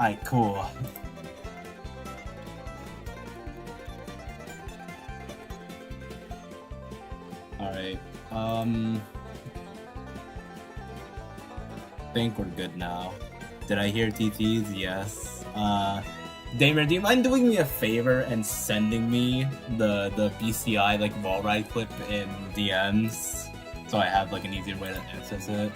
Alright, cool. Alright, think we're good now. Did I hear TTs? Yes. Damer, do you mind doing me a favor and sending me the BCI like wall ride clip in DMs so I have like an easier way to access it?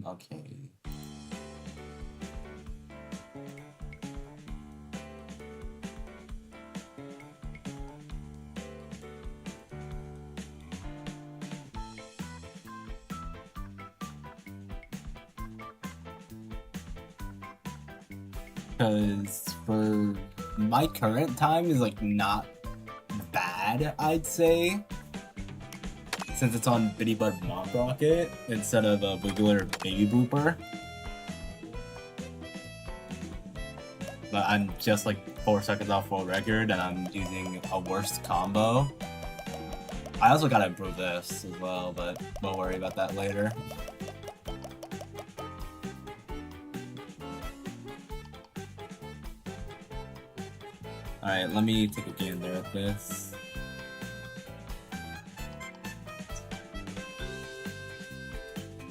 Okay. Because for my current time is like not bad, I'd say. Since it's on Biddybud Mach Rocket instead of a regular Baby Blooper. But I'm just like 4 seconds off world record and I'm using a worse combo. I also gotta improve this as well, but we'll worry about that later. Alright, let me take a gander at this.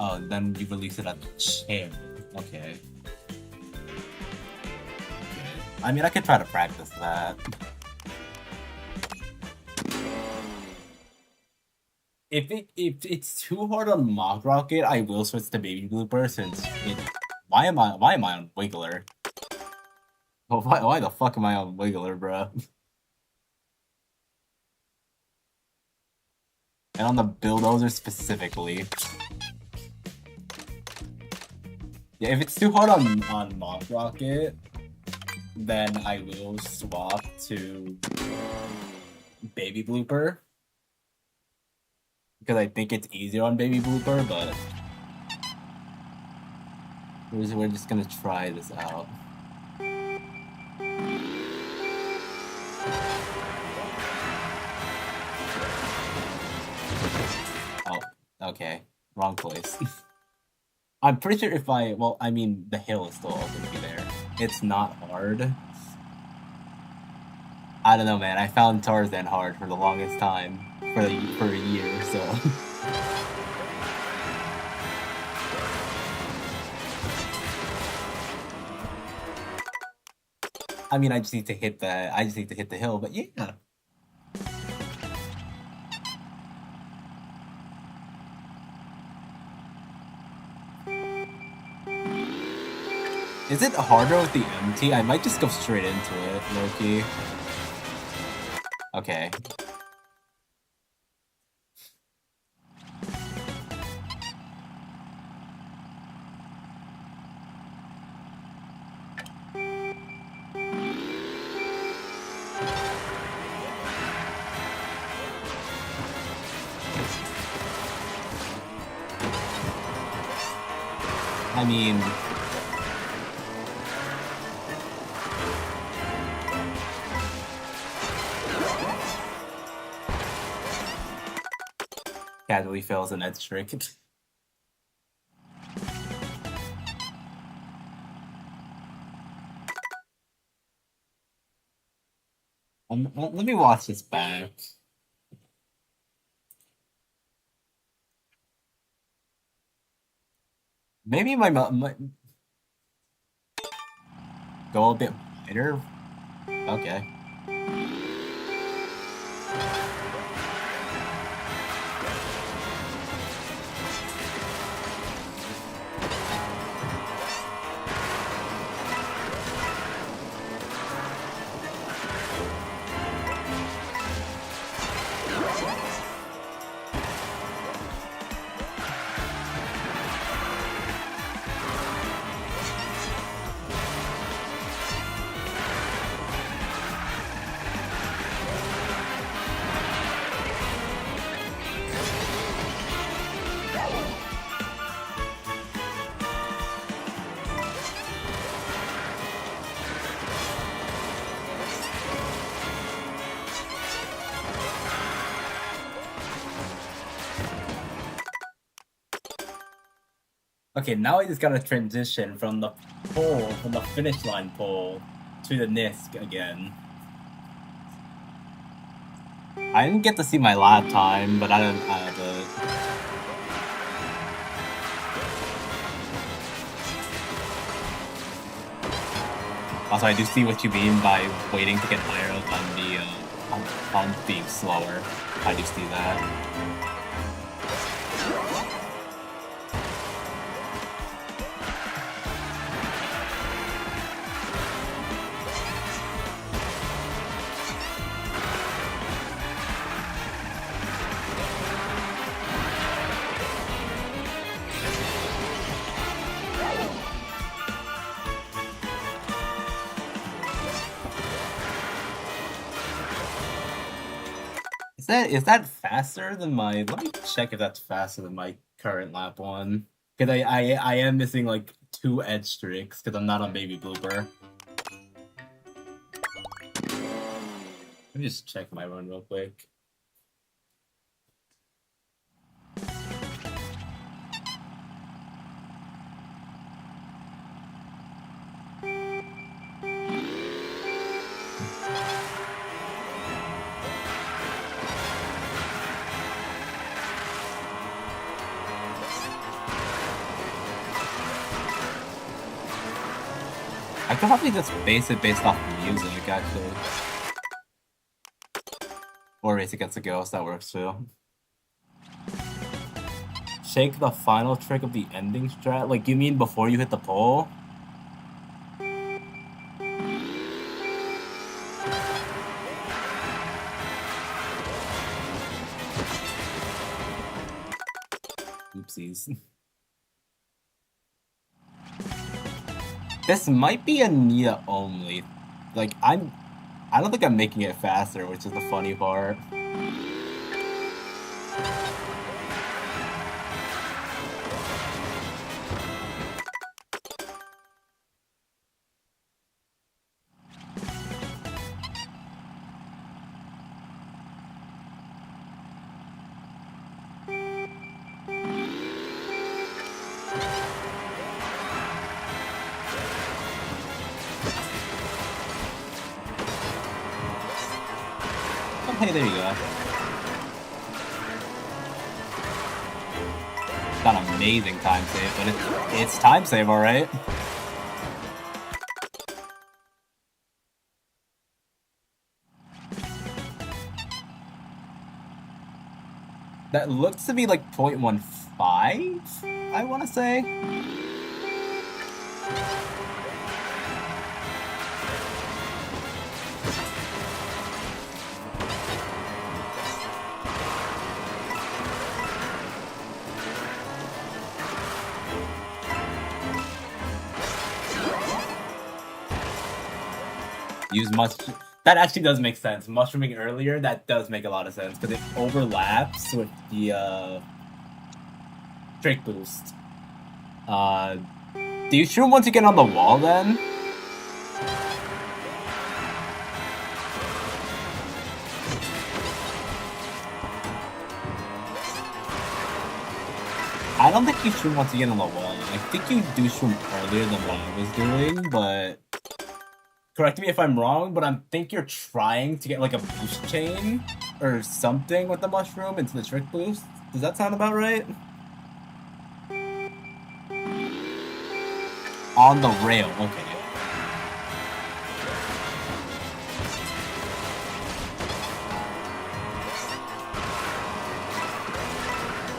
Oh, then you release it at the chair. Okay. I mean, I could try to practice that. If it's too hard on Mach Rocket, I will switch to Baby Blooper since it. Why am I on Wiggler? Oh, why the fuck am I on Wiggler, bro? And on the Bulldozer specifically. Yeah, if it's too hard on Mach Rocket, then I will swap to Baby Blooper. Because I think it's easier on Baby Blooper, but we're just gonna try this out. Oh, okay. Wrong place. I'm pretty sure if well, I mean, the hill is still gonna be there. It's not hard. I don't know, man. I found Tarzan hard for the longest time. For a year, so. I mean, I just need to hit the hill, but yeah. Is it harder with the MT? I might just go straight into it, low-key. Okay. I mean... casually fails an edge trick. Let me watch this back. Maybe my go a bit wider. Okay. Okay, now I just gotta transition from the pole, from the finish line pole, to the NISC again. I didn't get to see my lap time, but I don't have it. Also, I do see what you mean by waiting to get arrows on the on being slower. I do see that. Is that faster than my? Let me check if that's faster than my current lap one. Because I am missing like 2 edge streaks because I'm not on Baby Blooper. Let me just check my run real quick. I could probably just base it based off music, actually. Or race against a ghost, that works too. Shake the final trick of the ending strat? Like, you mean before you hit the pole? Oopsies. This might be a NITA only. Like, I don't think I'm making it faster, which is the funny part. Hey, there you go. Not an amazing time save, but it's time save, alright. That looks to be like 0.15, I want to say. Use much. That actually does make sense. Mushrooming earlier, that does make a lot of sense because it overlaps with the trick boost. Do you shroom once you get on the wall then? I don't think you shroom once you get on the wall. I think you do shroom earlier than what I was doing, but correct me if I'm wrong, but I think you're trying to get like a boost chain or something with the mushroom into the trick boost. Does that sound about right? On the rail, okay.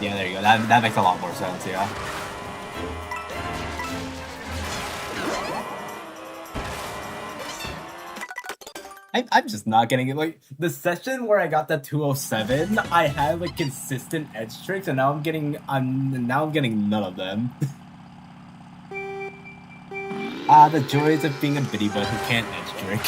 Yeah, there you go. That makes a lot more sense, yeah. I'm just not getting it. Like, the session where I got that 207, I had like consistent edge tricks, and now I'm getting none of them. The joys of being a Biddybud who can't edge trick.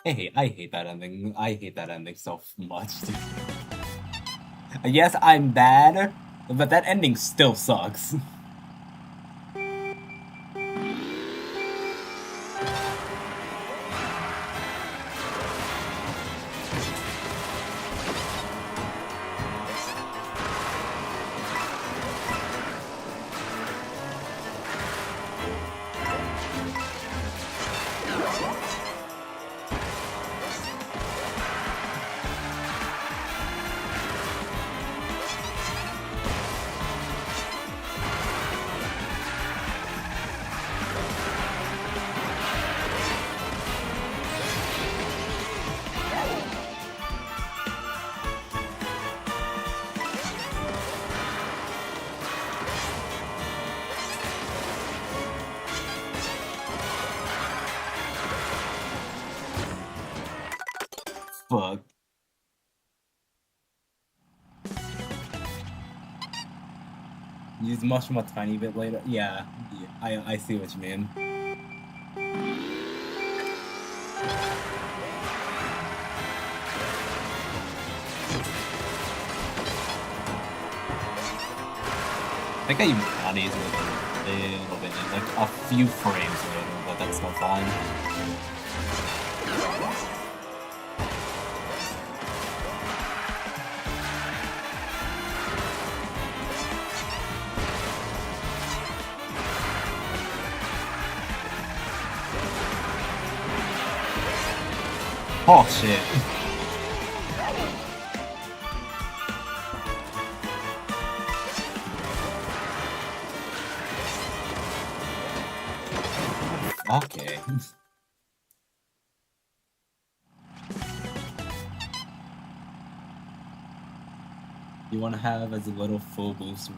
I hate that ending. I hate that ending so much, dude. Yes, I'm bad, but that ending still sucks. Fuck. Use mushroom a tiny bit later. Yeah, I see what you mean. I think I even got these a little bit, like a few frames later, but that's still fine. Oh shit. Okay. You want to have as a little full boost.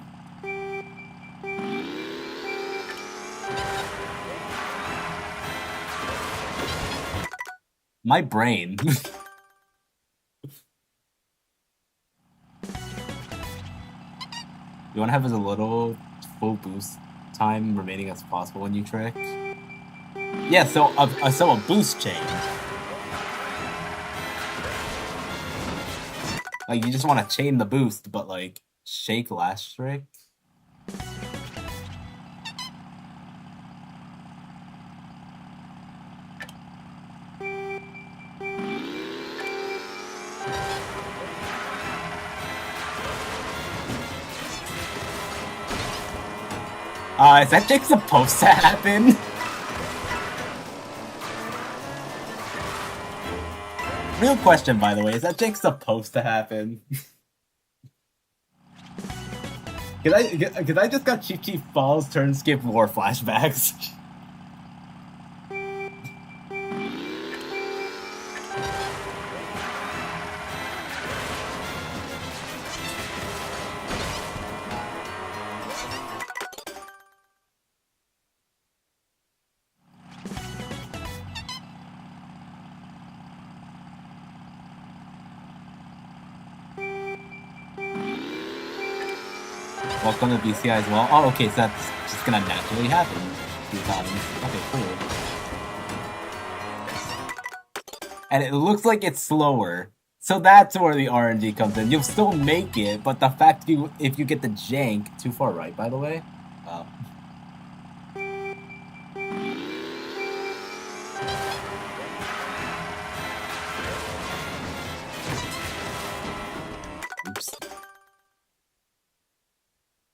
My brain. You want to have as a little full boost time remaining as possible when you trick. Yeah, so a boost change. Like, you just want to chain the boost, but, like, shake last trick. Is that trick supposed to happen? Real question, by the way, is that trick supposed to happen? Cause I just got Chi Falls turn skip war flashbacks. Welcome to BCI as well. Oh, okay, so that's just gonna naturally happen a few times. Okay, cool. And it looks like it's slower. So that's where the RNG comes in. You'll still make it, but the fact if you get the jank too far right, by the way. Oh. Oops.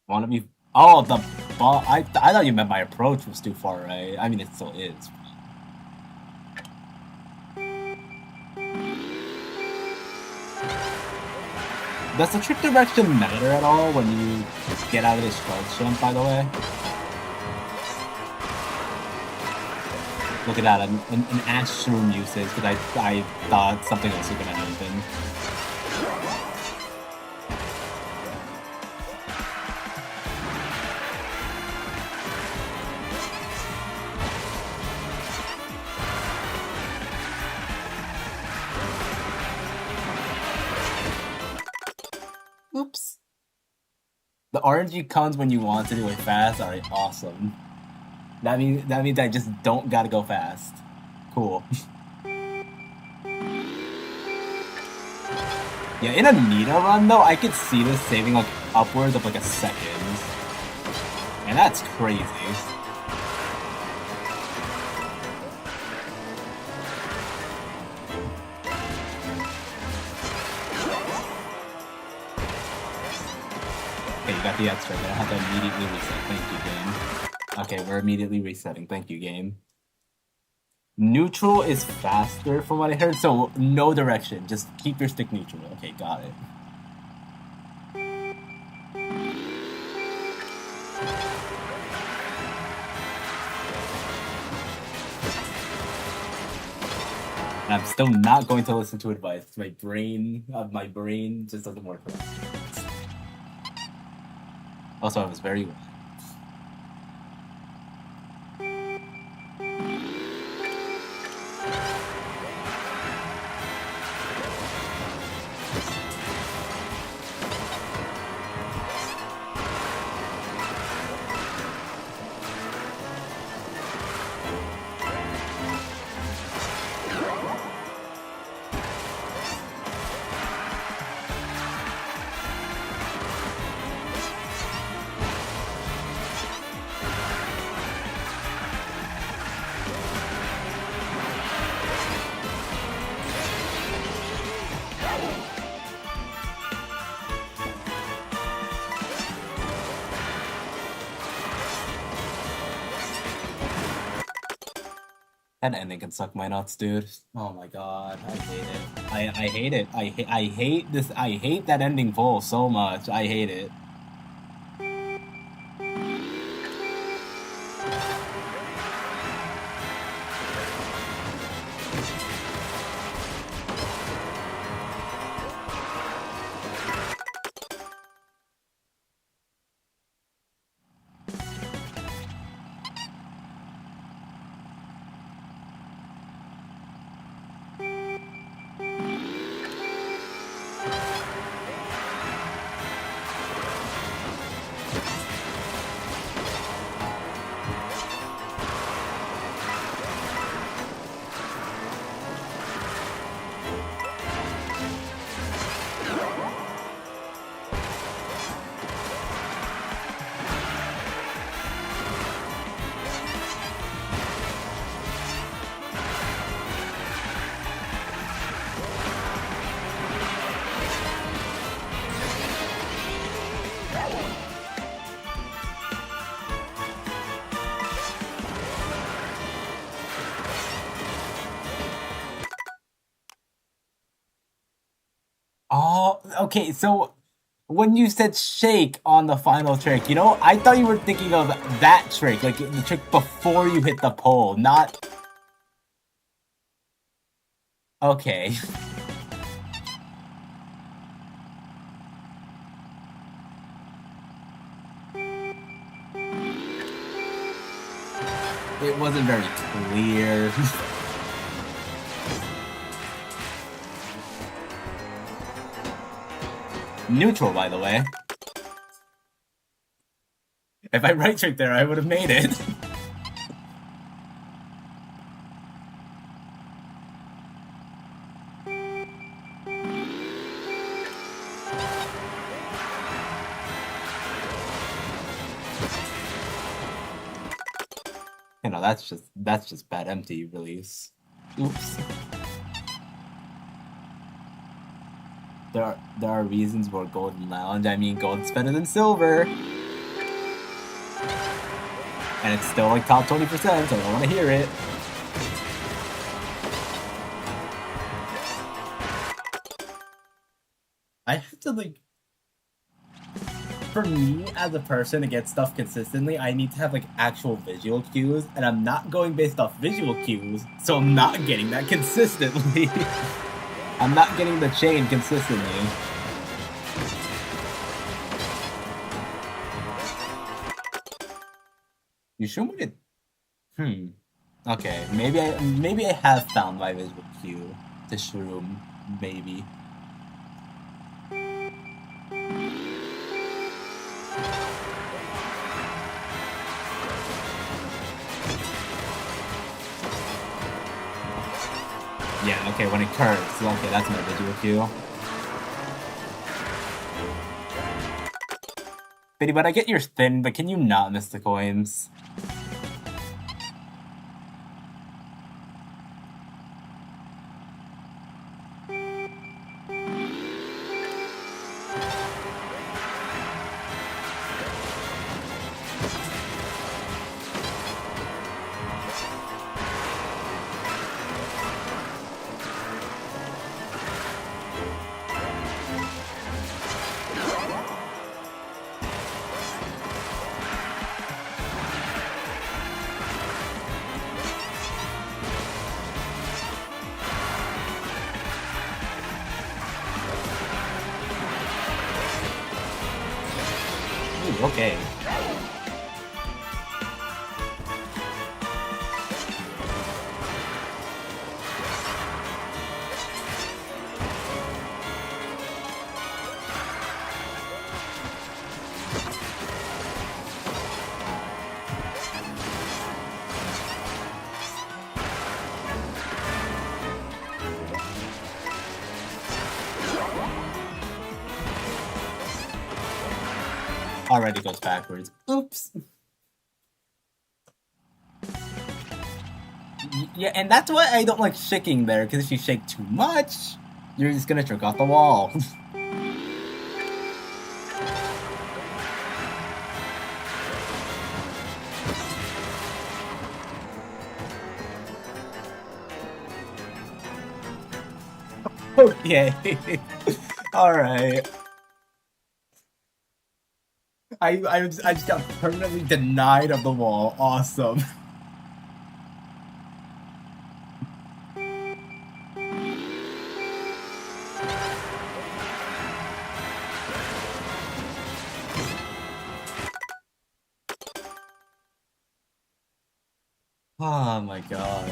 Want to be? Oh, the ball. I thought you meant my approach was too far right. I mean, it still is. Does the trick direction matter at all when you get out of this charge jump, by the way? Look at that, an Ash Shroom usage, because I thought something else was gonna happen. Oops. The RNG comes when you want to do it fast. Alright, awesome. That means I just don't gotta go fast. Cool. Yeah, in a NITA run though, I could see this saving like upwards of like a second. And that's crazy. Okay, you got the extra, but I have to immediately reset. Thank you, game. Okay, we're immediately resetting. Thank you, game. Neutral is faster from what I heard, so no direction. Just keep your stick neutral. Okay, got it. And I'm still not going to listen to advice. My brain just doesn't work right. Also, I was very well. That ending can suck my nuts, dude. Oh my god, I hate it. I hate it. I hate this. I hate that ending pull so much. I hate it. Oh, okay, so when you said shake on the final trick, you know, I thought you were thinking of that trick, like the trick before you hit the pole, not... Okay. It wasn't very clear. Neutral, by the way. If I right tricked there, I would have made it. You know, that's just bad empty release. Oops. There are reasons for Golden Lounge. I mean, gold's better than silver. And it's still like top 20%, so I don't want to hear it. I have to, like... For me, as a person to get stuff consistently, I need to have, like, actual visual cues, and I'm not going based off visual cues, so I'm not getting that consistently. I'm not getting the chain consistently. You sure we did? Okay, maybe I have found my visual cue to shroom, maybe. Yeah, okay, when it curves. Okay, that's my visual cue. Biddybud, I get you're thin, but can you not miss the coins? Ooh, okay. Already goes backwards. Oops. Yeah, and that's why I don't like shaking there, because if you shake too much, you're just gonna jerk off the wall. Okay. Alright. I just got permanently denied of the wall. Awesome. Oh my god.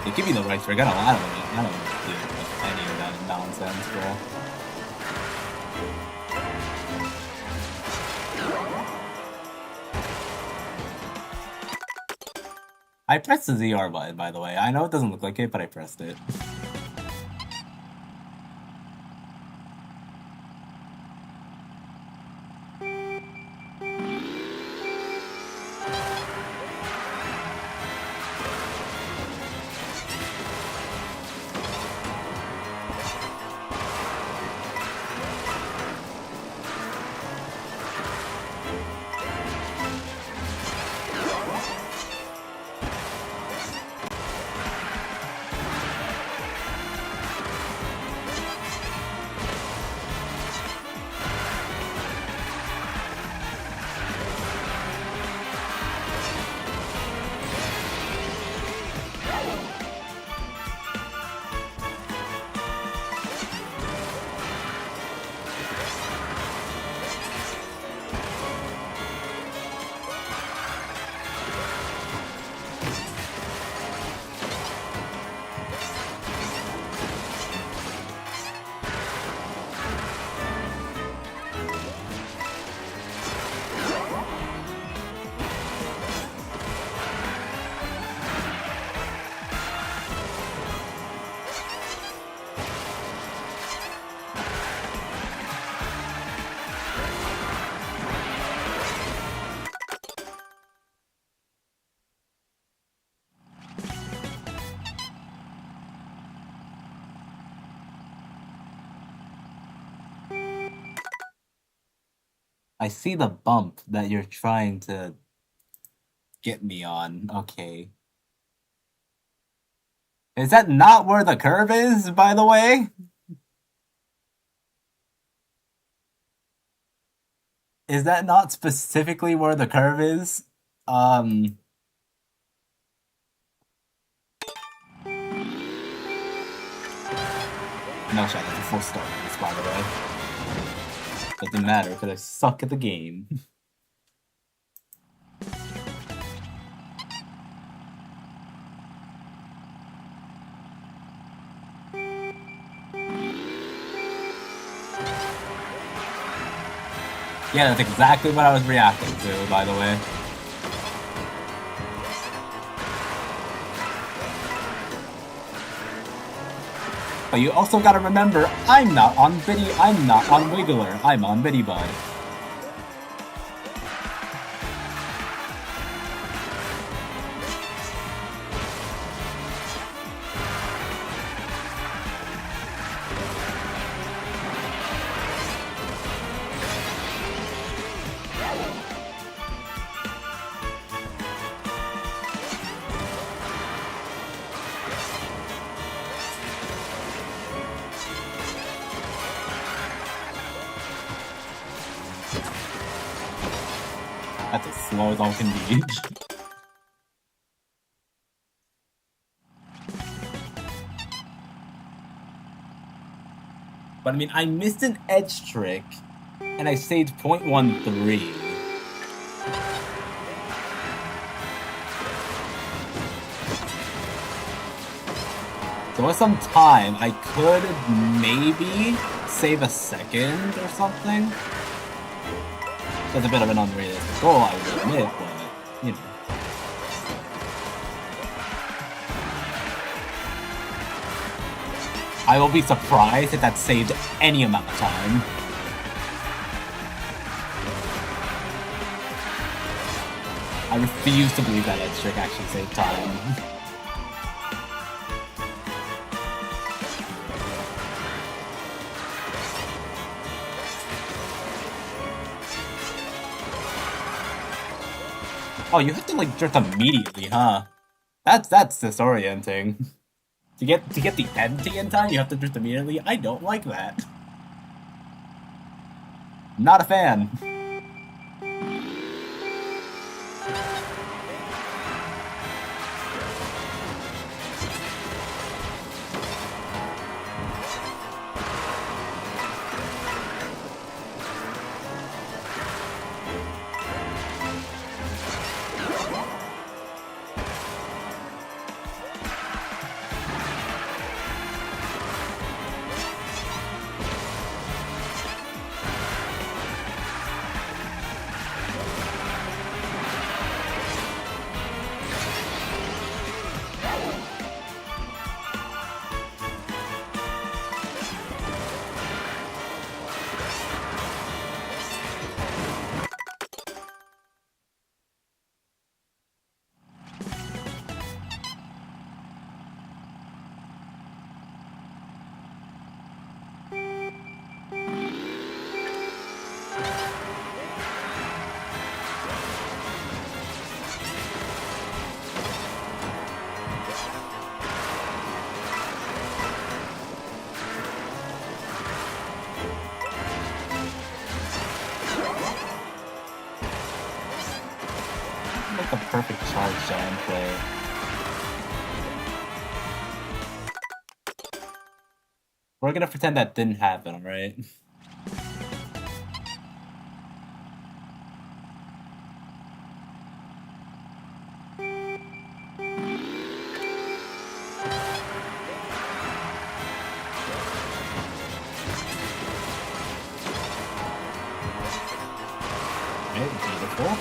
They give you the rights, I got a lot of it. I don't deal with any of that nonsense, bro. I pressed the ZR button, by the way. I know it doesn't look like it, but I pressed it. I see the bump that you're trying to get me on. Okay. Is that not where the curve is, by the way? Is that not specifically where the curve is? No shot, that's a full start, by the way. Doesn't matter, because I suck at the game. Yeah, that's exactly what I was reacting to, by the way. But you also gotta remember, I'm not on Wiggler, I'm on Biddybud. That's as slow as all can be. But I mean, I missed an edge trick, and I saved 0.13. So with some time, I could maybe save a second or something. That's a bit of an unrealistic goal, I would admit, but, you know. I will be surprised if that saved any amount of time. I refuse to believe that edge trick actually saved time. Oh, you have to like drift immediately, huh? That's disorienting. To get the empty in time, you have to drift immediately. I don't like that. Not a fan. Like a perfect charge down play. We're gonna pretend that didn't happen, right? Okay, beautiful.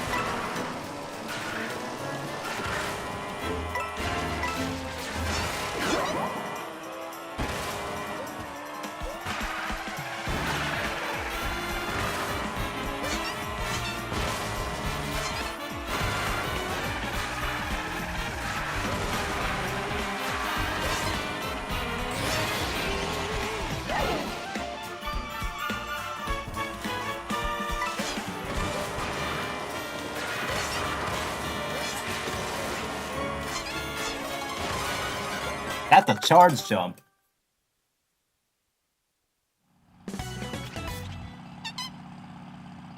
That's a charge jump.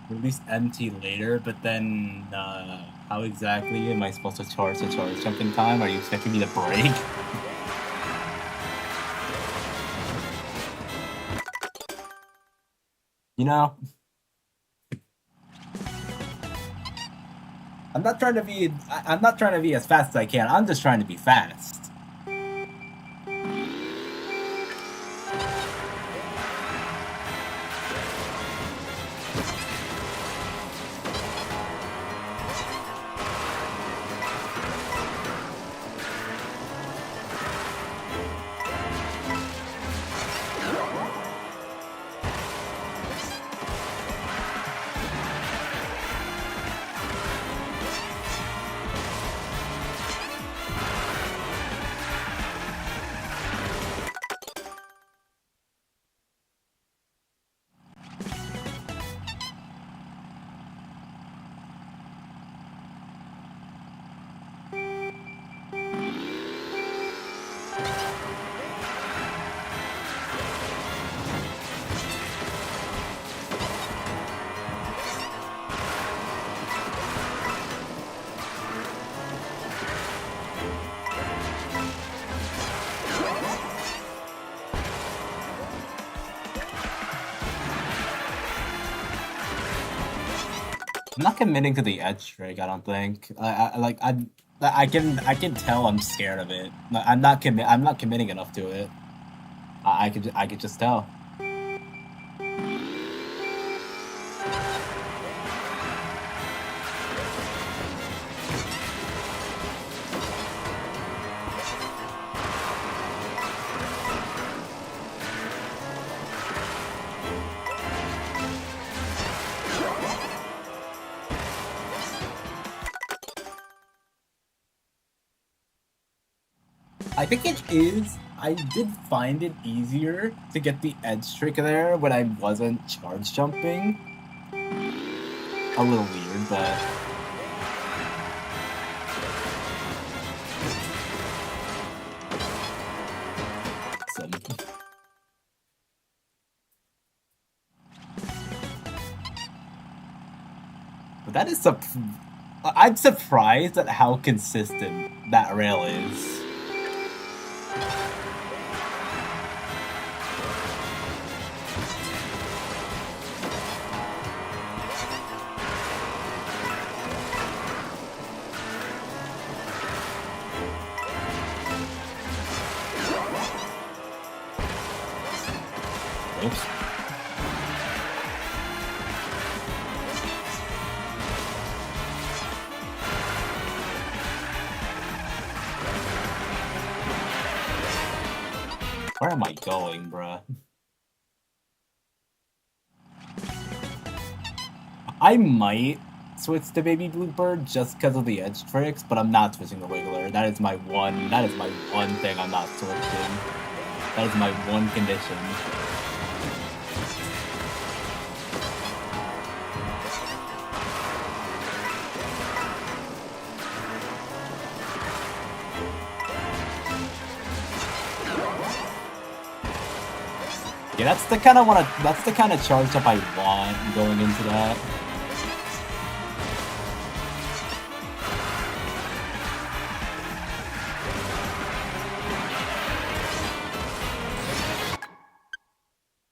Release MT later, but then how exactly am I supposed to charge the charge jump in time? Are you expecting me to break? You know, I'm not trying to be as fast as I can. I'm just trying to be fast. not committing to the edge trick. I don't think. I can tell I'm scared of it. I'm not committing enough to it. I could just tell. I think it is. I did find it easier to get the edge trick there when I wasn't charge jumping. A little weird, but... But that is I'm surprised at how consistent that rail is. Oops. Where am I going, bruh? I might switch to Baby Bluebird just because of the edge tricks, but I'm not switching to Wiggler. That is my one thing I'm not switching. That is my one condition. Yeah, that's the kind of charge up I want going into that.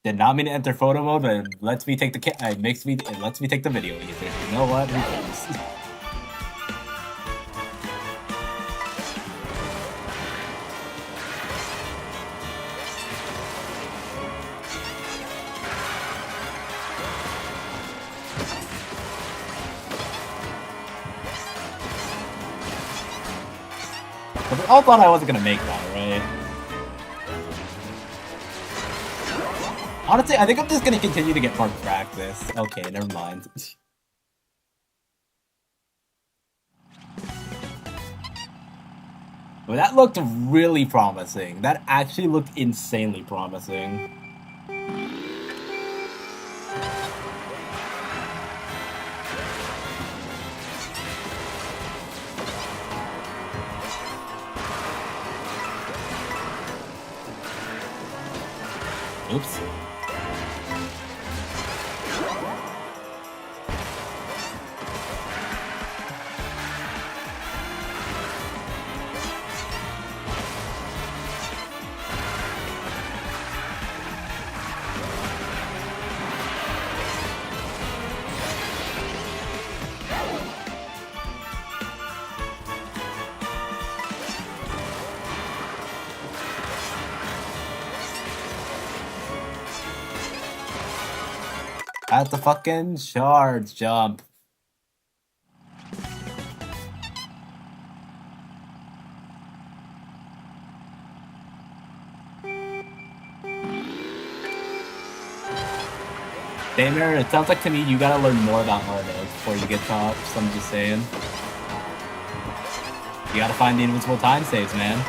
Did not mean to enter photo mode, but it lets me take the it lets me take the video easier. You know what? Who cares? But we all thought I wasn't gonna make that, right? Honestly, I think I'm just gonna continue to get more practice. Okay, never mind. But that looked really promising. That actually looked insanely promising. Oops. At the fucking charge jump. Damer, it sounds like to me you gotta learn more about Arno before you get tops, I'm just saying. You gotta find the invincible time saves, man.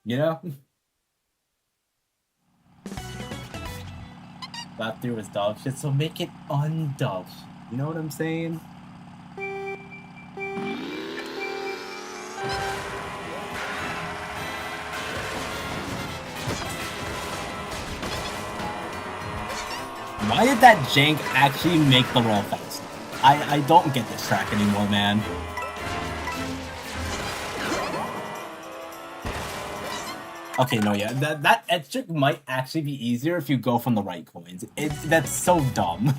You know? Lap through is dog shit, so make it undog shit. You know what I'm saying? Why did that jank actually make the roll fast? I don't get this track anymore, man. Okay, no, yeah, that edge trick might actually be easier if you go from the right coins. That's so dumb.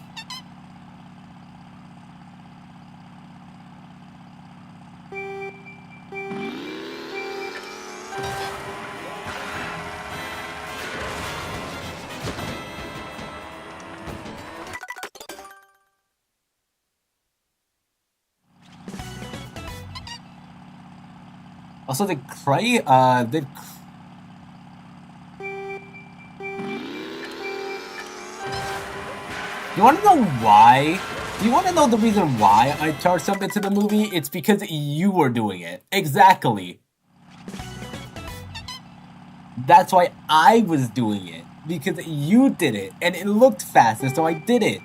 Also, the Cray, You want to know why? Do you want to know the reason why I charged something to the movie? It's because you were doing it. Exactly. That's why I was doing it. Because you did it. And it looked fast, and so I did it.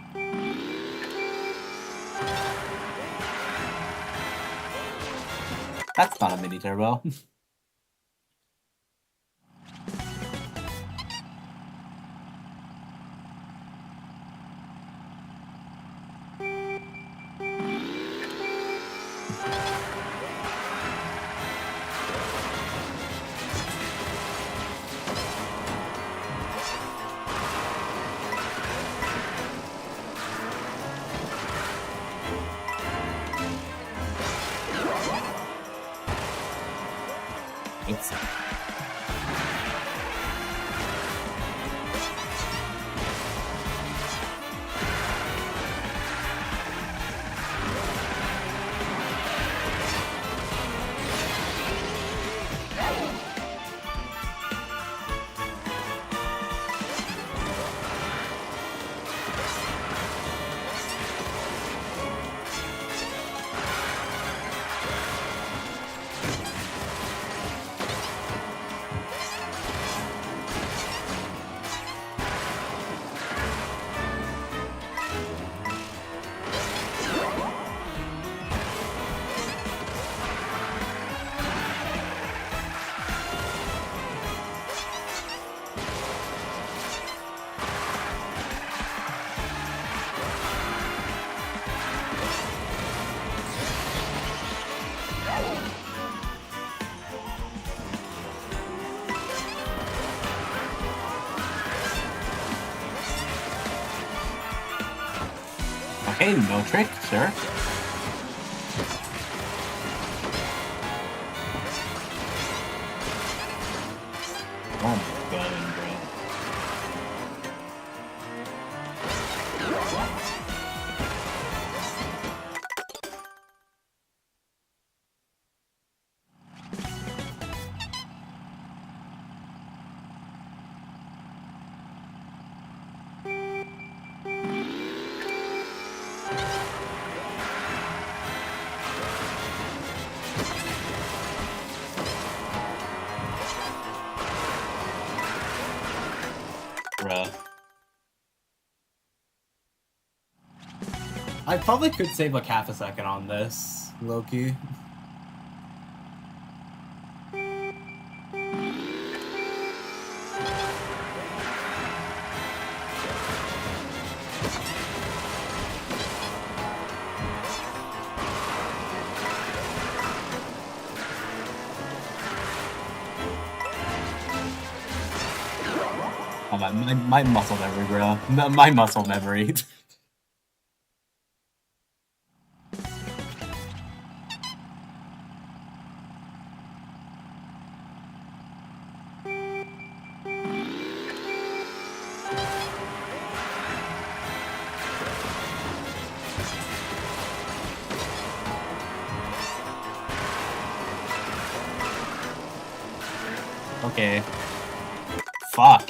That's not a mini turbo. It's... Okay, no trick, sir. Oh my god, bro. Bruh. I probably could save like half a second on this, Loki. Oh, my muscle memory, bro. My muscle memory. Okay. Fuck.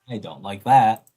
I don't like that.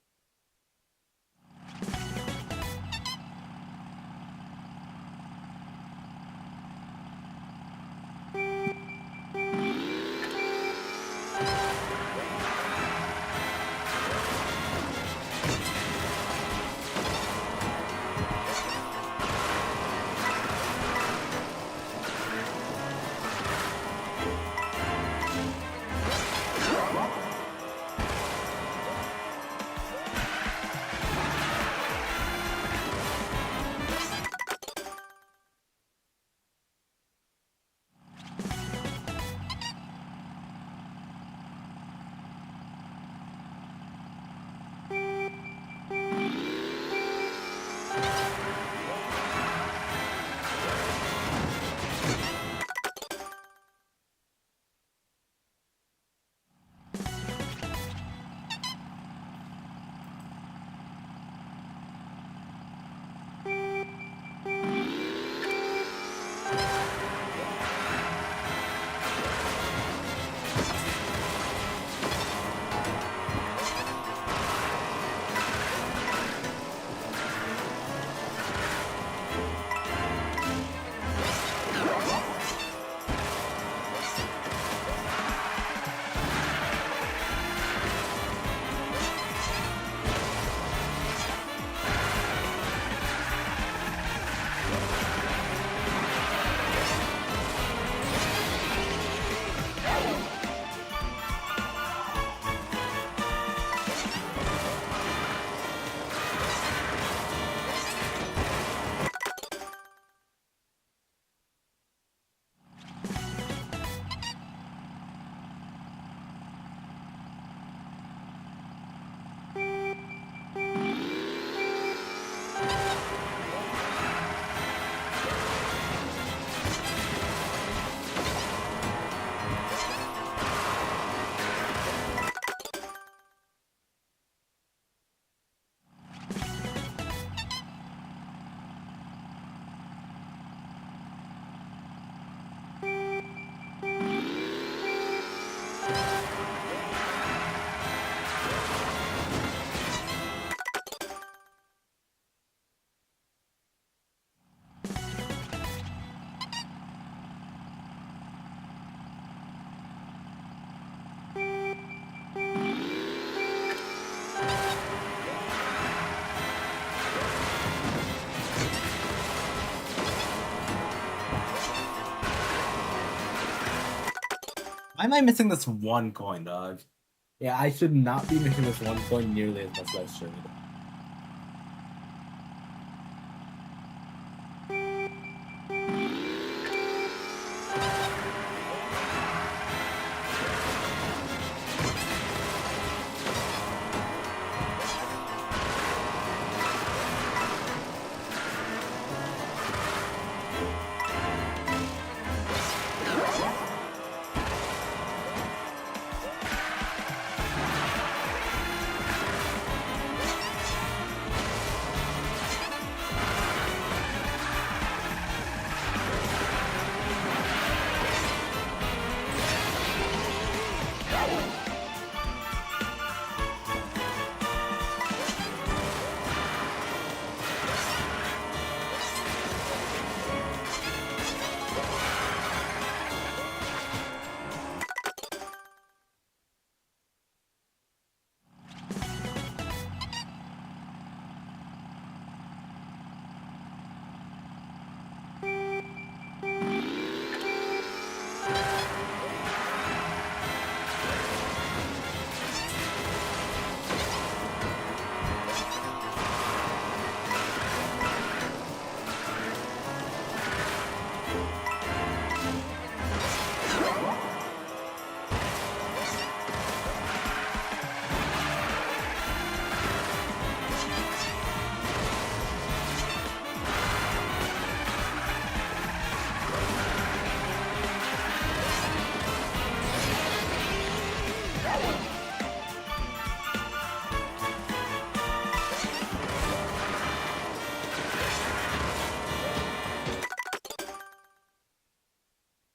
Why am I missing this one coin, dog? Yeah, I should not be missing this one coin nearly as much as I should.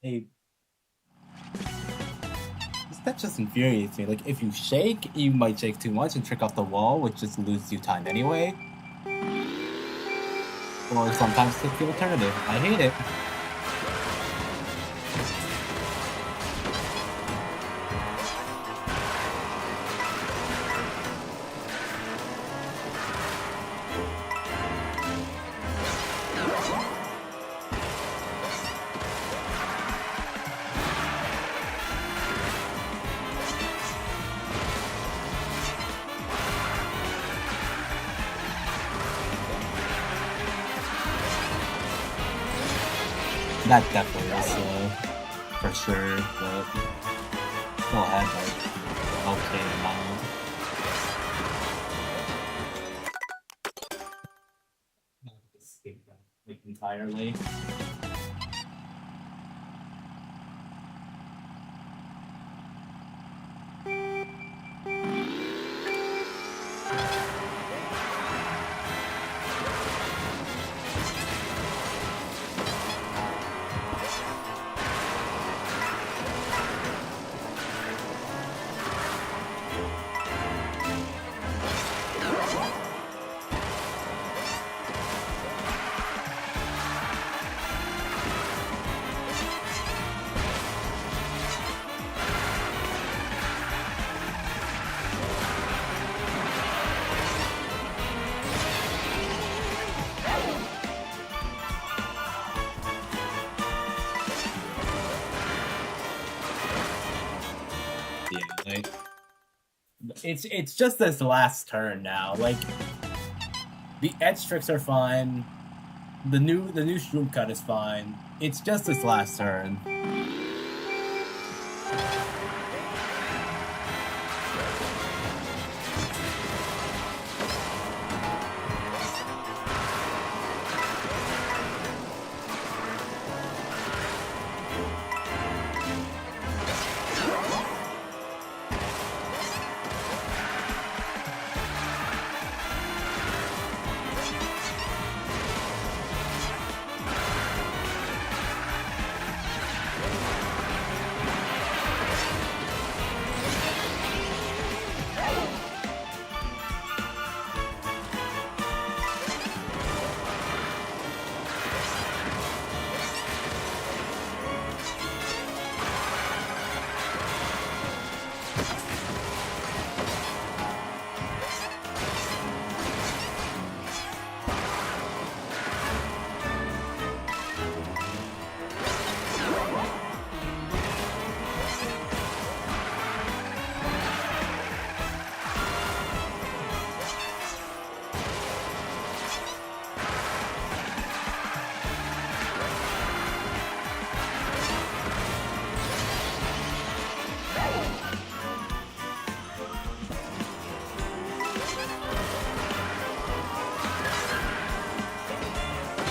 Hey, that just infuriates me. Like, if you shake, you might shake too much and trick off the wall, which just loses you time anyway. Or sometimes it's the alternative. I hate it. That definitely is slow, for sure, but still had like okay amount. Not to escape that like entirely. Like, it's just this last turn now. Like, the edge tricks are fine. The new shroom cut is fine. It's just this last turn.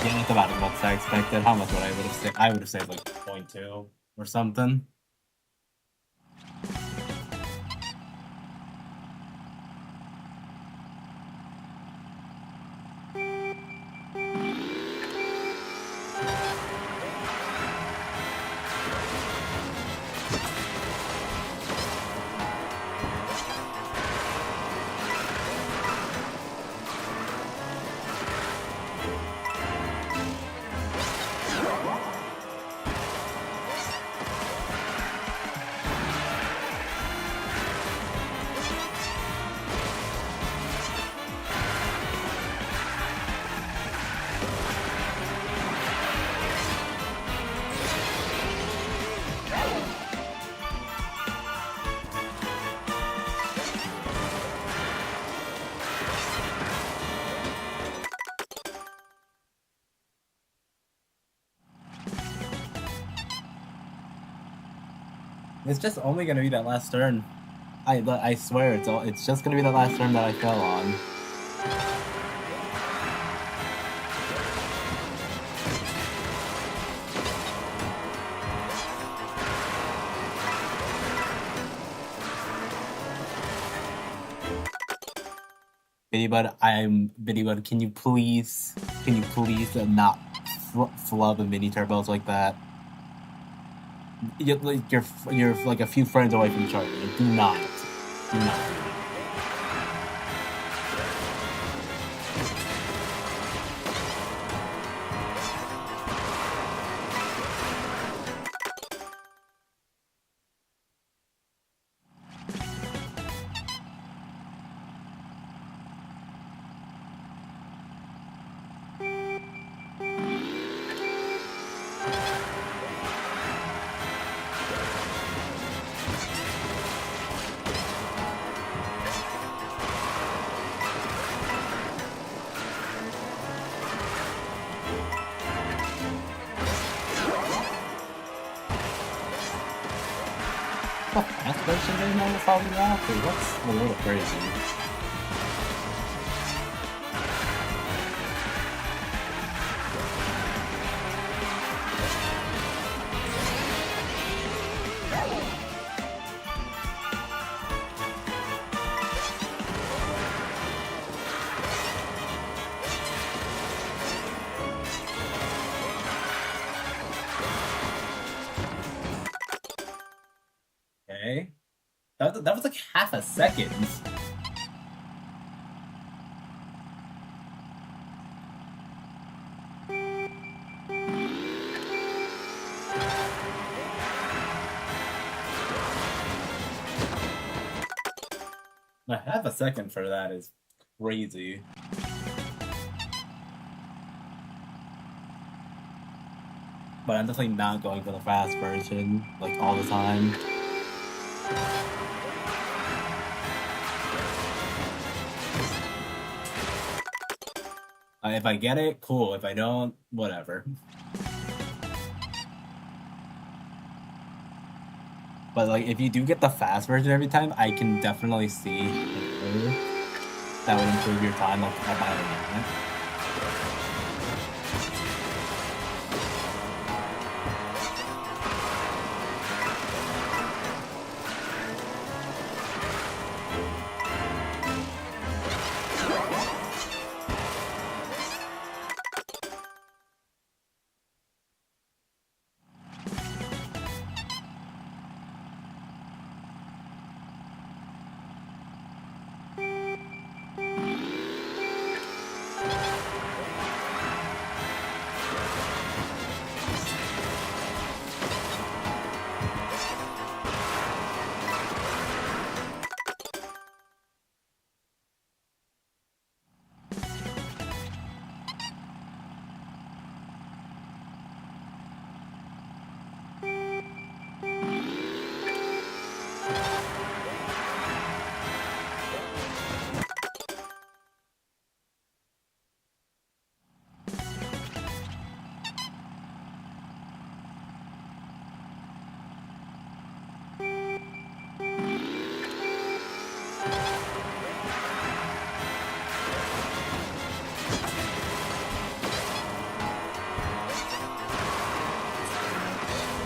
Yeah, that's about as much as I expected. How much would I would have saved? I would have saved like 0.2 or something. It's just only gonna be that last turn. I swear it's just gonna be the last turn that I fell on. Biddybud, can you please not flub the mini turbos like that? You're like a few frames away from charging. Do not. Do not. Fast version game on the Falling Rocket? That's a little crazy. Okay. That was like half a second. A half a second for that is crazy. But I'm definitely not going for the fast version, like, all the time. If I get it, cool. If I don't, whatever. But, like, if you do get the fast version every time, I can definitely see that would improve your time, like, by a minute.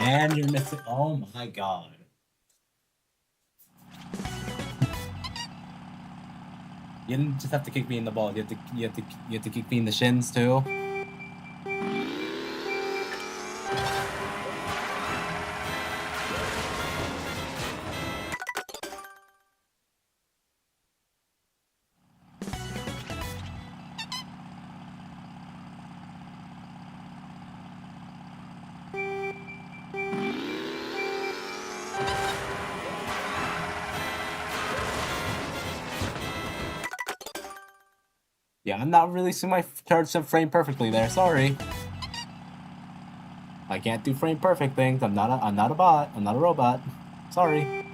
And you're missing. Oh my god. You didn't just have to kick me in the ball. You have to kick me in the shins too. Yeah, I'm not releasing my charge to frame perfectly there. Sorry. I can't do frame perfect things. I'm not a bot. I'm not a robot. Sorry.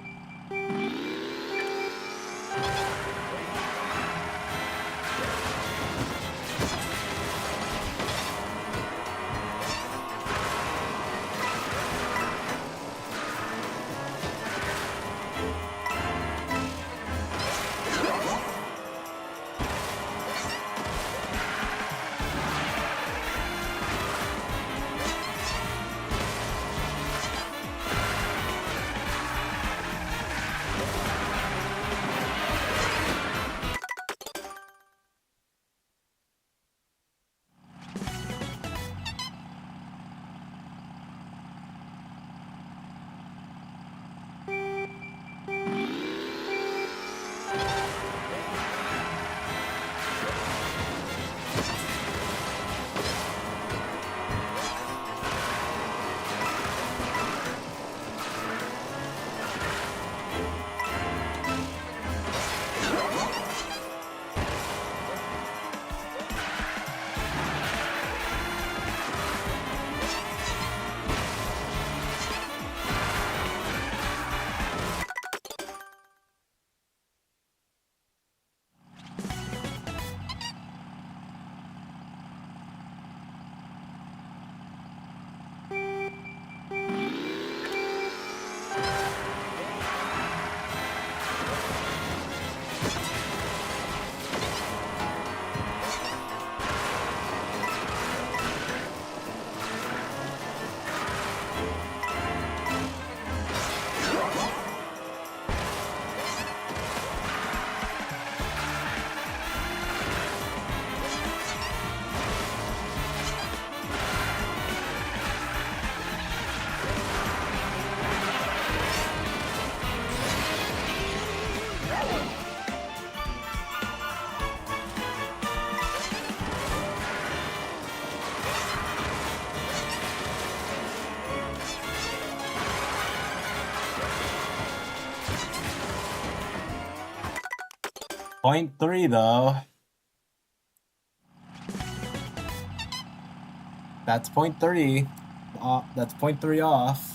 Point 3 though. That's point 3. That's point 3 off.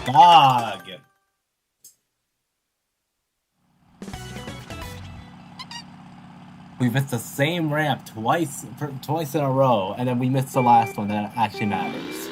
Dog. We missed the same ramp twice in a row, and then we missed the last one that actually matters.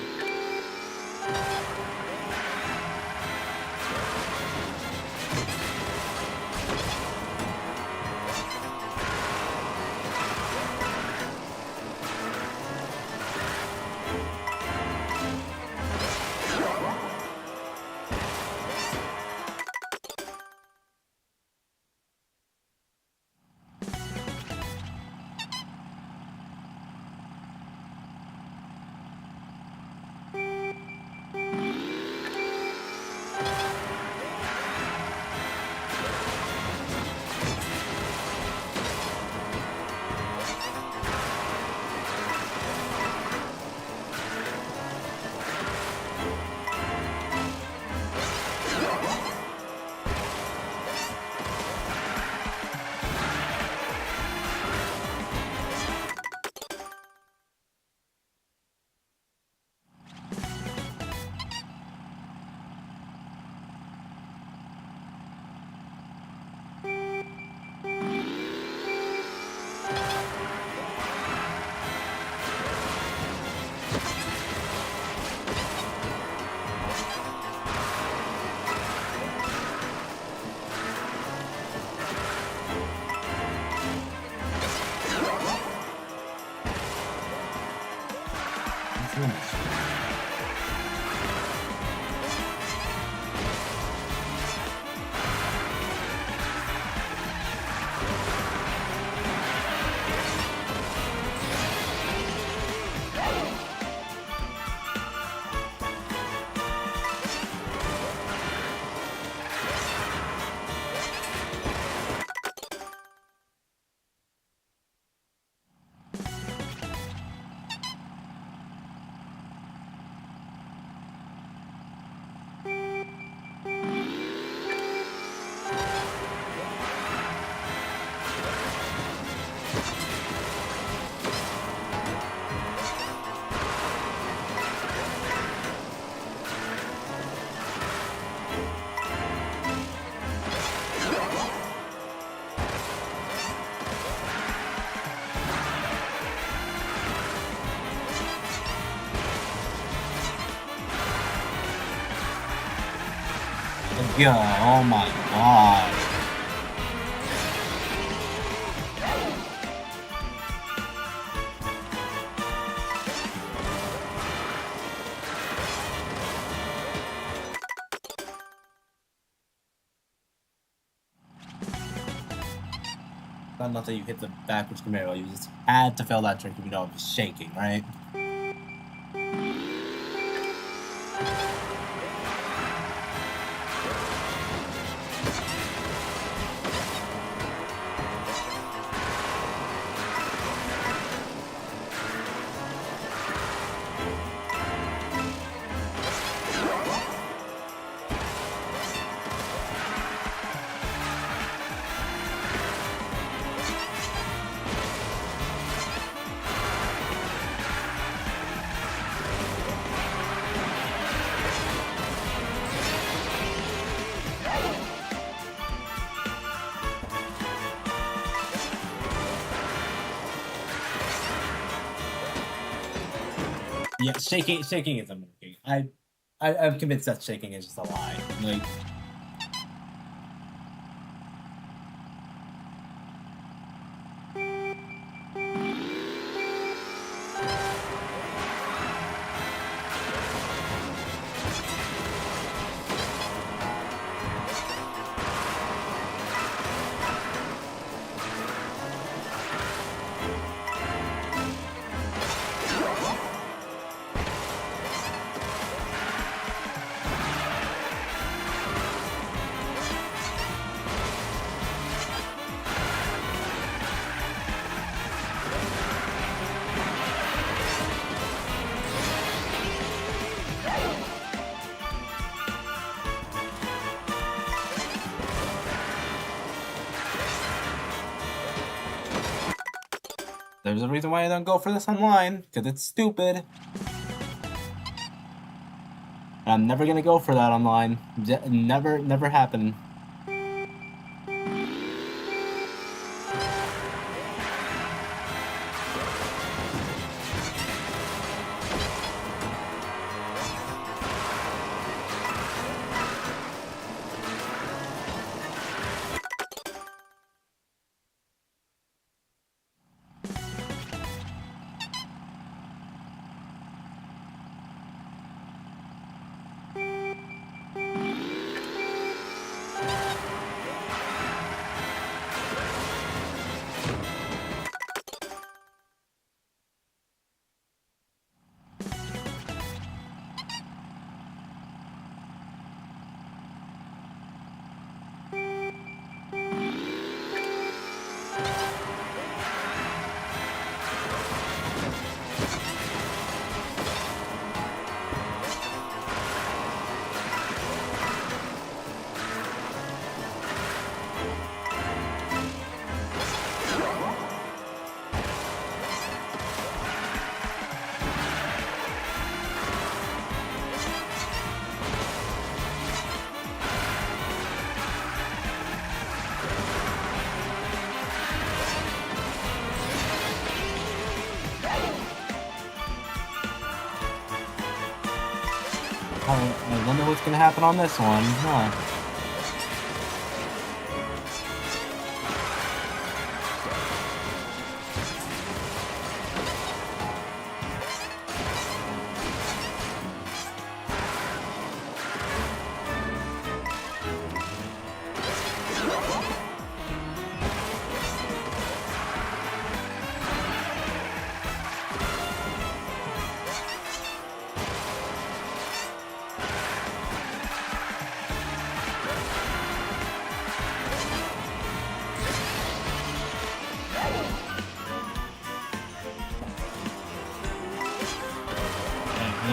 Yeah, oh my god. Not that you hit the backwards Camaro, you just had to fail that trick even though it was shaking, right? Yeah, shaking isn't working. I'm convinced that shaking is just a lie. Like, there's a reason why I don't go for this online, because it's stupid. I'm never gonna go for that online. Never happen. I wonder what's gonna happen on this one, huh?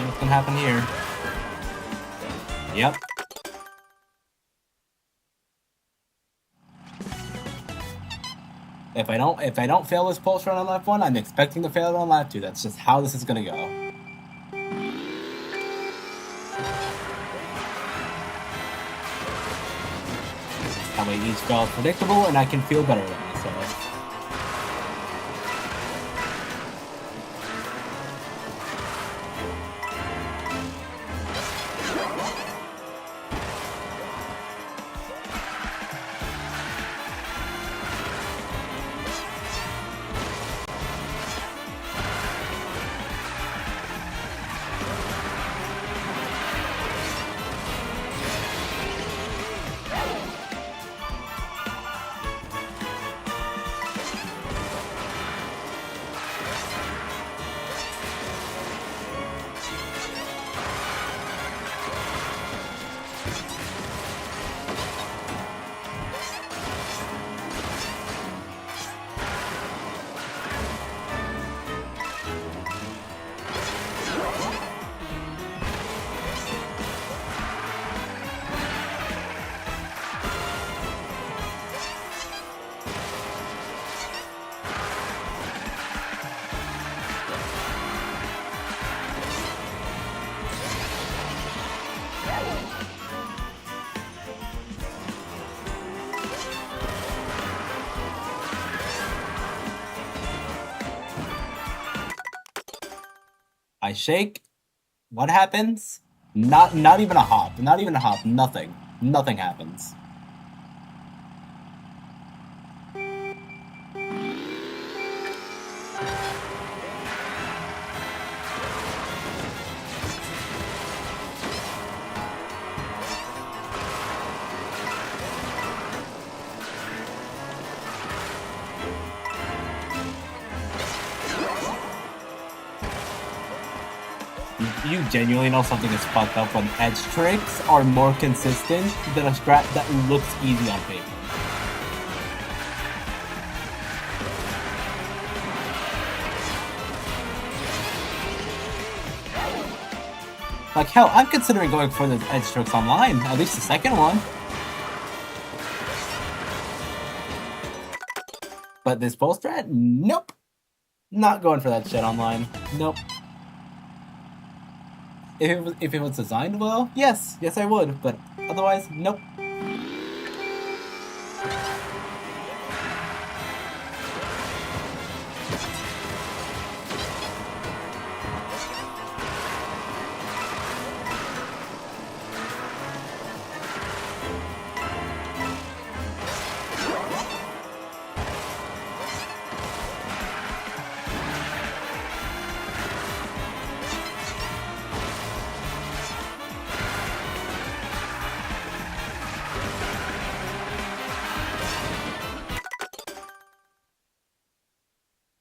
What's gonna happen here? Yep. If I don't fail this pulse run on lap 1, I'm expecting to fail it on lap 2. That's just how this is gonna go. That way each fail is predictable and I can feel better about myself. I shake. What happens? Not even a hop. Not even a hop. Nothing. Nothing happens. You genuinely know something is fucked up when edge tricks are more consistent than a strat that looks easy on paper. Like, hell, I'm considering going for the edge tricks online, at least the second one. But this pole strat? Nope. Not going for that shit online. Nope. If it was designed well, yes I would, but otherwise, nope.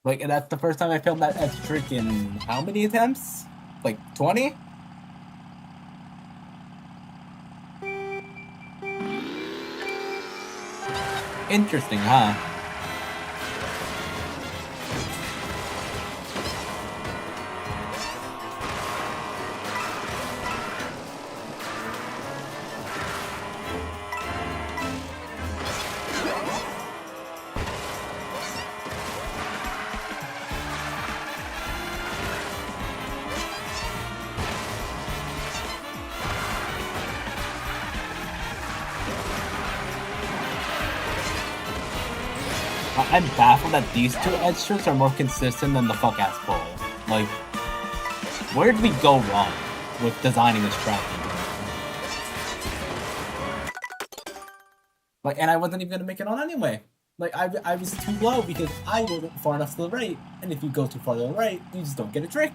Like, and that's the first time I failed that edge trick in how many attempts? Like, 20? Interesting, huh? I'm baffled that these two edge tricks are more consistent than the fuck-ass pole. Like, where did we go wrong with designing this track? Like, and I wasn't even gonna make it on anyway. Like, I was too low because I wasn't far enough to the right. And if you go too far to the right, you just don't get a trick.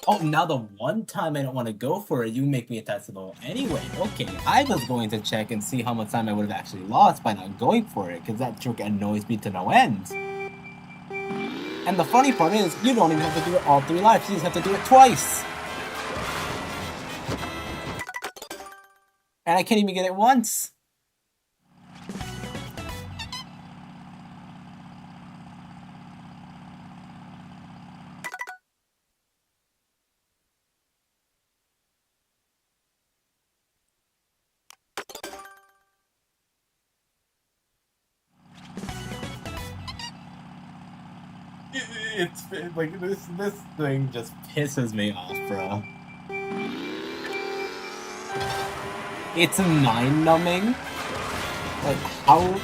Oh, now the one time I don't want to go for it, you make me attach to the wall anyway. Okay, I was going to check and see how much time I would have actually lost by not going for it, because that trick annoys me to no end. And the funny part is, you don't even have to do it all 3 lives, you just have to do it twice. And I can't even get it once. It's like this thing just pisses me off, bro. It's mind-numbing, like how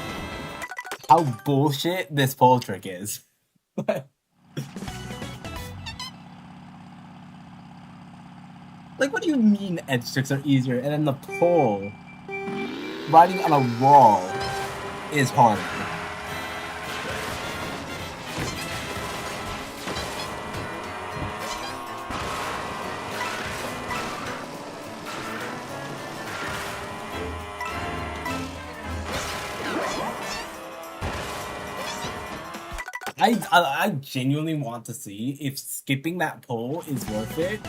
bullshit this pole trick is. Like, what do you mean edge tricks are easier, and then the pole riding on a wall is harder? I genuinely want to see if skipping that poll is worth it.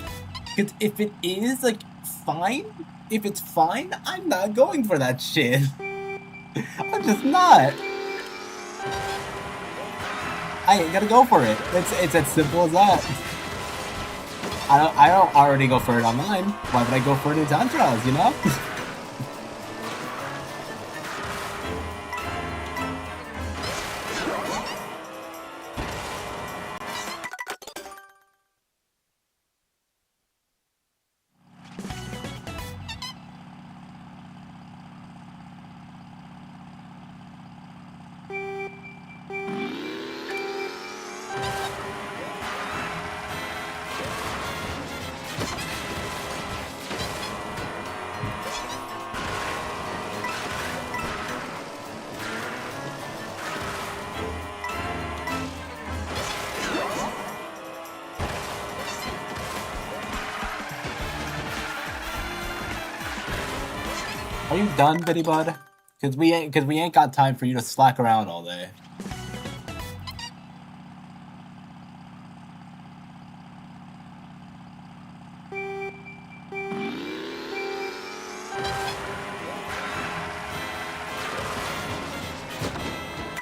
Because if it is, like, fine. If it's fine, I'm not going for that shit. I'm just not. I ain't gonna go for it. It's as simple as that. I don't already go for it online. Why would I go for it in time trials, you know? Are you done, Biddybud? Cause we ain't got time for you to slack around all day.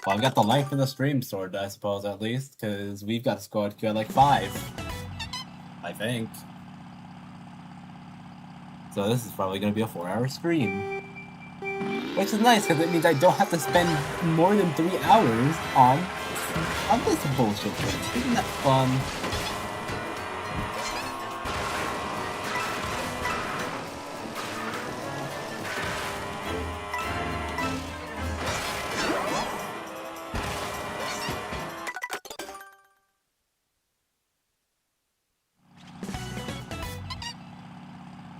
Well, I've got the length of the stream sorted, I suppose, at least, because we've got a squad queue at like 5. I think. So this is probably going to be a 4-hour stream. Which is nice, because it means I don't have to spend more than 3 hours on this bullshit thing. Isn't that fun?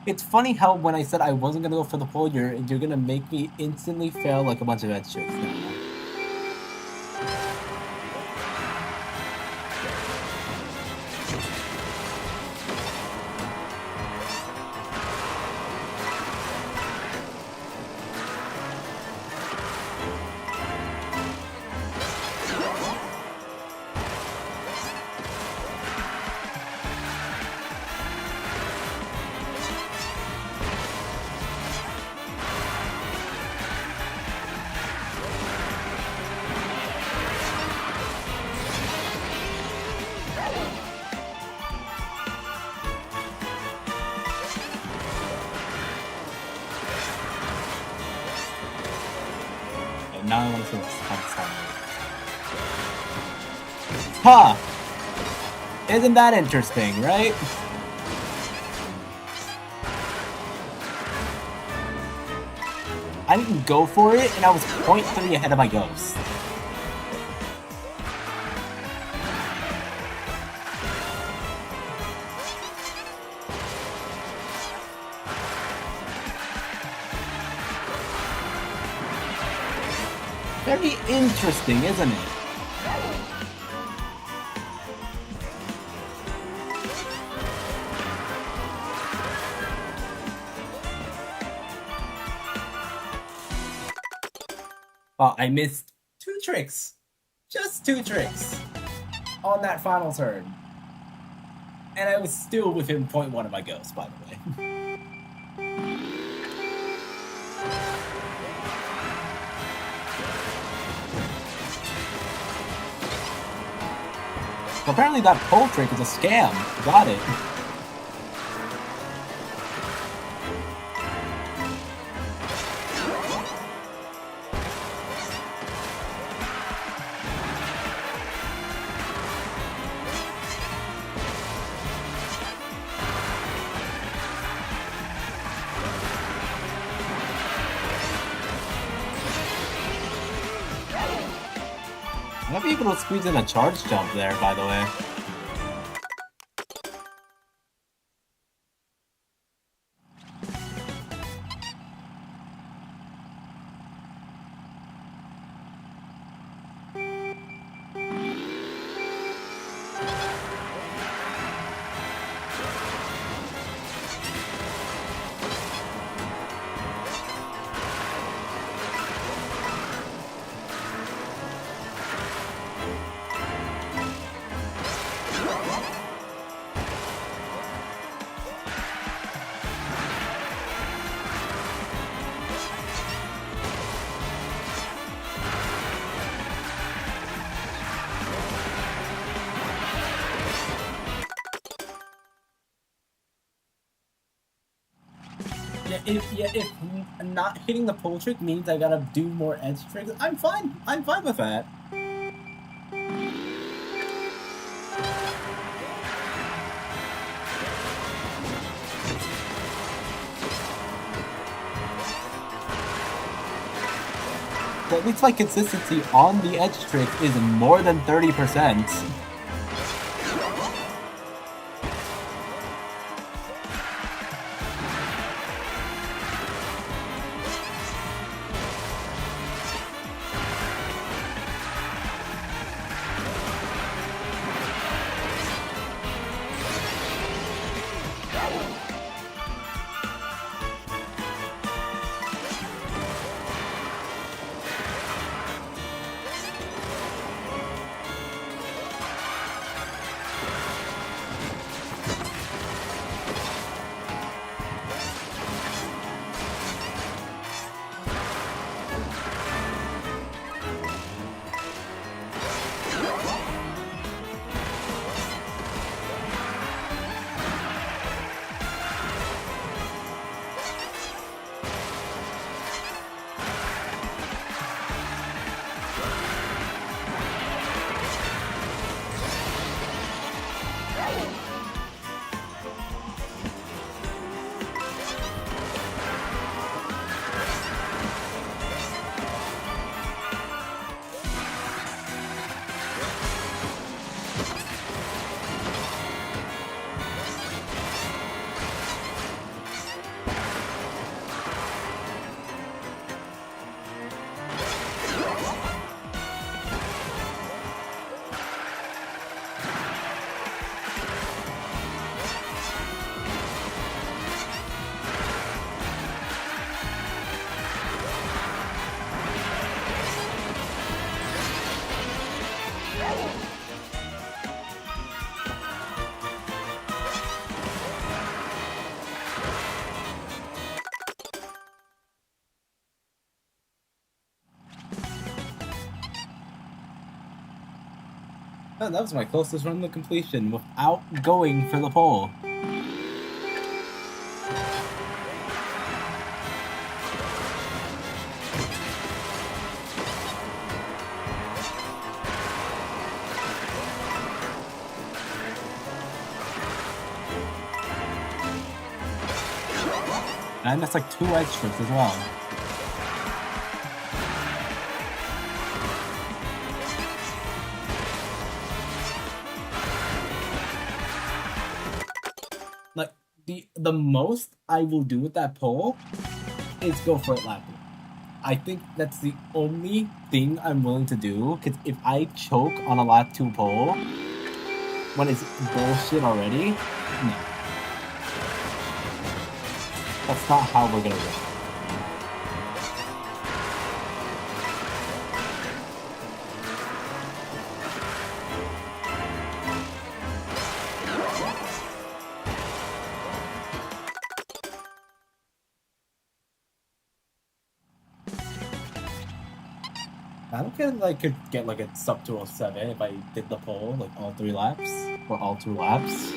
It's funny how when I said I wasn't gonna go for the poll, you're gonna make me instantly fail like a bunch of head tricks now. Now I want to see what's Huh! Isn't that interesting, right? I didn't go for it, and I was 0.3 ahead of my ghost. Very interesting, isn't it? Oh, I missed 2 tricks. Just 2 tricks. On that final turn. And I was still within 0.1 of my ghost, by the way. Apparently that pole trick is a scam. Got it. I might be able to squeeze in a charge jump there, by the way. if not hitting the pull trick means I gotta do more edge tricks, I'm fine. I'm fine with that. But at least my consistency on the edge trick is more than 30%. That was my closest run to completion without going for the pole. And that's like 2 edge tricks as well. Like, the most I will do with that pole is go for it lapping. I think that's the only thing I'm willing to do, because if I choke on a lap 2 pole, when it's bullshit already, no. That's not how we're gonna go. I don't think I could get like a sub 207 if I did the pole like all 3 laps or all 2 laps.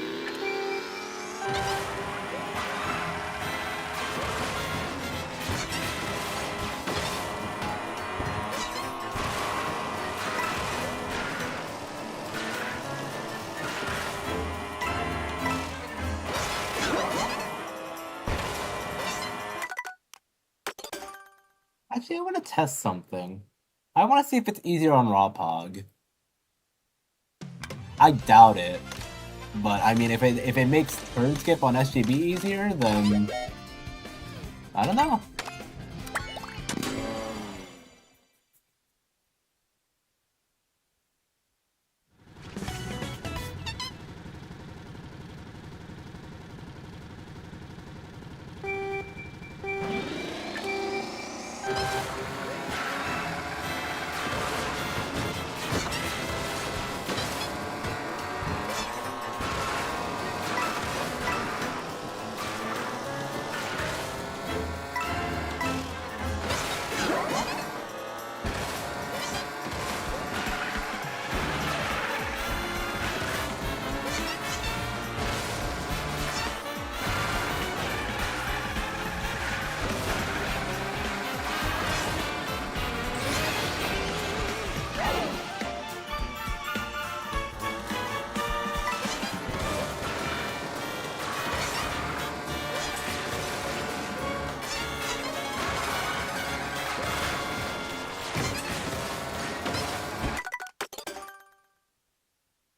Actually, I want to test something. I want to see if it's easier on Raw Pog. I doubt it. But, I mean, if it makes turn skip on SGB easier, then... I don't know.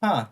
Huh.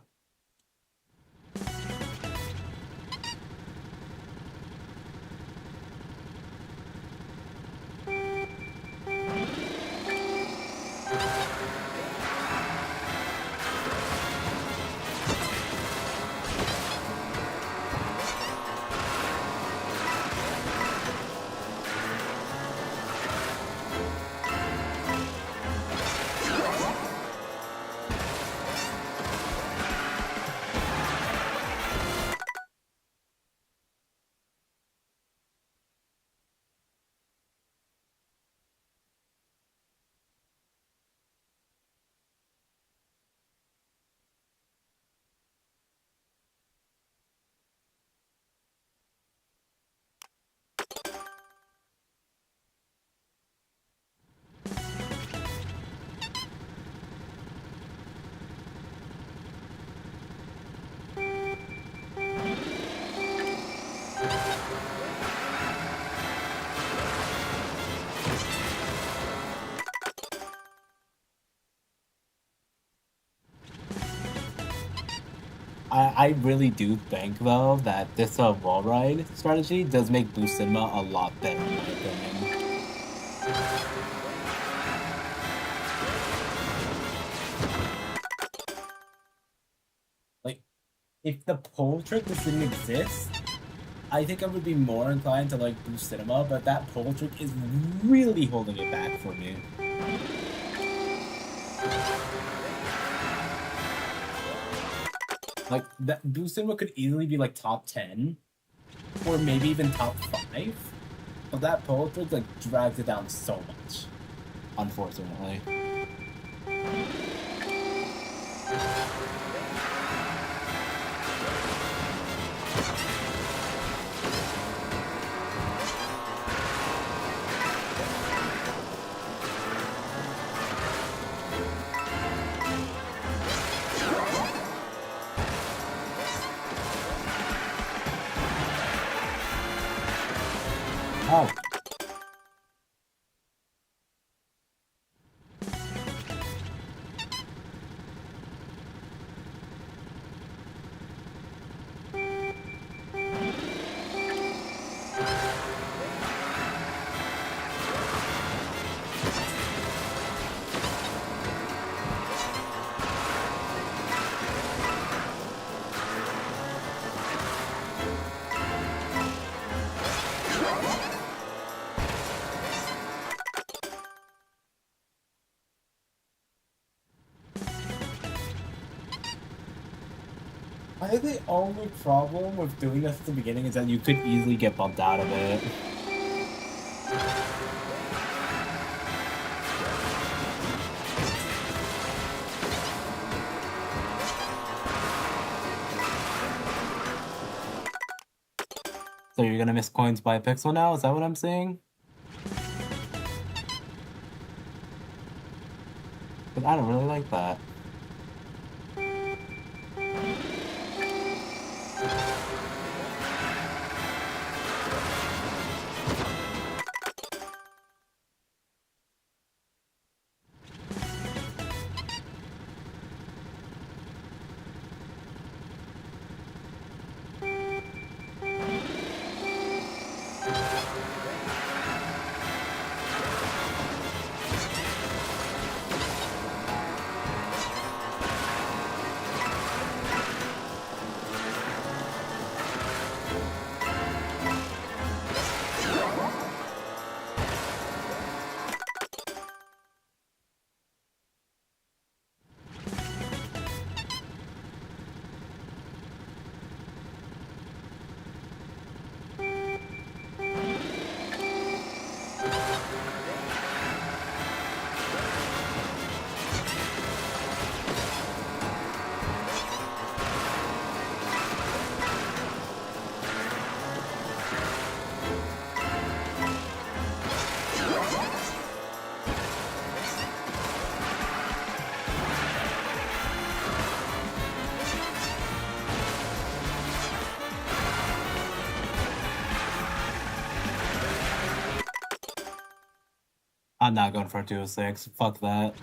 I really do think though that this wall ride strategy does make Boost Cinema a lot better in my opinion. Like, if the pole trick just didn't exist, I think I would be more inclined to like Boost Cinema, but that pole trick is really holding it back for me. Like, that Boost Cinema could easily be like top 10, or maybe even top 5, but that pole trick like drags it down so much, unfortunately. Oh. I think the only problem with doing this at the beginning is that you could easily get bumped out of it. So you're gonna miss coins by a pixel now? Is that what I'm saying? But I don't really like that. I'm not going for a 206. Fuck that.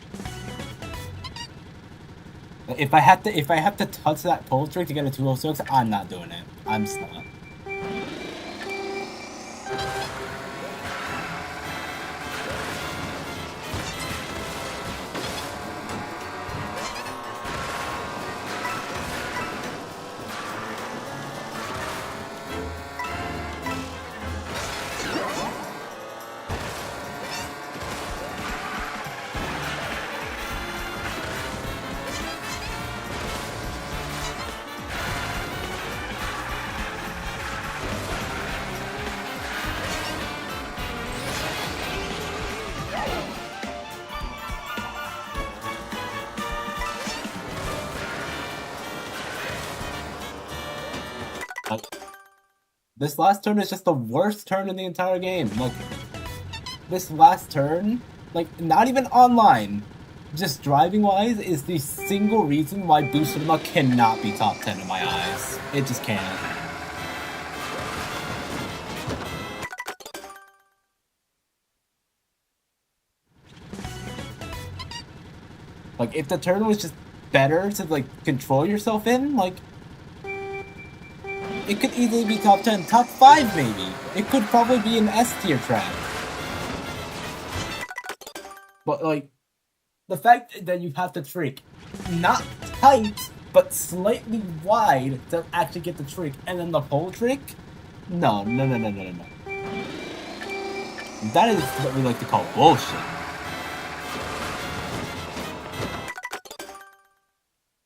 If I have to touch that pull trick to get a 206, I'm not doing it. I'm just not. This last turn is just the worst turn in the entire game. Like, this last turn, like, not even online, just driving-wise, is the single reason why Boost Cinema cannot be top 10 in my eyes. It just can't. Like, if the turn was just better to, like, control yourself in, like, it could easily be top 10, top 5 maybe. It could probably be an S tier track. But like, the fact that you have the trick not tight, but slightly wide to actually get the trick, and then the pull trick? No. That is what we like to call bullshit.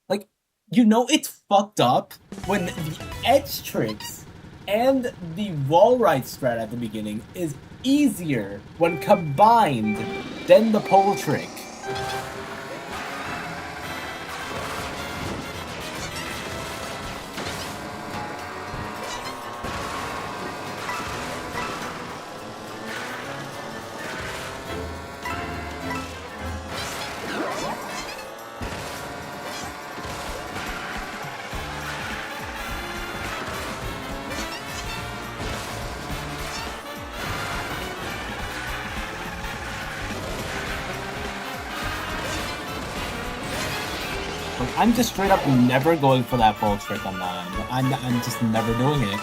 Like, you know it's fucked up when the edge tricks and the wall ride strat at the beginning is easier when combined than the pole trick. I'm just straight up never going for that pole trick on that. I'm just never doing it.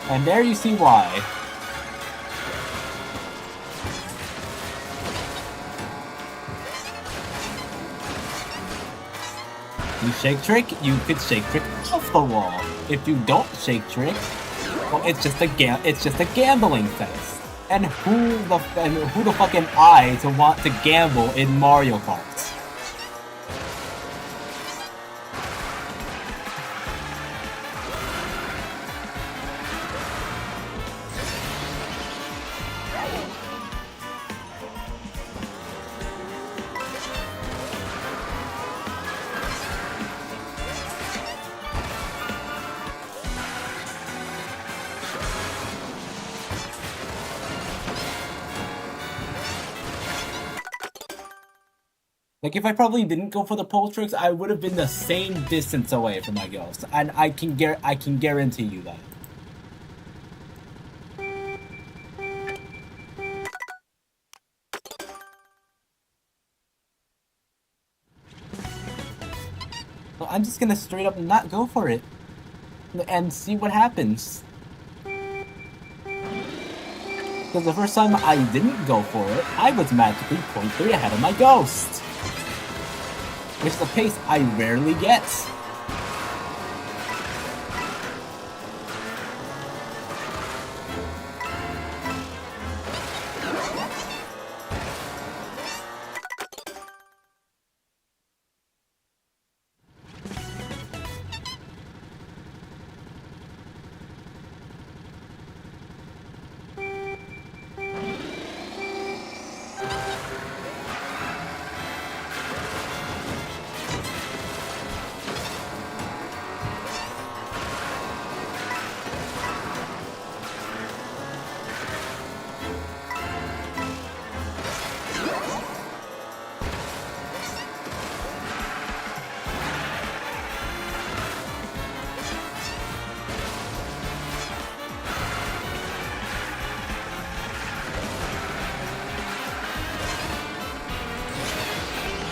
And there you see why. You shake trick, you could shake trick off the wall. If you don't shake trick, well, it's just a gambling fest. And who the fuck am I to want to gamble in Mario Kart? Like, if I probably didn't go for the pole tricks, I would have been the same distance away from my ghost, and I can guarantee you that. So I'm just gonna straight up not go for it, and see what happens. Because the first time I didn't go for it, I was magically 0.3 ahead of my ghost. Which is a pace I rarely get.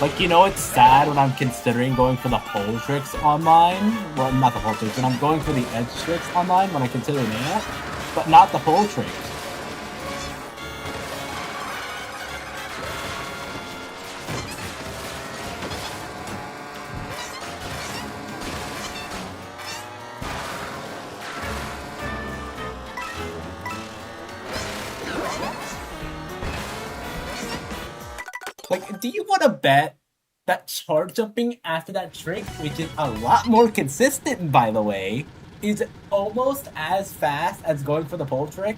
Like, you know, it's sad when I'm considering going for the pole tricks online. Well, not the pole tricks, when I'm going for the edge tricks online when I consider that, but not the pole tricks. Like, do you want to bet that charge jumping after that trick, which is a lot more consistent, by the way, is almost as fast as going for the pole trick?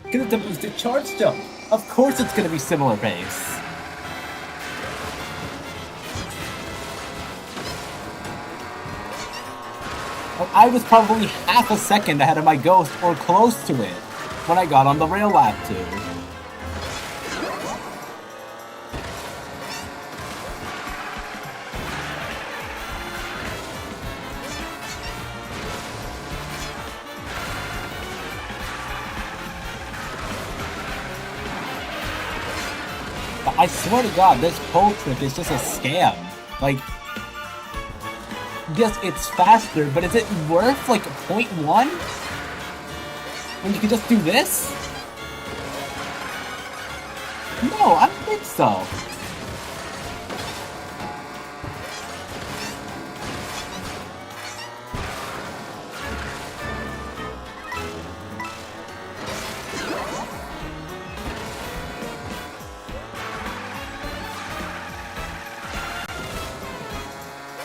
Because it's a boosted charge jump. Of course it's going to be similar pace. I was probably half a second ahead of my ghost, or close to it, when I got on the rail lap 2. I swear to God, this pole trick is just a scam. Like, yes, it's faster, but is it worth, like, 0.1? When you can just do this? No, I don't think so.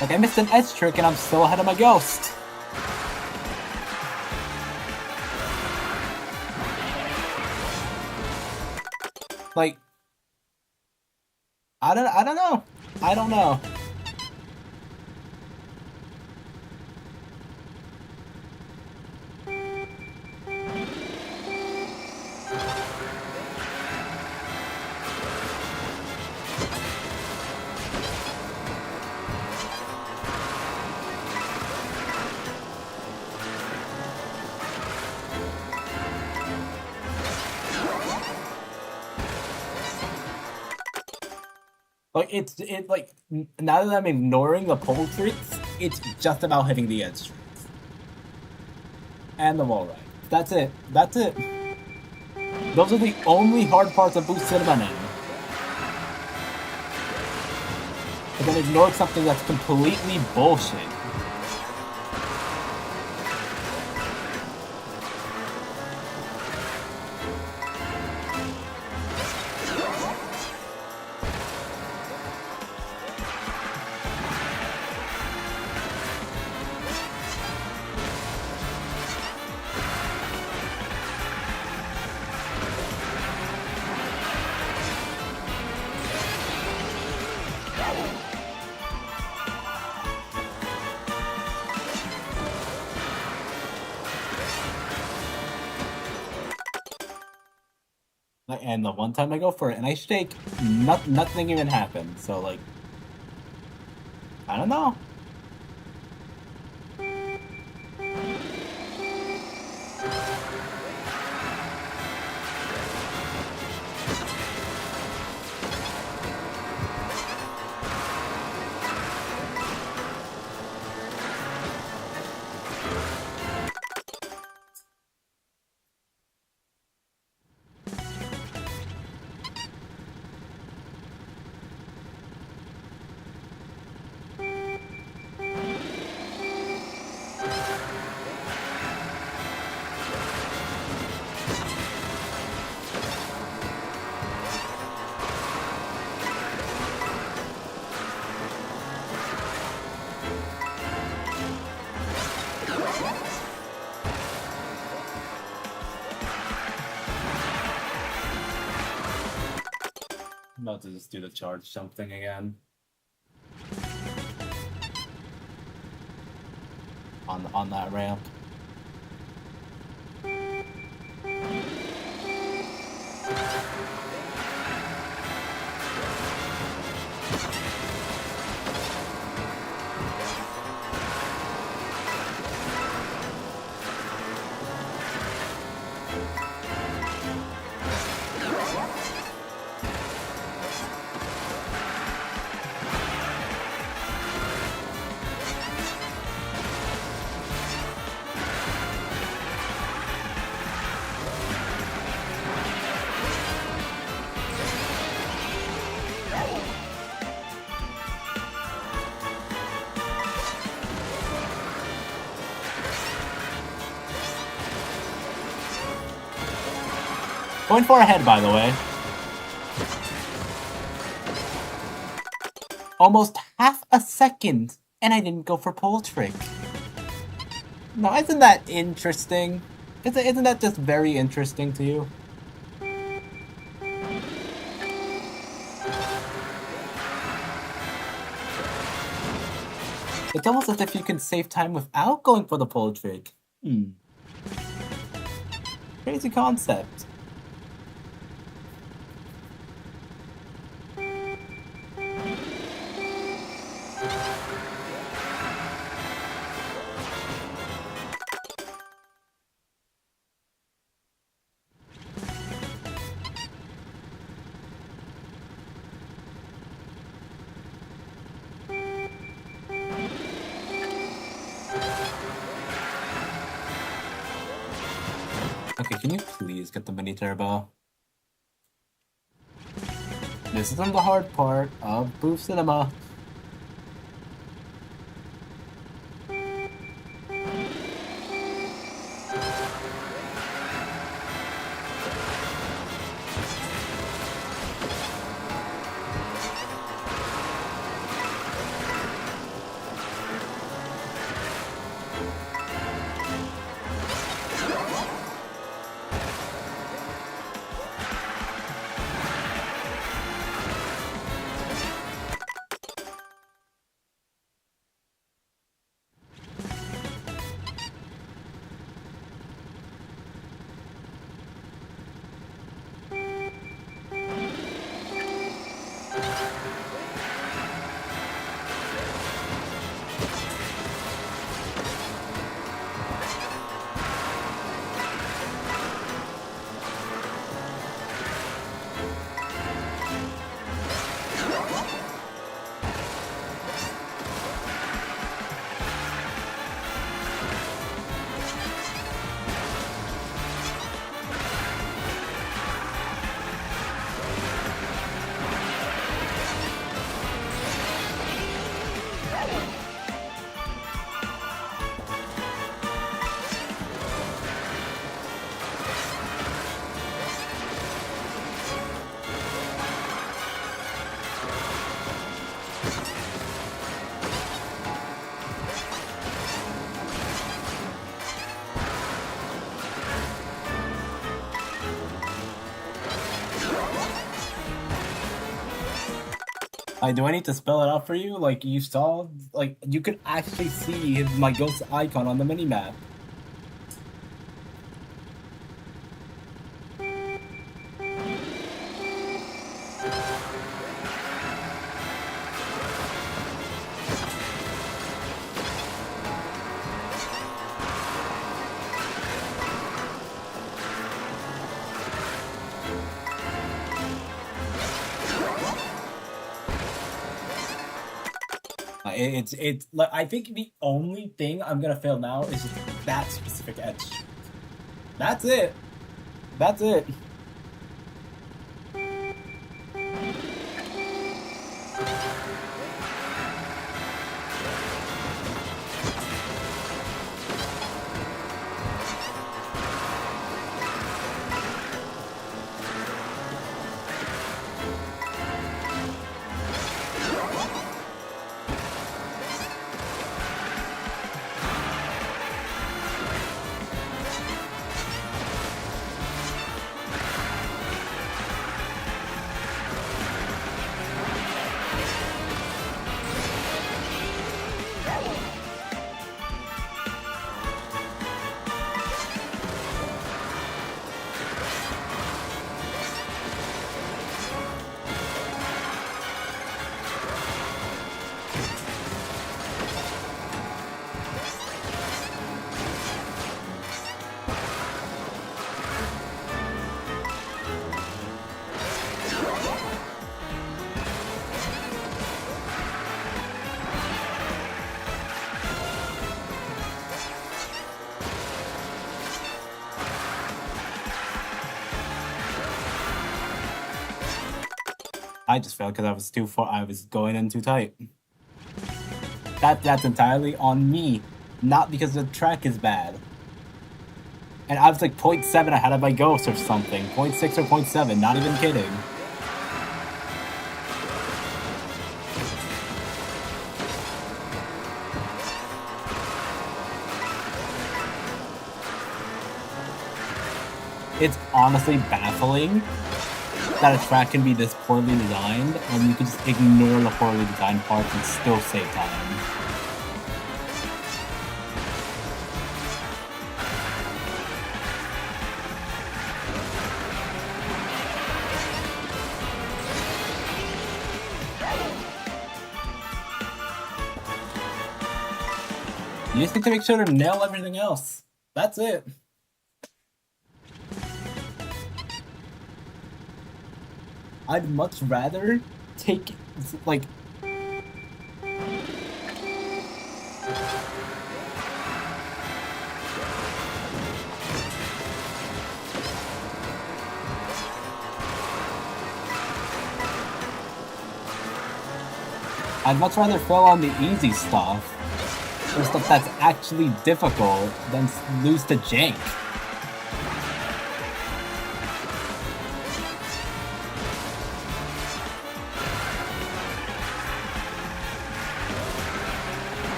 Like, I missed an edge trick and I'm still ahead of my ghost. Like, I don't know. I don't know. Like, now that I'm ignoring the pole tricks, it's just about hitting the edge tricks. And the wall ride. That's it. That's it. Those are the only hard parts of Boost Cinema now. But then ignore something that's completely bullshit. And the one time I go for it and I shake, nothing even happened. So, like, I don't know. I'm about to just do the charge jump thing again. On that ramp. Going 4 ahead, by the way. Almost half a second, and I didn't go for pole trick. Now, isn't that interesting? Isn't that just very interesting to you? It's almost as if you can save time without going for the pole trick. Crazy concept. Okay, can you please get the mini turbo? This isn't the hard part of Booth Cinema. Do I need to spell it out for you? Like, you saw? Like, you could actually see my ghost icon on the minimap. It's like, I think the only thing I'm gonna fail now is just that specific edge. That's it. That's it. I just failed because I was too far. I was going in too tight. That's entirely on me, not because the track is bad. And I was like 0.7 ahead of my ghost or something. 0.6 or 0.7, not even kidding. It's honestly baffling that a track can be this poorly designed, and you can just ignore the poorly designed parts and still save time. You just need to make sure to nail everything else. That's it. I'd much rather take, like... I'd much rather fail on the easy stuff, or stuff that's actually difficult, than lose to jank.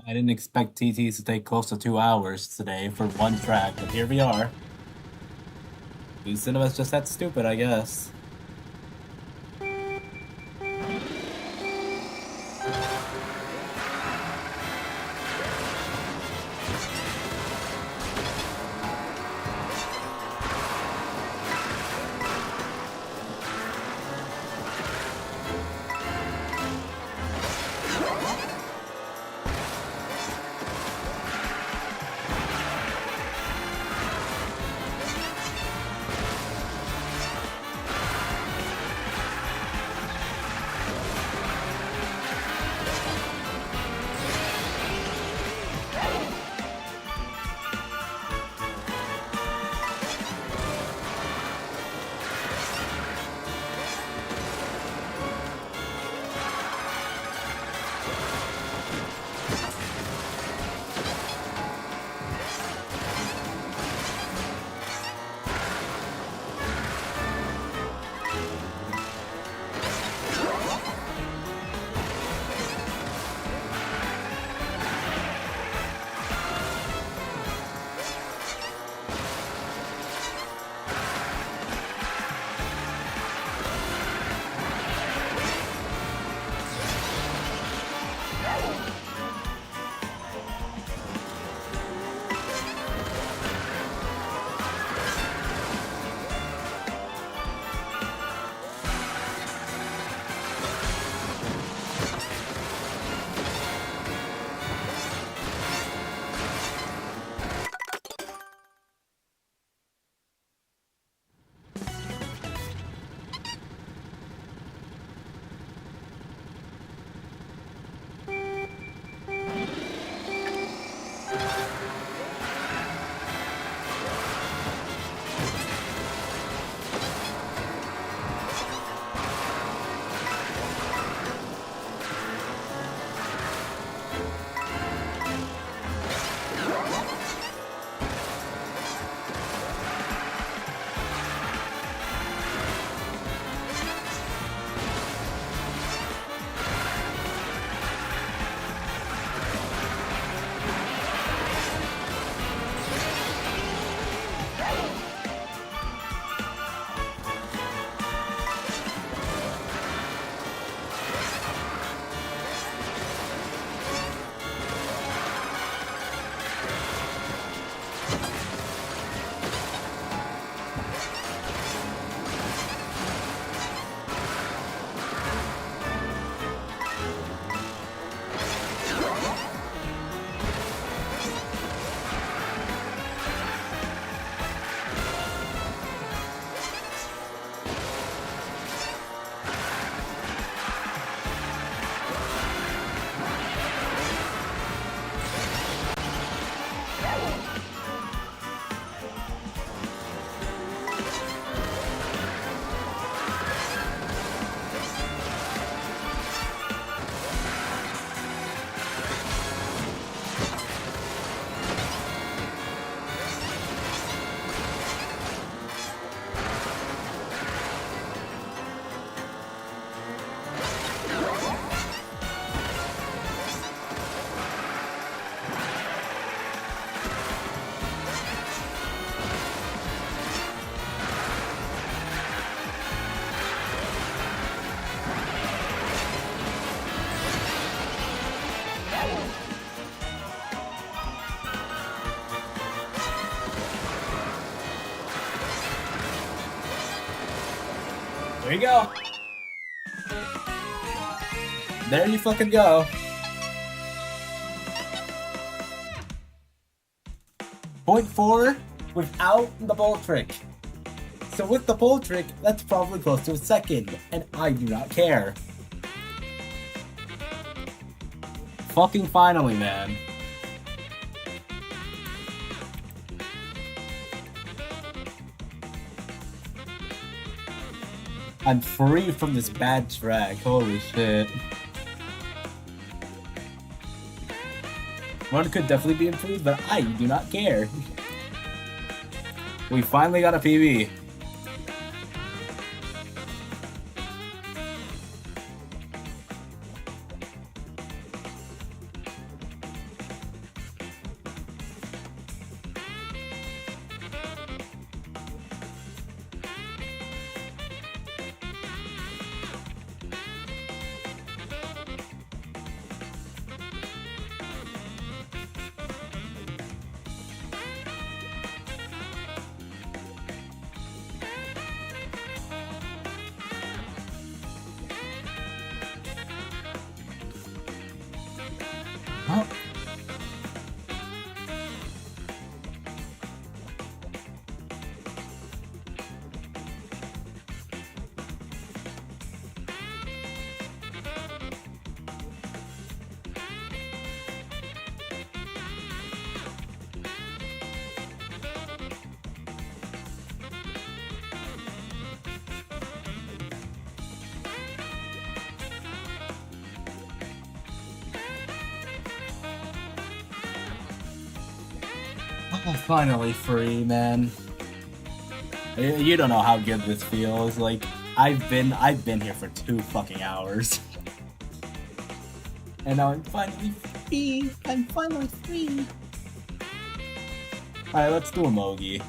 I didn't expect TTs to take close to 2 hours today for one track, but here we are. These cinemas just that stupid, I guess. There you go. There you fucking go. Point 4 without the bowl trick. So with the bowl trick, that's probably close to a second, and I do not care. Fucking finally, man. I'm free from this bad track, holy shit. One could definitely be improved, but I do not care. We finally got a PB. Huh? Oh, finally free, man. You don't know how good this feels. Like, I've been here for 2 fucking hours. And now I'm finally free. I'm finally free. Alright, let's do a Mogi.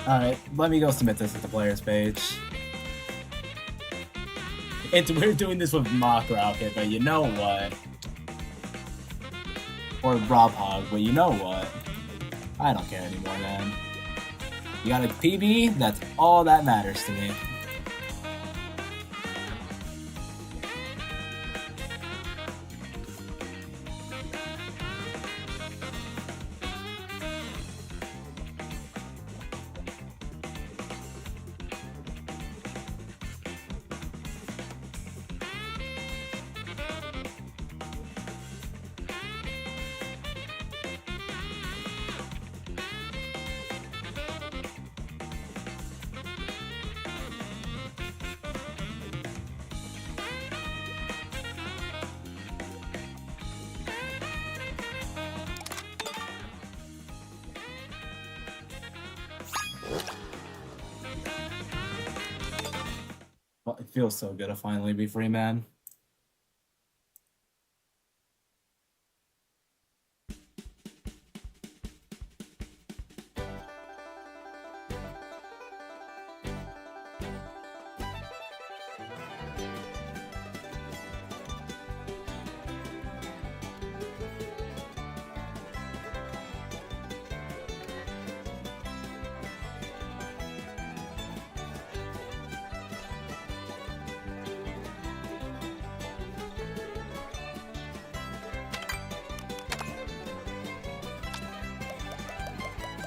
Alright, let me go submit this at the players page. It's weird doing this with Mach Rocket, but you know what? Or Rob Hog, but you know what? I don't care anymore, man. You got a PB? That's all that matters to me. Well, it feels so good to finally be free, man.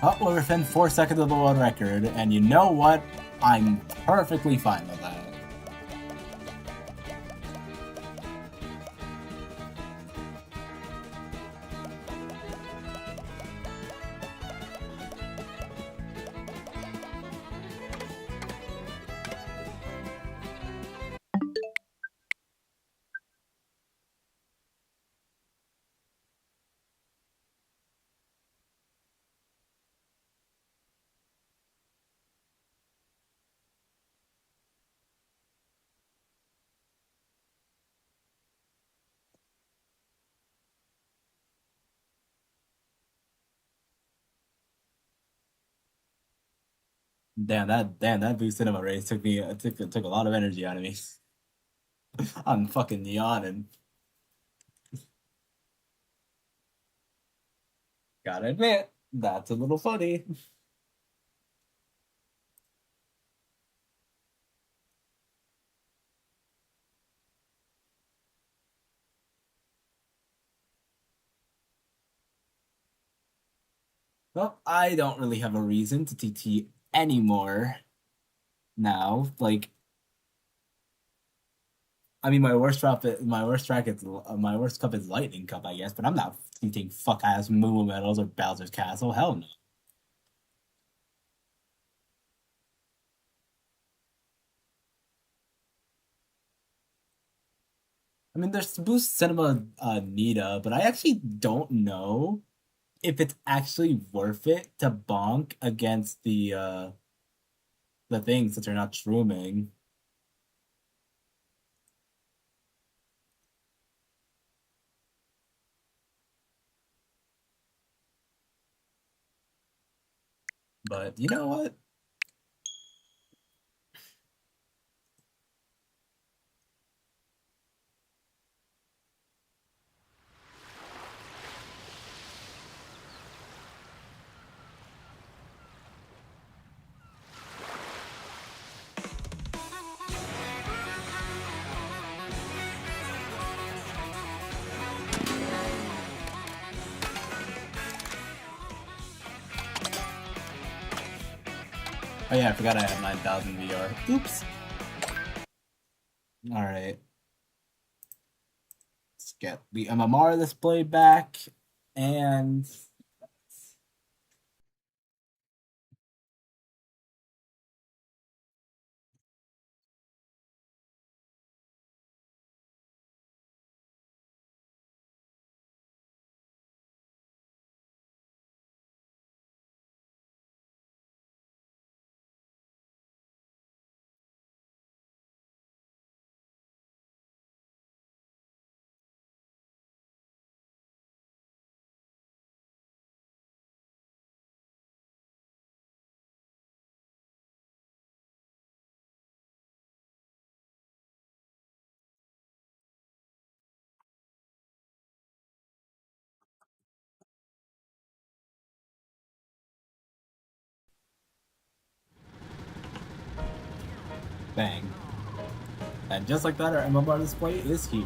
Oh, we're within 4 seconds of the world record, and you know what? I'm perfectly fine with that. Damn that boost cinema race took a lot of energy out of me. I'm fucking yawning. Gotta admit, that's a little funny. Well, I don't really have a reason to TT anymore now. Like, I mean, my worst cup is Lightning Cup, I guess. But I'm not TTing fuck ass Moo Medals or Bowser's Castle. Hell no. I mean, there's Boost Cinema NITA, but I actually don't know if it's actually worth it to bonk against the things that are not shrooming. But you know what? Oh yeah, I forgot I have 9,000 VR. Oops. All right. Let's get the MMR display back and bang. And just like that, our MMR display is here.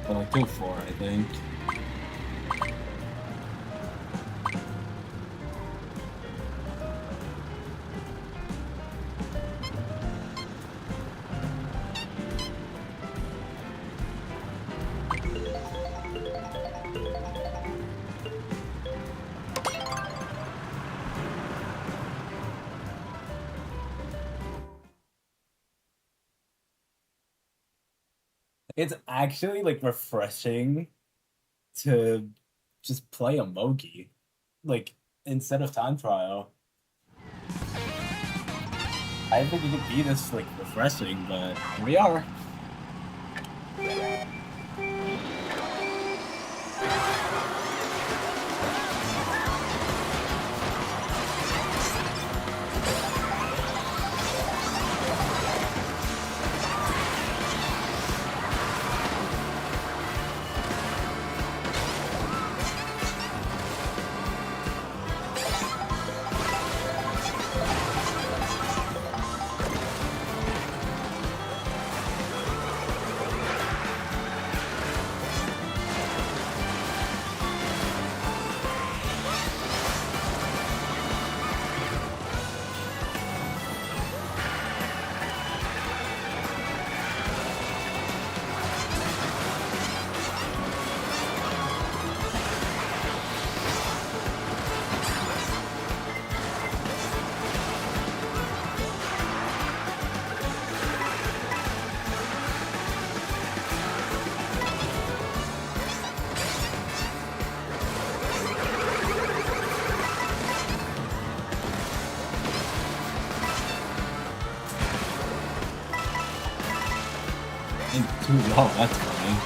But like go 4, I think. It's actually like refreshing to just play a Mogi, like instead of time trial. I didn't think it could be this like refreshing, but here we are. Too long, that's funny.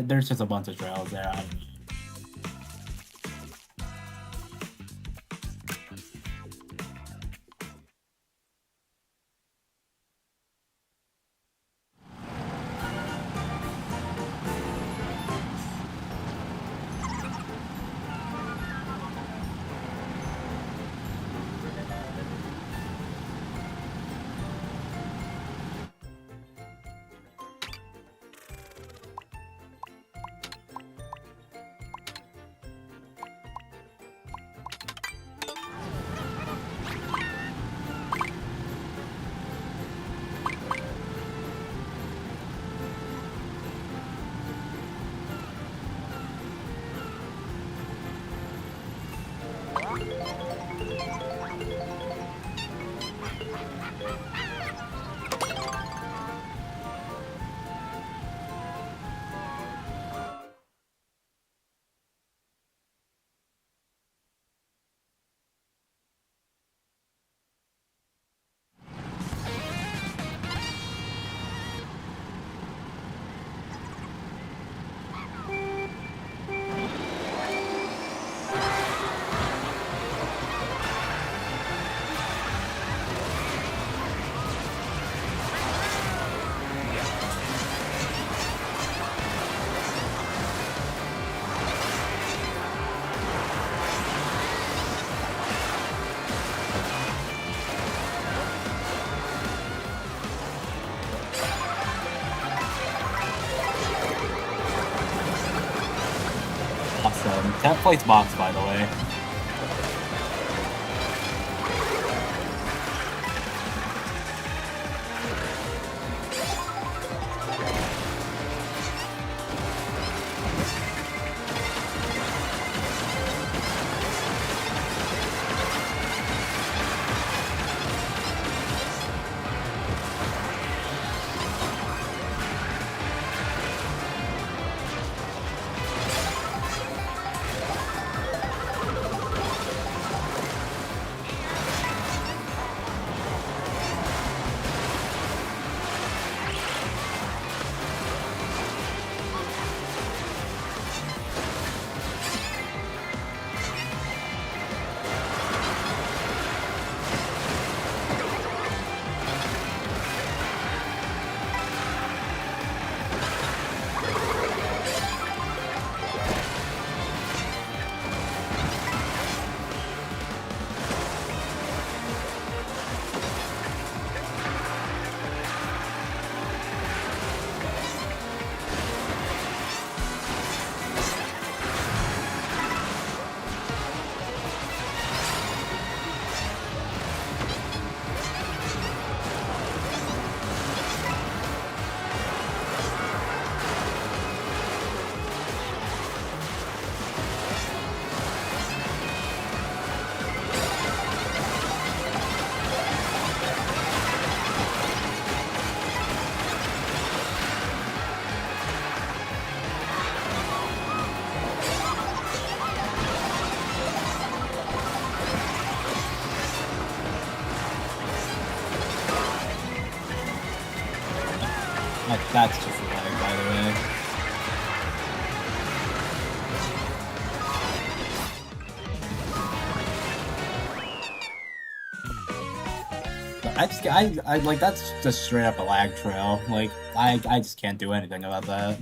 There's just a bunch of trails there. I don't know. That plays box, by the way. That's just a lag, by the way. I like, that's just straight up a lag trail. Like, I just can't do anything about that.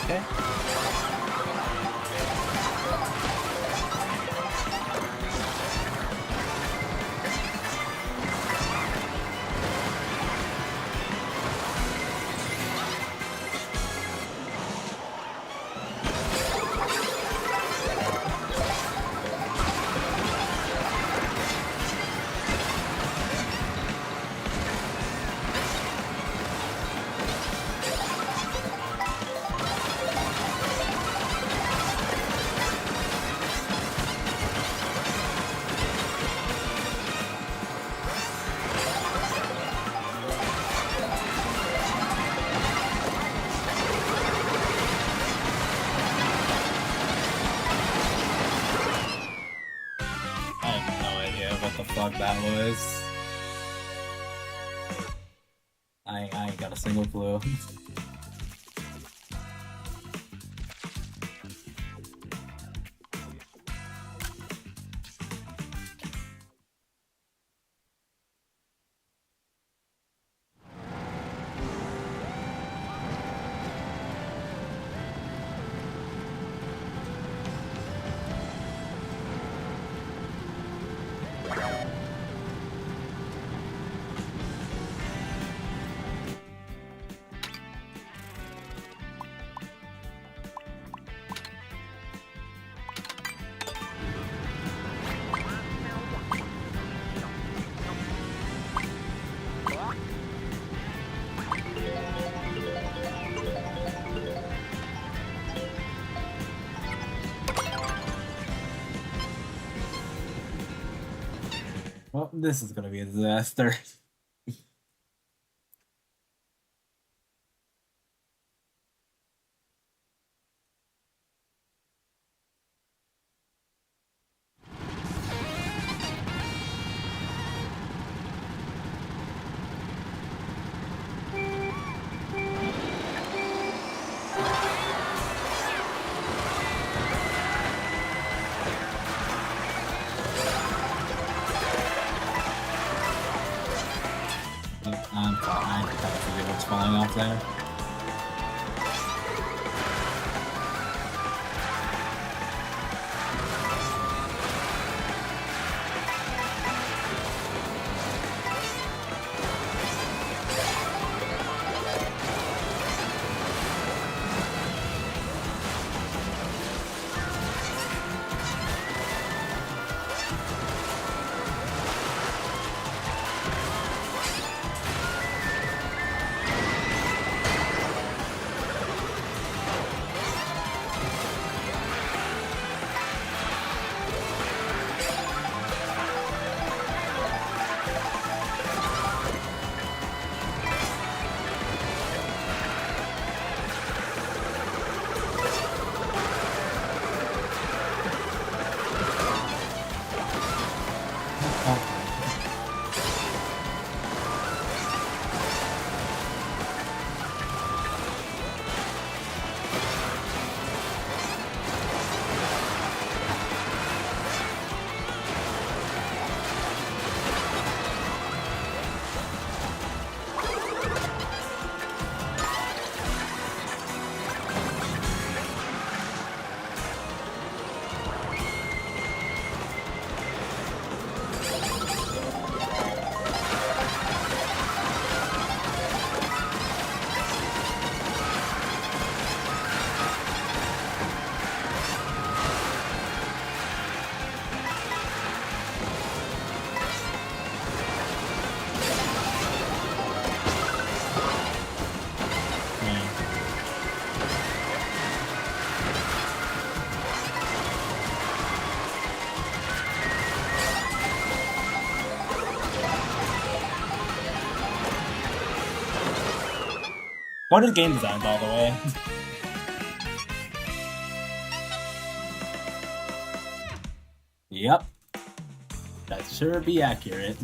Okay. That was. I ain't got a single clue. Well, this is gonna be a disaster. games there. What is game design, by the way? Yep. That sure be accurate.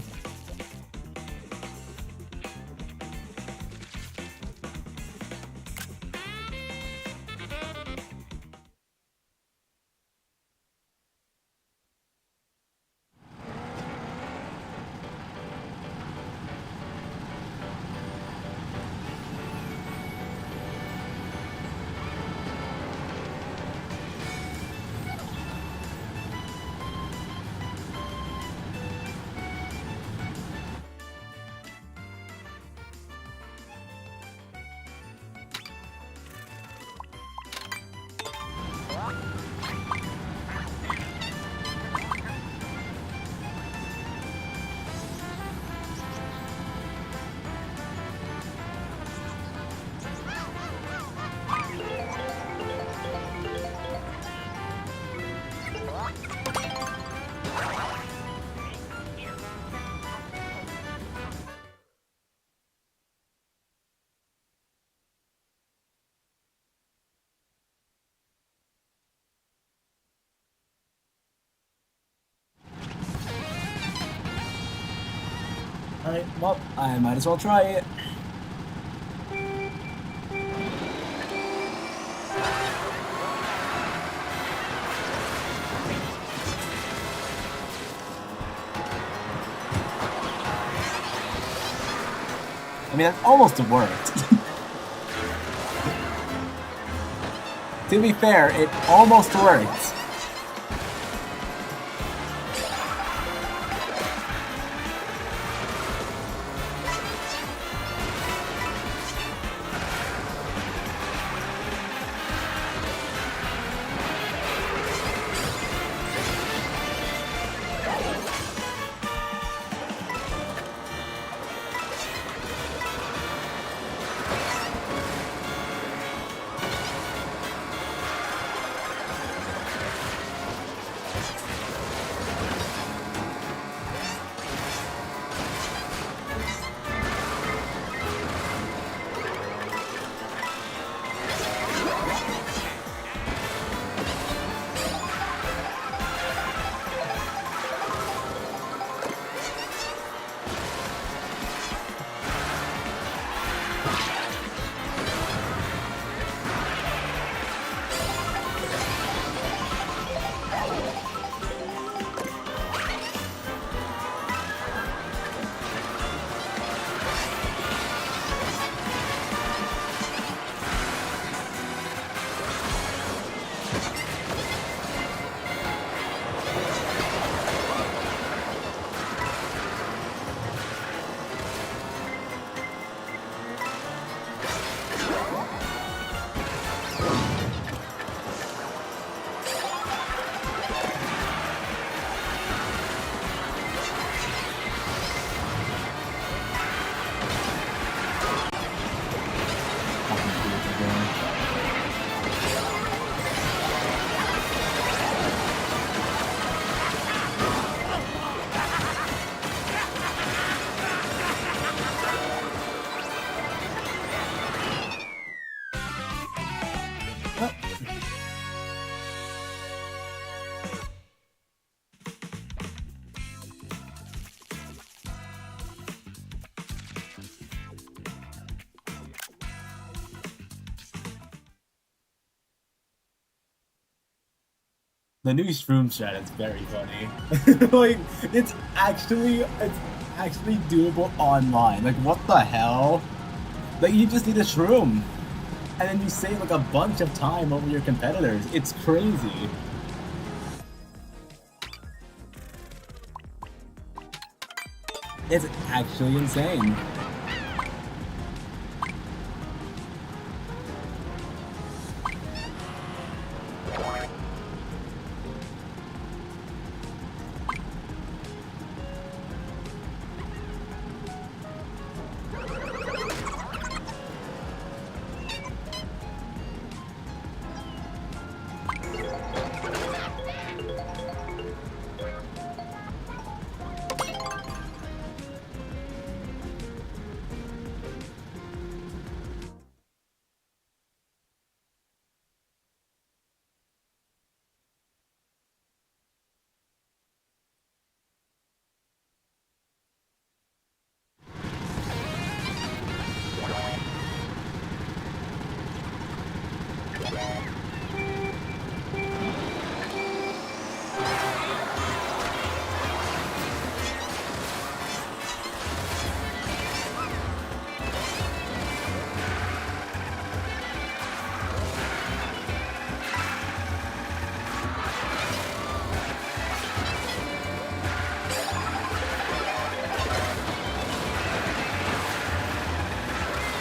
Alright, well, I might as well try it. I mean, that almost worked. To be fair, it almost worked. The new shroom strat is very funny. Like, it's actually doable online. Like, what the hell? Like, you just need a shroom, and then you save like a bunch of time over your competitors. It's crazy. It's actually insane.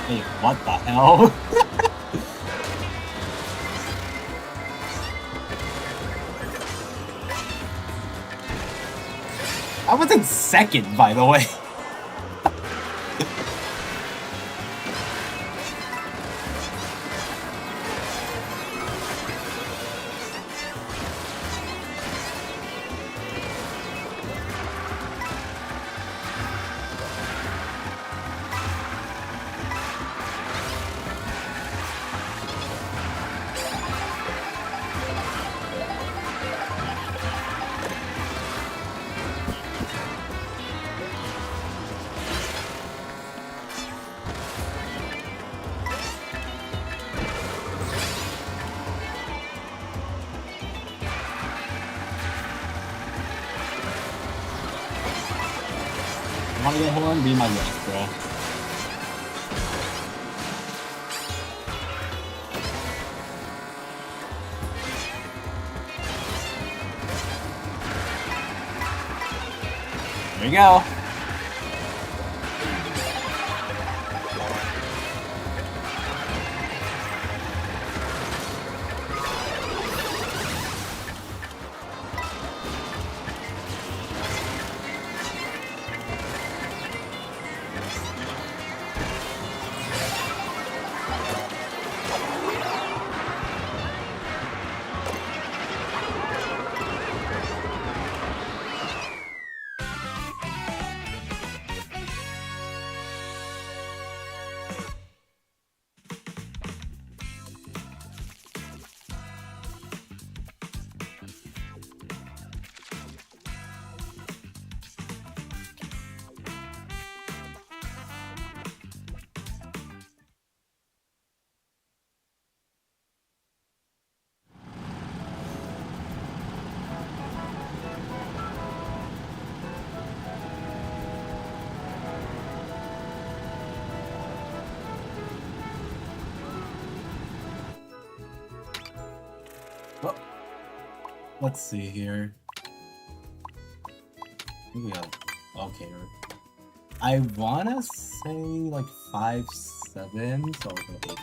Hey, what the hell? I was in second, by the way. Wanna get horn? Be my guest, bro. There you go. Well, let's see here. Maybe okay. I wanna say like 5-7, so we're gonna 8.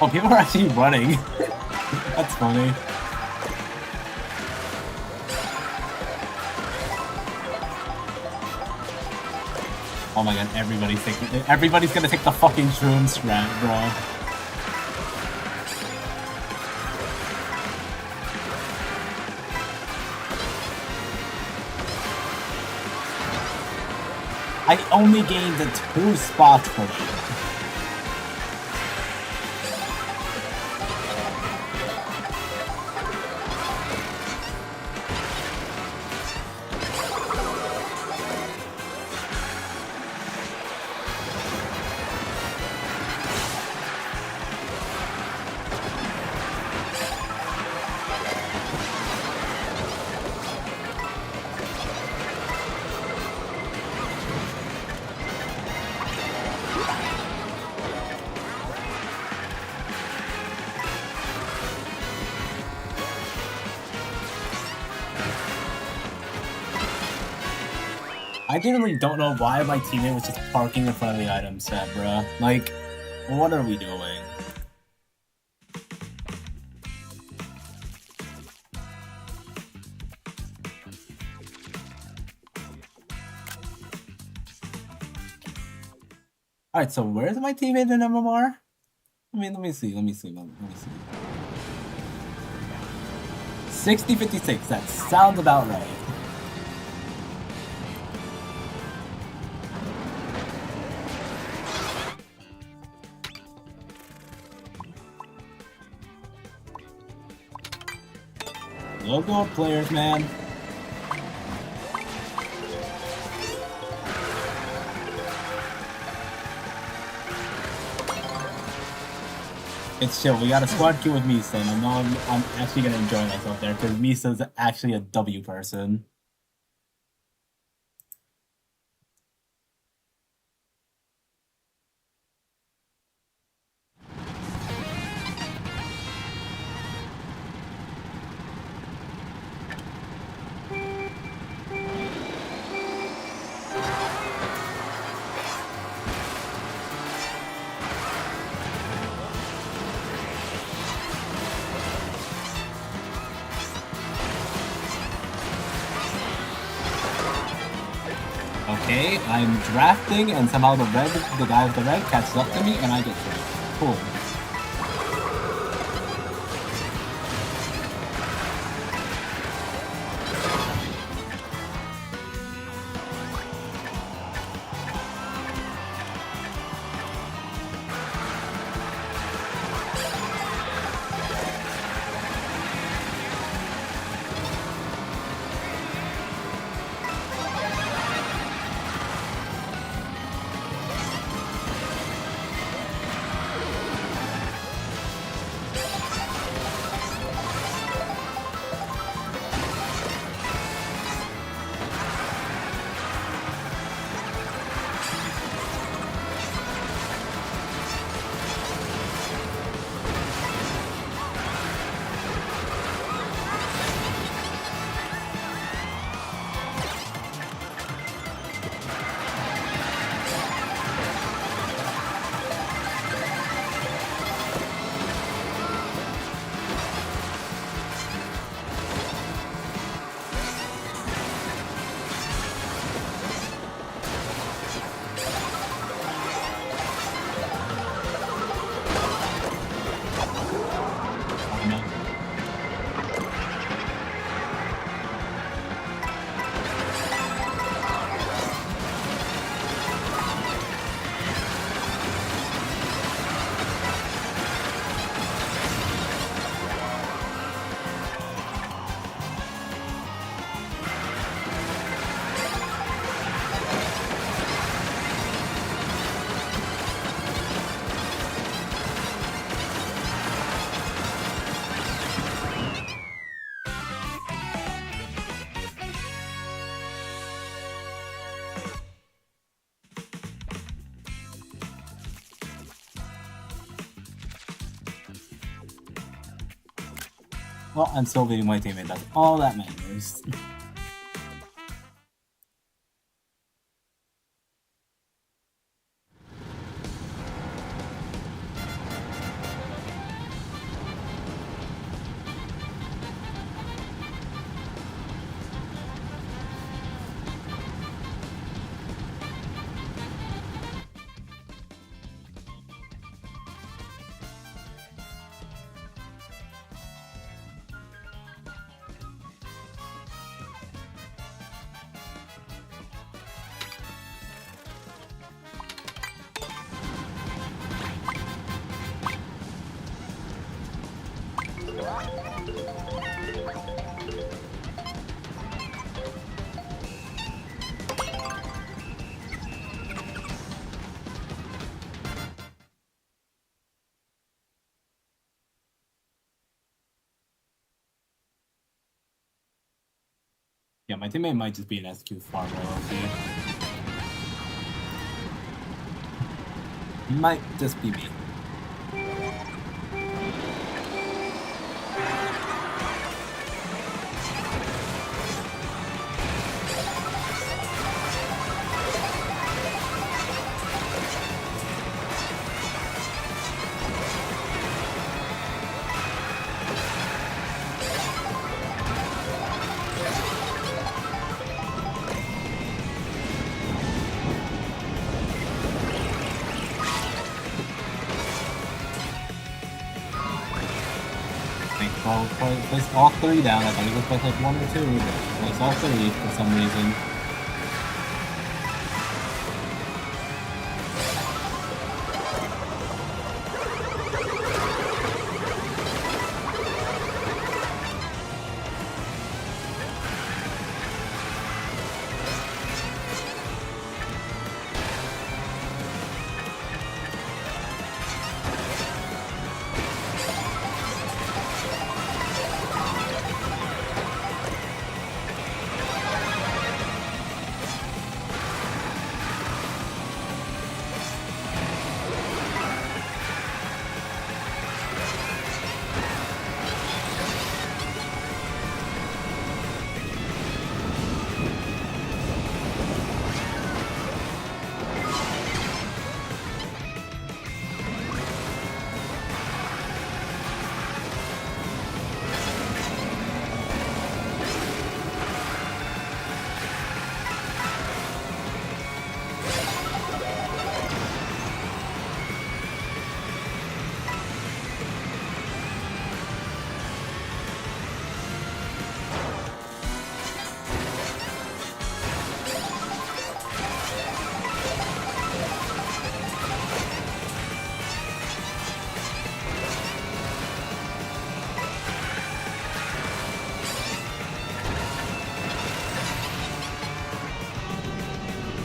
Oh, people are actually running. That's funny. Oh my god, everybody's gonna take the fucking shrooms strat, bro. I only gained the 2 spots for it. I genuinely don't know why my teammate was just parking in front of the item set, bruh. Like, what are we doing? Alright, so where's my teammate in MMR? Let me see. 60-56, that sounds about right. Logo players, man. It's chill. We got a squad queue with Misa, and I know I'm actually gonna enjoy myself there because Misa's actually a W person. Okay, I'm drafting, and somehow the guy with the red catches up to me, and I get traded. Cool. Well, I'm still beating my teammate. That's all that matters. Yeah, my teammate might just be an SQ farmer, okay? Might just be me. Place all three down. I thought he was place like 1 or 2, but place all three for some reason.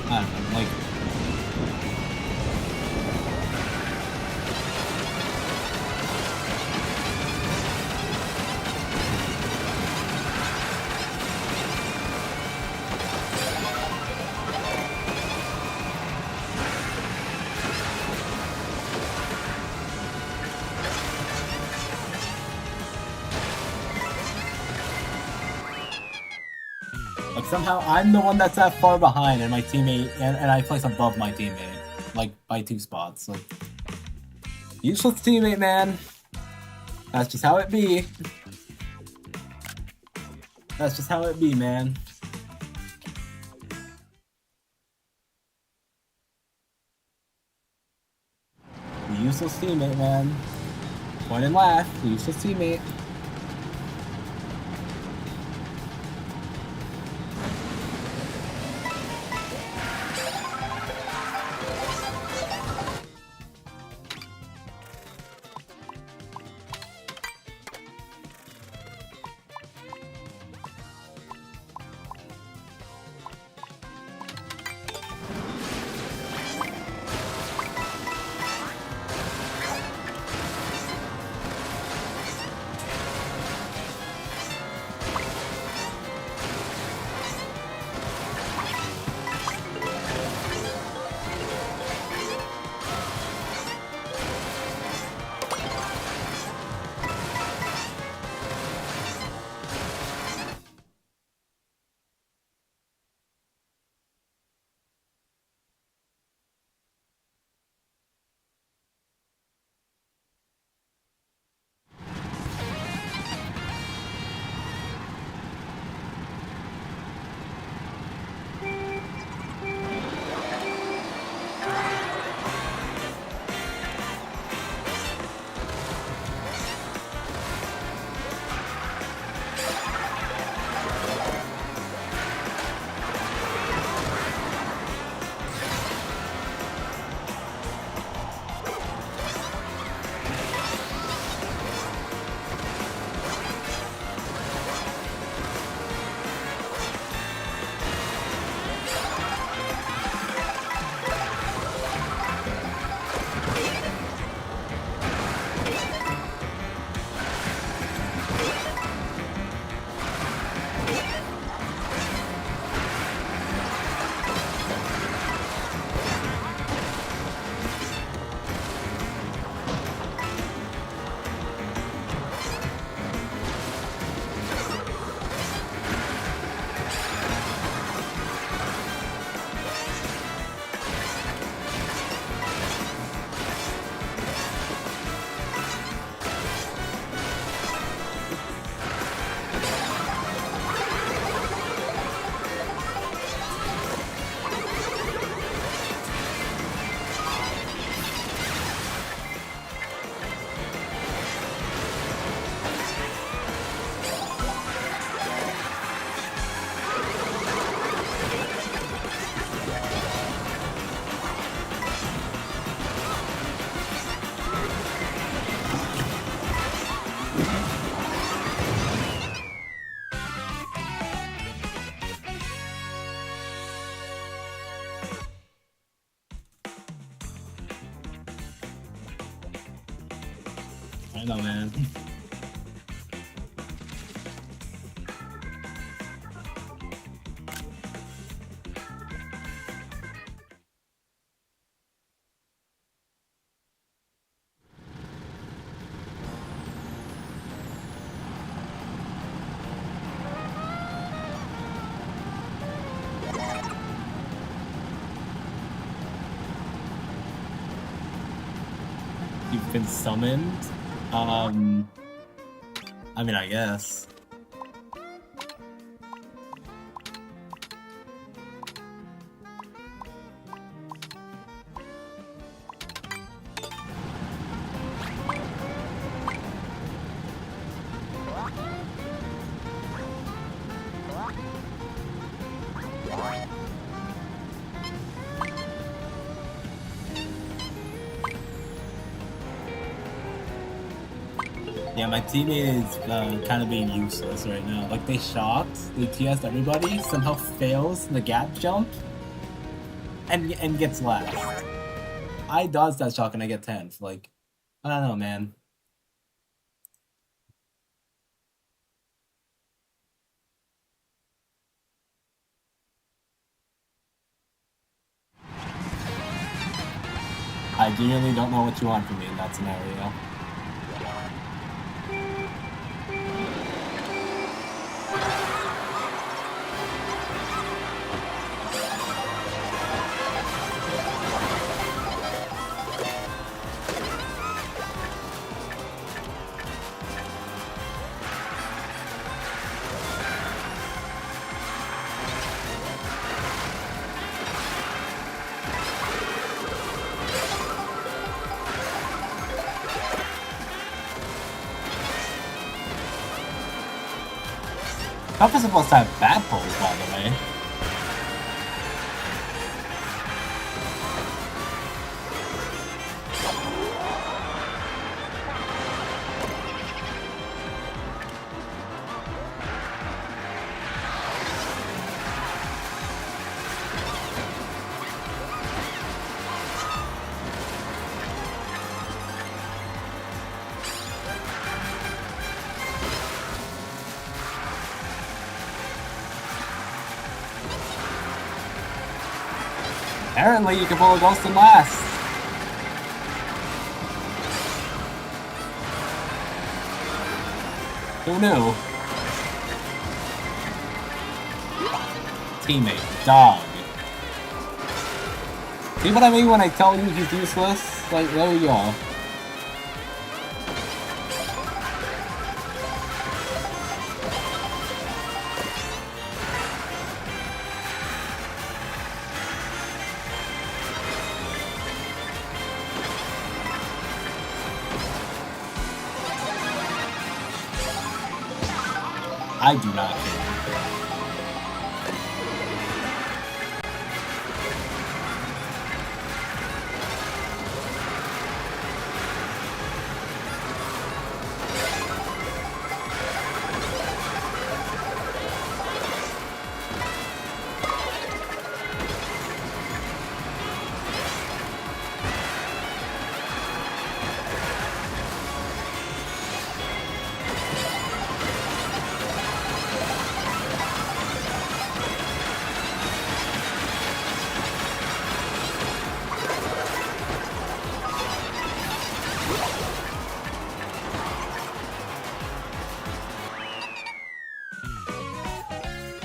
I don't know, like... Like, somehow I'm the one that's that far behind, and my teammate, and I place above my teammate, like, by 2 spots. Like, useless teammate, man. That's just how it be. That's just how it be, man. The useless teammate, man. Point and laugh, the useless teammate. I know, man. You've been summoned? I mean, I guess. Yeah, my teammate is kind of being useless right now. Like, they shocked, they TS'd everybody, somehow fails the gap jump, and gets last. I dodged that shock and I get 10th. Like, I don't know, man. I genuinely don't know what you want from me in that scenario. How was supposed to have bad pulls, by the way? Apparently, you can pull a ghost and last. Who knew? Teammate, dog. See what I mean when I tell you he's useless? Like, there you go. I do not care.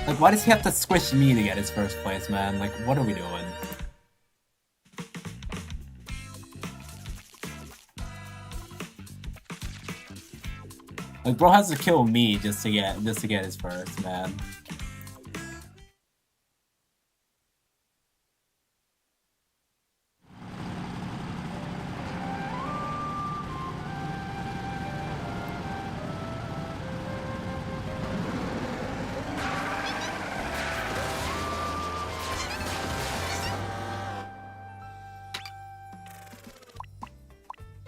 Like, why does he have to squish me to get his first place, man? Like, what are we doing? Like, bro has to kill me just to get his first, man.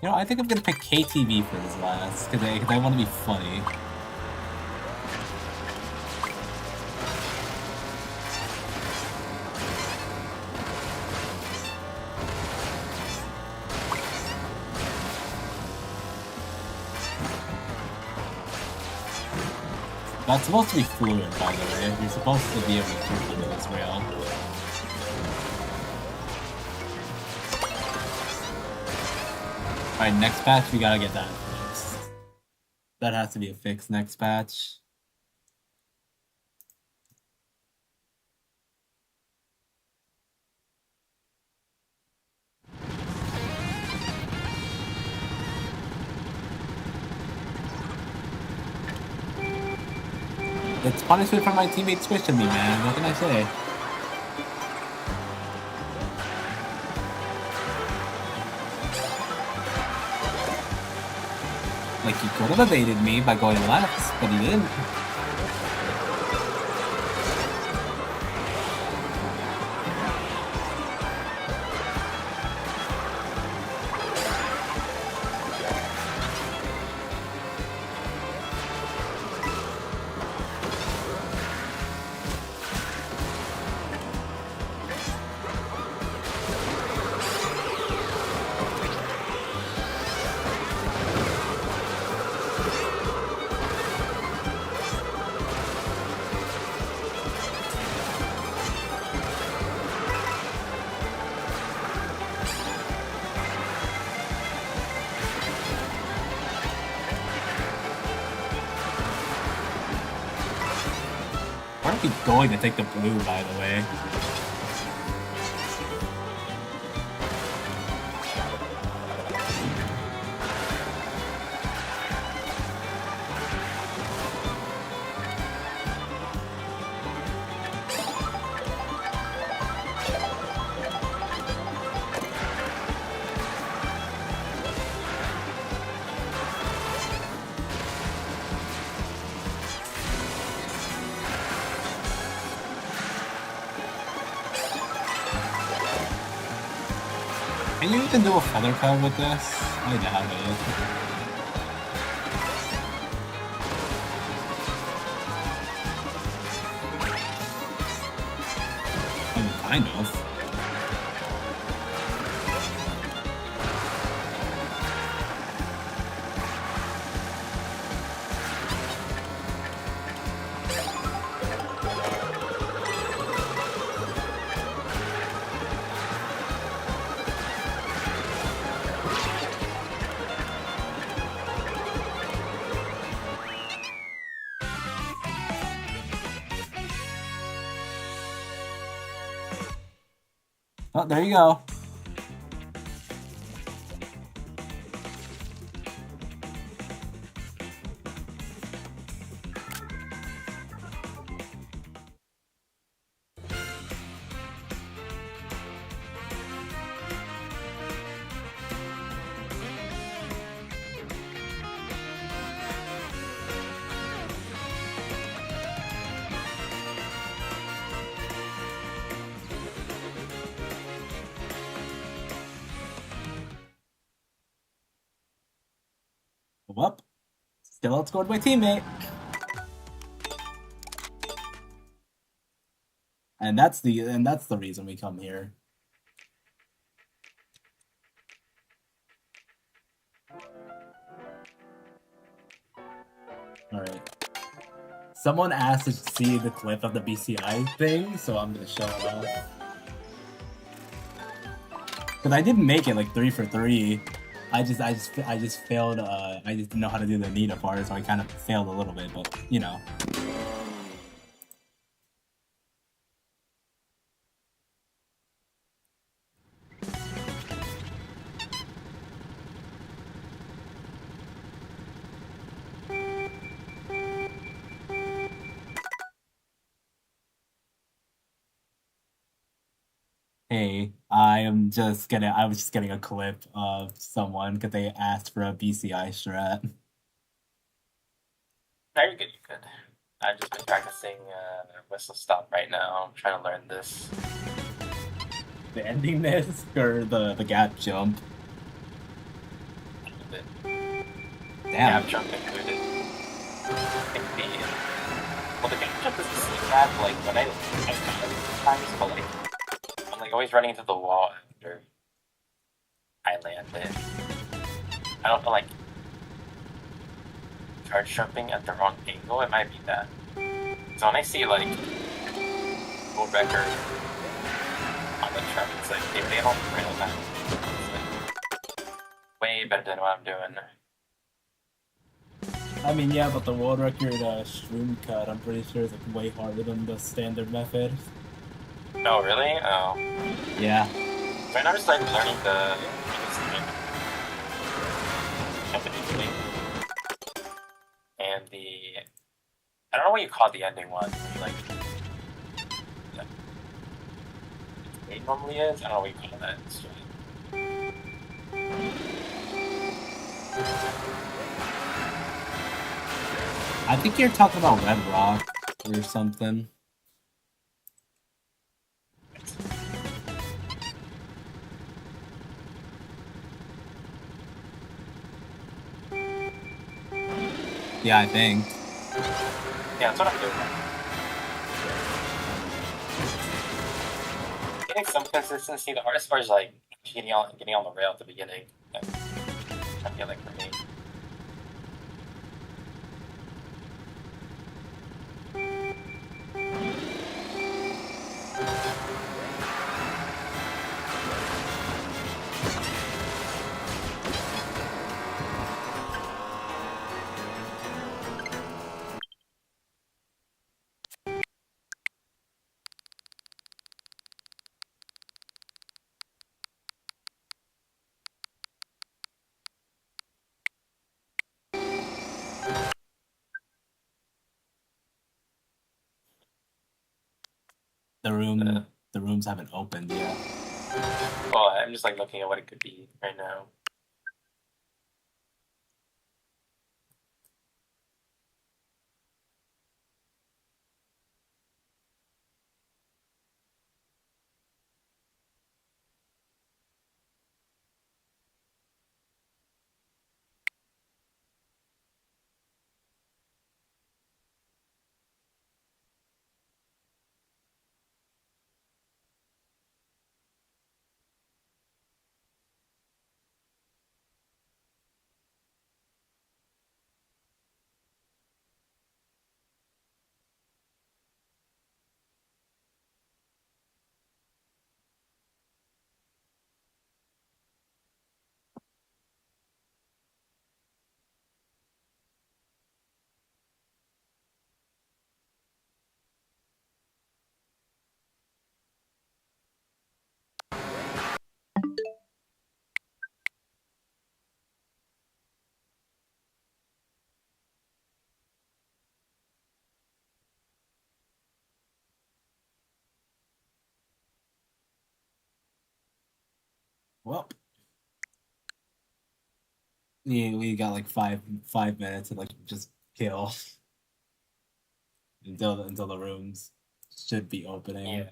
You know, I think I'm gonna pick KTV for this last, because I want to be funny. That's supposed to be fluid, by the way. You're supposed to be able to turn into this rail. Alright, next patch, we gotta get that fixed. That has to be a fix next patch. It's punishment for my teammates squishing me, man. What can I say? Like, he could have evaded me by going left, but he didn't. Where are we going to take the blue, by the way? Can you even do a feather cut with this? I doubt it. I mean, kind of. Oh, there you go. Whoop. Still outscored my teammate. And that's the reason we come here. Alright. Someone asked to see the clip of the BCI thing, so I'm gonna show it off. Cause I didn't make it like 3 for 3. I just failed. I just didn't know how to do the NITA part, so I kind of failed a little bit. But you know. Hey, I was just getting a clip of someone because they asked for a BCI strat. No, you're good, you're good. I've just been practicing whistle stop right now. I'm trying to learn this. The ending this or the gap jump. Damn. Gap jump included. Well, the gap jump is the same gap, like when I times, but like I'm like always running into the wall after I land it. I don't feel like charge jumping at the wrong angle. It might be that. So when I see like world record on the track, it's like they don't real time. It's like way better than what I'm doing. I mean, yeah, but the world record shroom cut, I'm pretty sure is like way harder than the standard method. Oh really? Oh. Yeah. So I never started learning the and the I don't know what you call the ending one. Like it normally is. I don't know what you call that. It's just, I think you're talking about Red Rock or something. Yeah, I think. yeah, that's what I'm doing. Getting some consistency. The hardest part is like getting on the rail at the beginning. Like, I feel like for me. The rooms haven't opened yet. Well, I'm just like looking at what it could be right now. Well, yeah, we got like five minutes to like just kill until the rooms should be opening. Yeah.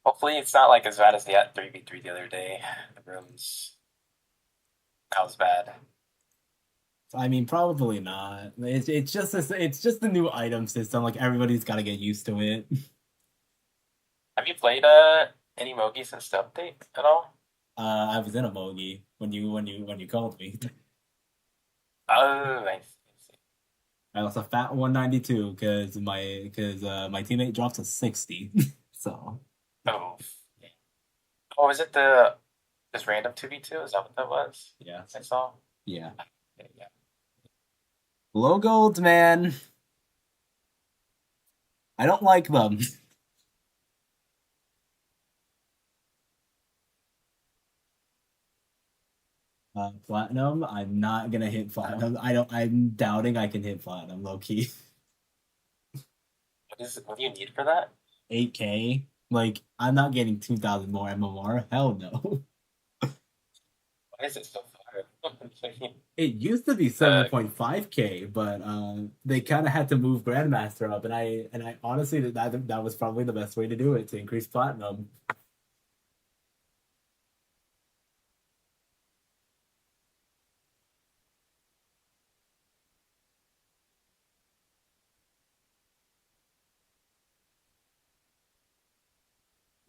Hopefully, it's not like as bad as the 3v3 the other day. The rooms. That was bad. I mean, probably not. It's just the new item system. Like everybody's got to get used to it. Have you played any Mogi since the update at all? I was in a Mogi when you called me. Oh, I see. I lost a fat 192 because my teammate dropped to 60. So Oh. Oh, is it the this random 2v2? Is that what that was? yeah, I saw. yeah. Yeah. Low golds, man. I don't like them. Platinum. I'm not gonna hit platinum. I'm doubting I can hit platinum. Low key. What do you need for that? 8K. Like I'm not getting 2,000 more MMR. Hell no. Why is it so far? It used to be 7.5K, but they kind of had to move Grandmaster up, and I honestly that was probably the best way to do it to increase platinum.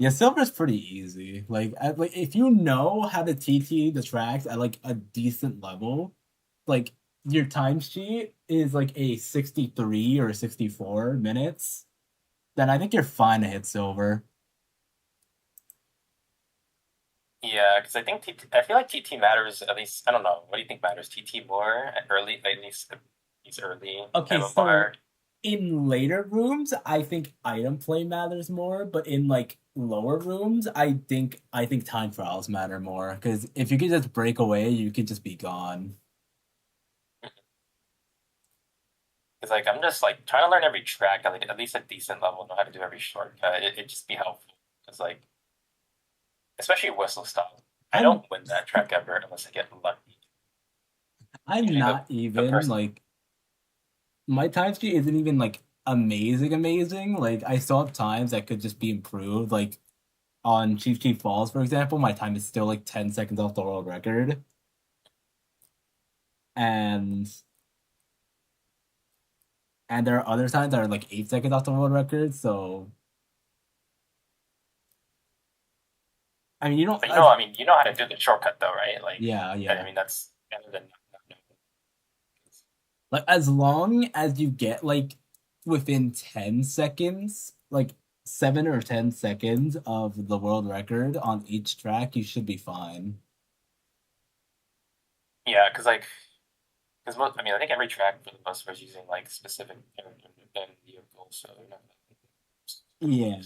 Yeah, silver's pretty easy. Like if you know how to TT the tracks at like a decent level, like your timesheet is like a 63 or 64 minutes, then I think you're fine to hit silver. Yeah, because I think I feel like TT matters at least. I don't know. What do you think matters? TT more at early, at least these early Okay, so MMR. in later rooms, I think item play matters more, but in like lower rooms, I think time trials matter more because if you could just break away, you could just be gone. Because like I'm just like trying to learn every track at least a decent level, know how to do every shortcut. It'd just be helpful. Because like especially whistle stop. I I'm don't win that track ever unless I get lucky. I'm Usually not the even person. like my time speed isn't even like amazing. Like I still have times that could just be improved. Like on Chief Falls, for example, my time is still like 10 seconds off the world record. And there are other times that are like 8 seconds off the world record, so I mean you don't But you know, I mean, you know how to do the shortcut though, right? Like, yeah, I yeah. mean, that's better than not knowing. Like as long as you get like within 10 seconds, like 7 or 10 seconds of the world record on each track, you should be fine. Yeah, because most, I mean, I think every track for the most part is using like specific character and vehicle, so you know. Yeah.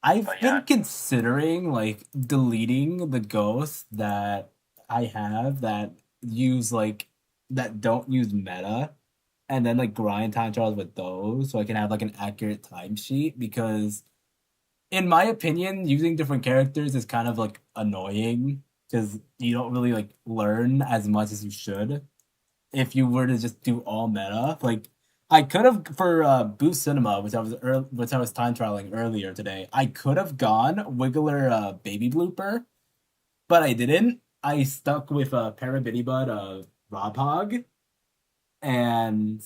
I've But been yeah, considering like deleting the ghosts that I have that don't use meta and then like grind time trials with those so I can have like an accurate timesheet because in my opinion using different characters is kind of like annoying because you don't really like learn as much as you should if you were to just do all meta. Like I could have for Boost Cinema, which I was time trialing earlier today. I could have gone Wiggler Baby Blooper, but I didn't. I stuck with Biddybud Rob Hog, and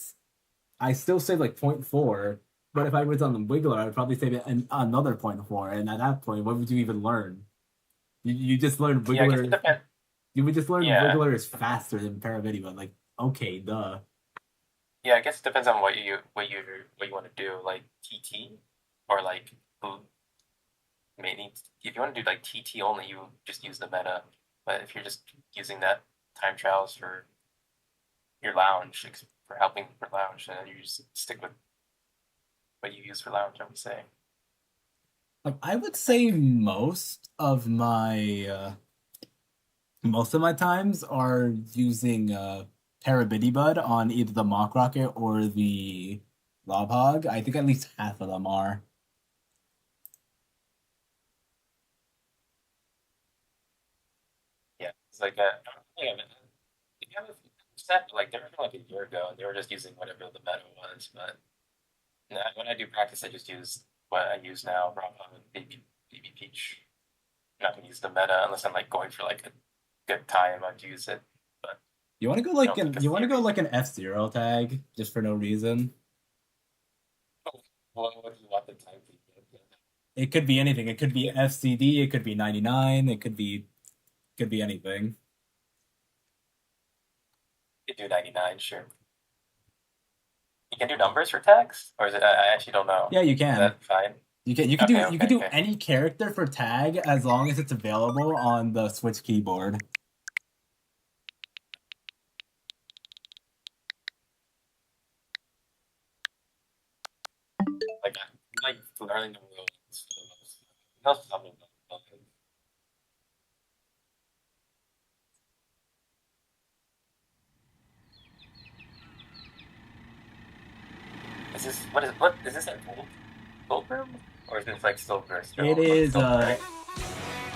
I still saved like point 0.4. But if I was on the Wiggler, I'd probably save it another point 0.4. And at that point, what would you even learn? You just learn yeah, I guess it Wiggler. depends. You would just learn Yeah, Wiggler is faster than Biddybud. Like, okay, duh. yeah, I guess it depends on what you want to do, like TT or like maybe if you want to do like TT only, you just use the meta. But if you're just using that time trials for your lounge for helping for lounge, then you just stick with what you use for lounge. I would say. Like I would say most of my times are using Biddybud on either the Mach Rocket or the Lob Hog. I think at least half of them are. Yeah, it's like yeah, if you have set like they were from like a year ago, and they were just using whatever the meta was. But when I do practice, I just use what I use now, Rafa and Baby Peach. I'm not gonna use the meta unless I'm like going for like a good time. I'd use it, but You want to go I don't think a you want to go series. like an F-Zero tag just for no reason? What do you want the time to be? It could be anything. It could be FCD, it could be 99, could be anything. You do 99, sure. You can do numbers for tags, or is it? I actually don't know. Yeah, you Is can. that fine? Do Okay, you could okay, do okay. any character for tag as long as it's available on the Switch keyboard. Like I like learning the rules. That's something. What is this a gold room? Or is this like silver It still? It's is silver, right?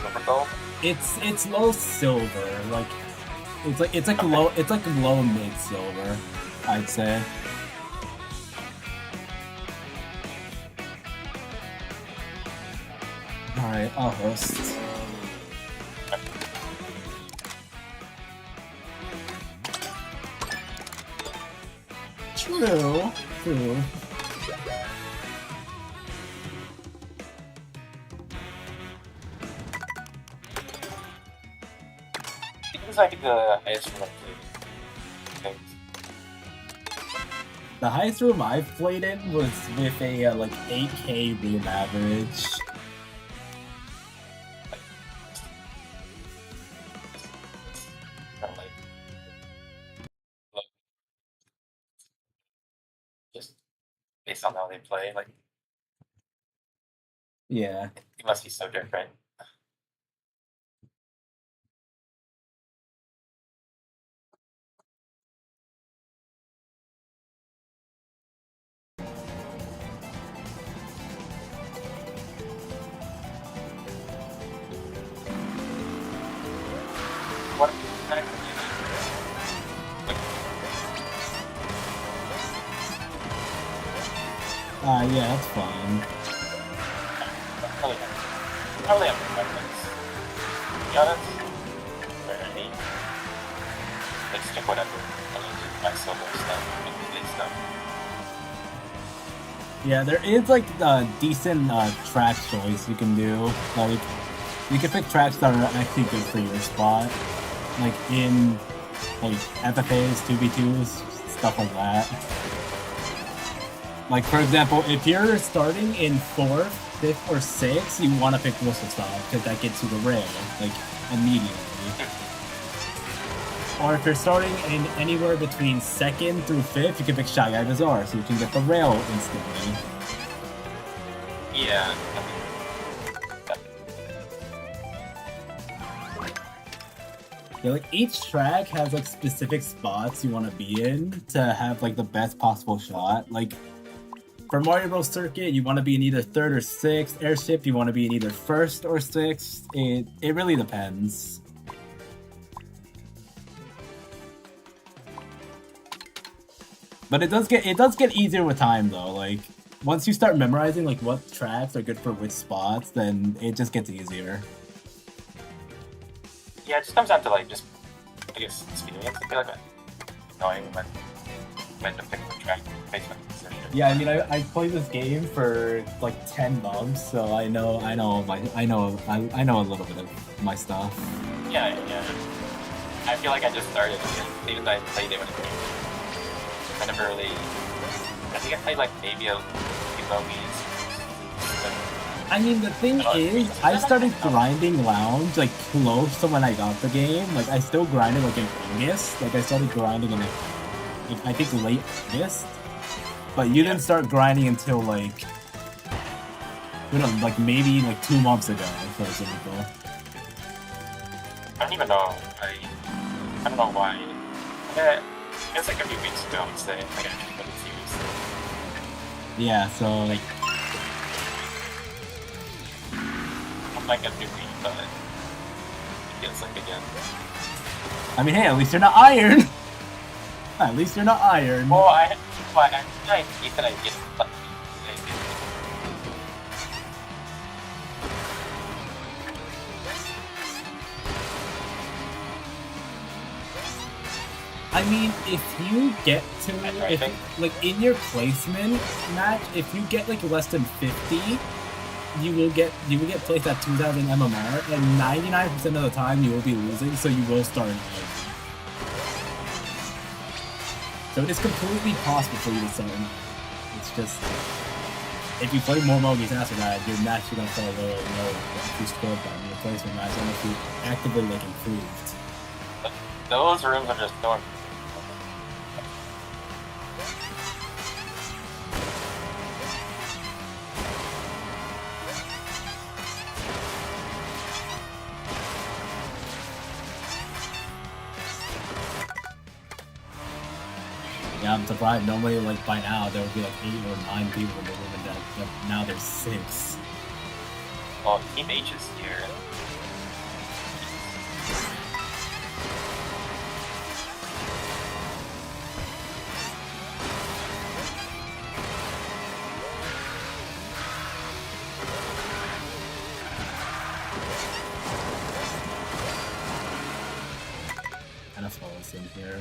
Silver gold? it's low silver. Like Okay. it's like low mid silver, I'd say. All right, I'll host. True, true. Seems like the highest one I've played. things. The highest room I've played in was with a like 8K room average. Or like, look, just based on how they play, like Yeah. it must be so different. What? Yeah, that's fine. Probably have preference. To be honest, rarely. Like stick whatever. I mean, my solo stuff, and play stuff. Yeah, there is like a decent track choice you can do. Like, you can pick tracks that are actually good for your spot. Like in like FFAs, 2v2s, stuff like that. Like for example, if you're starting in 4th, 5th, or 6th, you want to pick Whistle Stop because that gets you the rail, like, immediately. Or if you're starting in anywhere between 2nd through 5th, you can pick Shy Guy Bazaar, so you can get the rail instantly. Yeah. Yeah, like each track has like specific spots you want to be in to have like the best possible shot. Like for Mario Bros. Circuit, you want to be in either 3rd or 6th. Airship, you want to be in either 1st or 6th. It really depends. But it does get easier with time though. Like once you start memorizing like what tracks are good for which spots, then it just gets easier. Yeah, it just comes down to like just I guess experience. I feel like knowing when to pick the track based on the position. Yeah, I mean, I played this game for like 10 months, so I know a little bit of my stuff. Yeah. I feel like I just started, even though I played it when it came. I never really. I think I played like maybe a few movies. I mean, the thing is, I started grinding Lounge like close to when I got the game. Like, I still grinded like in August. Like, I started grinding in like, I think late August. But you didn't start grinding until like, like maybe like 2 months ago, for example. I don't even know. I don't know why. It's like a few weeks ago, I would say. Like, I actually put it seriously. Yeah, so like. I'm like a newbie, but it feels like again. I mean, hey, at least you're not iron. At least you're not iron. Well, I think that I get like. I mean, if you get to like in your placement match, if you get like less than 50, you will get placed at 2,000 MMR, and 99% of the time you will be losing, so you will start out. So it is completely possible for you to start. It's just if you play more movies after that, your match is gonna fall lower and lower if you score better in your placement match, and if you actively like improved. Those rooms are just going. Yeah, I'm surprised. Normally, like by now, there would be like 8 or 9 people in the room, and but now there's 6. Well, Team H is here. Kind of falls in here.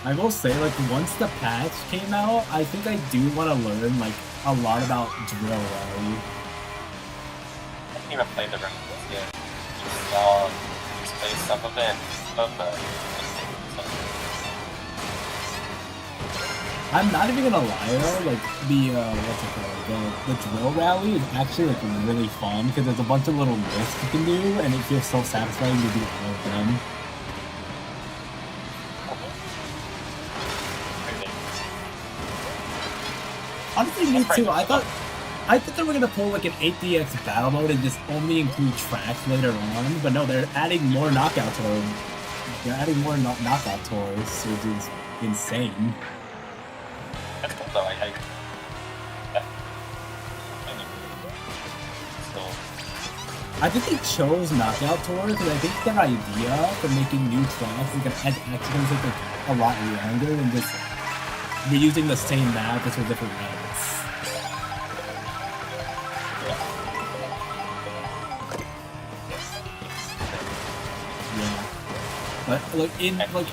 I will say, like, once the patch came out, I think I do want to learn, like, a lot about drill rally. even played the rounds yet. Just saw, just played some of it, but I'm not even gonna lie though, like the what's it called? The drill rally is actually like really fun because there's a bunch of little lists you can do, and it feels so satisfying to do all of them. Honestly, me too. I thought they were gonna pull like an 8DX battle mode and just only include tracks later on, but no, they're adding more knockout tours. They're adding more knockout tours, which is insane. That's cool though. I think they chose knockout tours because I think their idea for making new tracks is gonna actually take like a lot longer than just reusing the same map just with different maps. Yeah, but like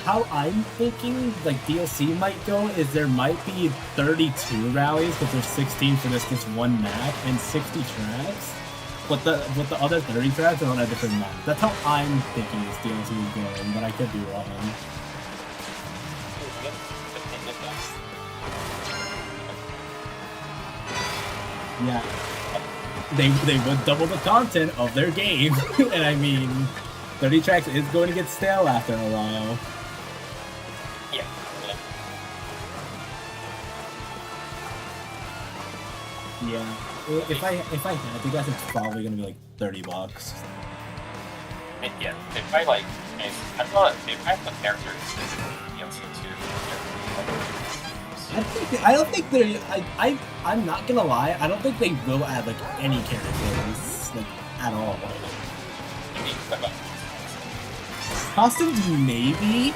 how I'm thinking like DLC might go is there might be 32 rallies because there's 16 for this one map and 60 tracks. But the other 30 tracks are on a different map. That's how I'm thinking this DLC is going, but I could be wrong. Yeah. They would double the content of their game. And I mean, 30 tracks is going to get stale after a while. Yeah. Yeah. If I had to guess, it's probably gonna be like $30. Yeah, they probably like. I thought they probably put characters DLC too. I don't think they're. I'm not gonna lie. I don't think they will add like any characters like at all. Costumes maybe,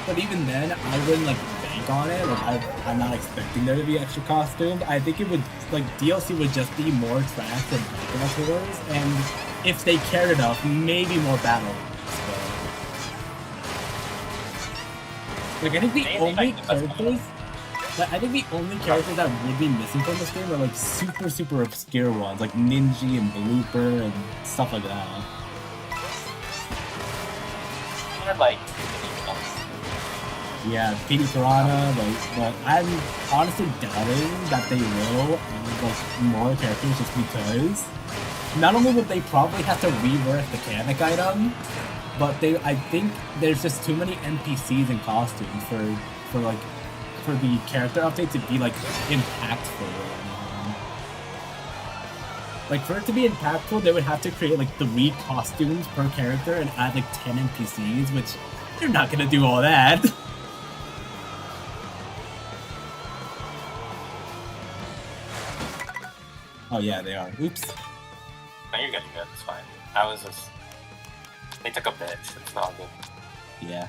but even then, I wouldn't like bank on it. Like I'm not expecting there to be extra costumes. I think it would like DLC would just be more tracks and battle tours, and if they cared enough, maybe more battle. Like I think the only characters. I think the only characters that would be missing from this game are like super obscure ones, like Ninja and Blooper and stuff like that. Like, yeah, Petey Piranha, but I'm honestly doubting that they will add like more characters just because not only would they probably have to rework the mechanic item, but I think there's just too many NPCs and costumes for the character update to be like impactful. Like for it to be impactful, they would have to create like 3 costumes per character and add like 10 NPCs, which they're not gonna do all that. Oh yeah, they are. Oops. No, you're good. It's fine. I was just. They took a bit. It's not good. Yeah.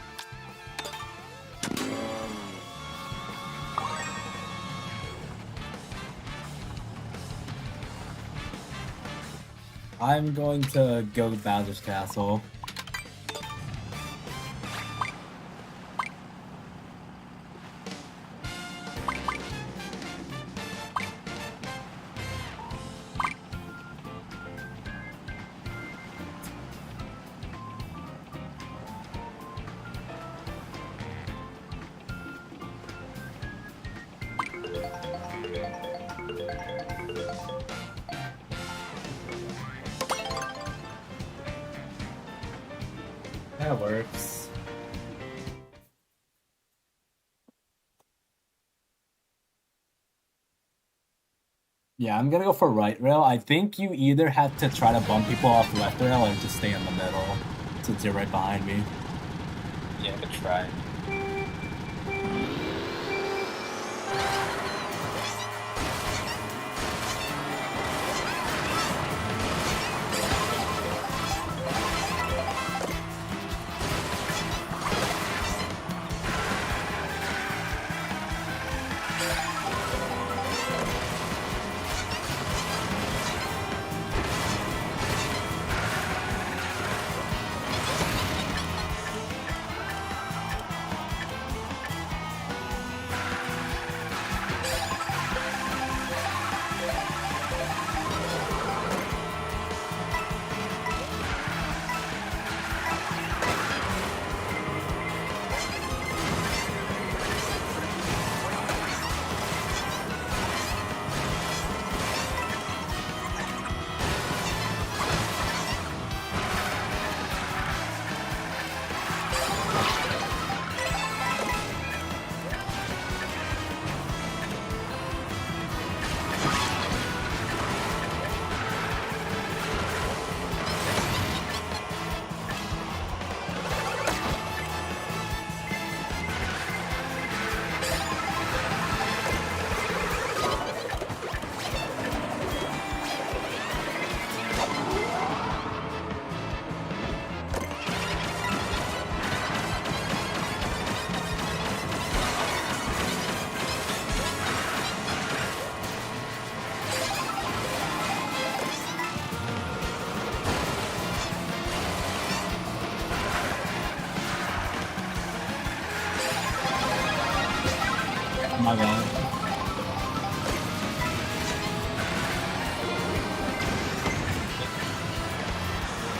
I'm going to go to Bowser's Castle. That works. Yeah, I'm gonna go for right rail. I think you either have to try to bump people off left rail or just stay in the middle, since you're right behind me. Yeah, good try.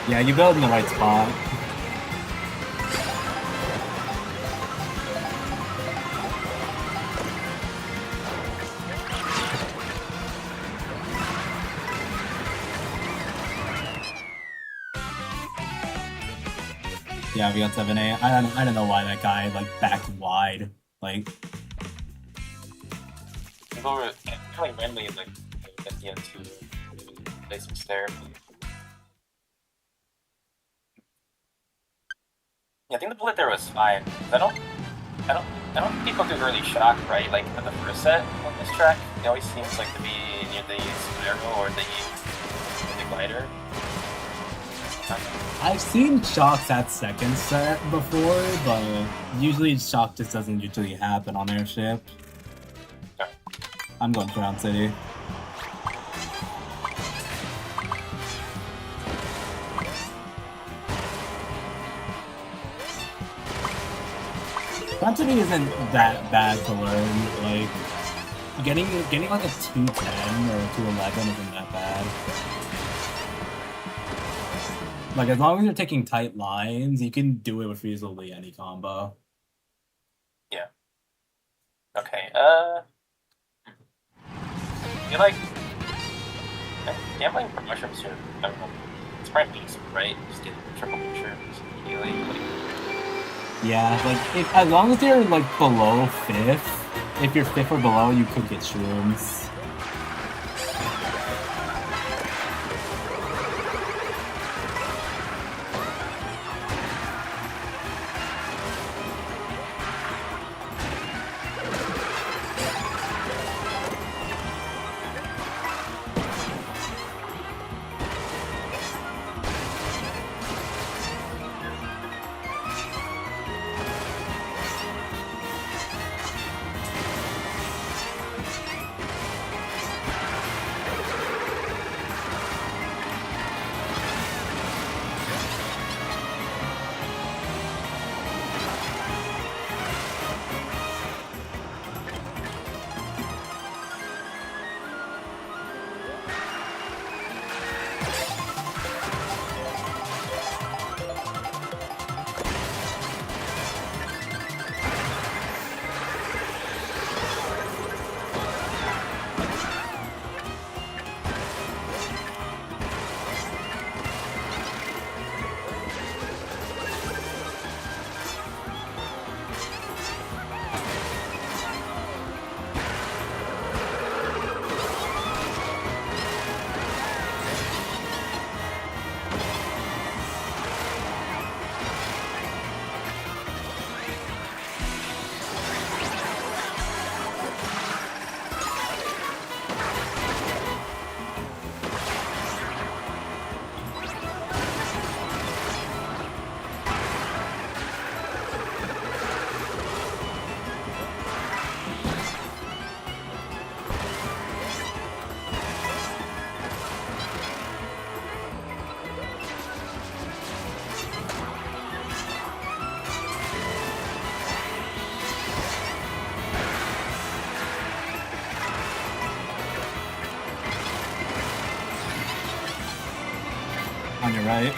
Yeah, you build in the right spot. Yeah, we got 7A. I don't know why that guy like backed wide. Like People were kind of randomly like at the end to play some therapy. Yeah, I think the bullet there was fine. I don't think people do early shock, right? Like at the first set on this track, it always seems like to be near the spiral or the glider. I've seen shocks at second set before, but usually shock just doesn't usually happen on airship. Okay. I'm going Crown City. Crown City isn't that bad to learn. Like getting like a 210 or a 211 isn't that bad. Like, as long as you're taking tight lines, you can do it with easily any combo. Yeah. Okay, you like... Gambling for mushrooms here, I don't know. It's probably easy, right? Just get triple mushrooms, healing, like... Yeah, like, as long as you're, like, below 5th, if you're 5th or below, you could get shrooms. On your right.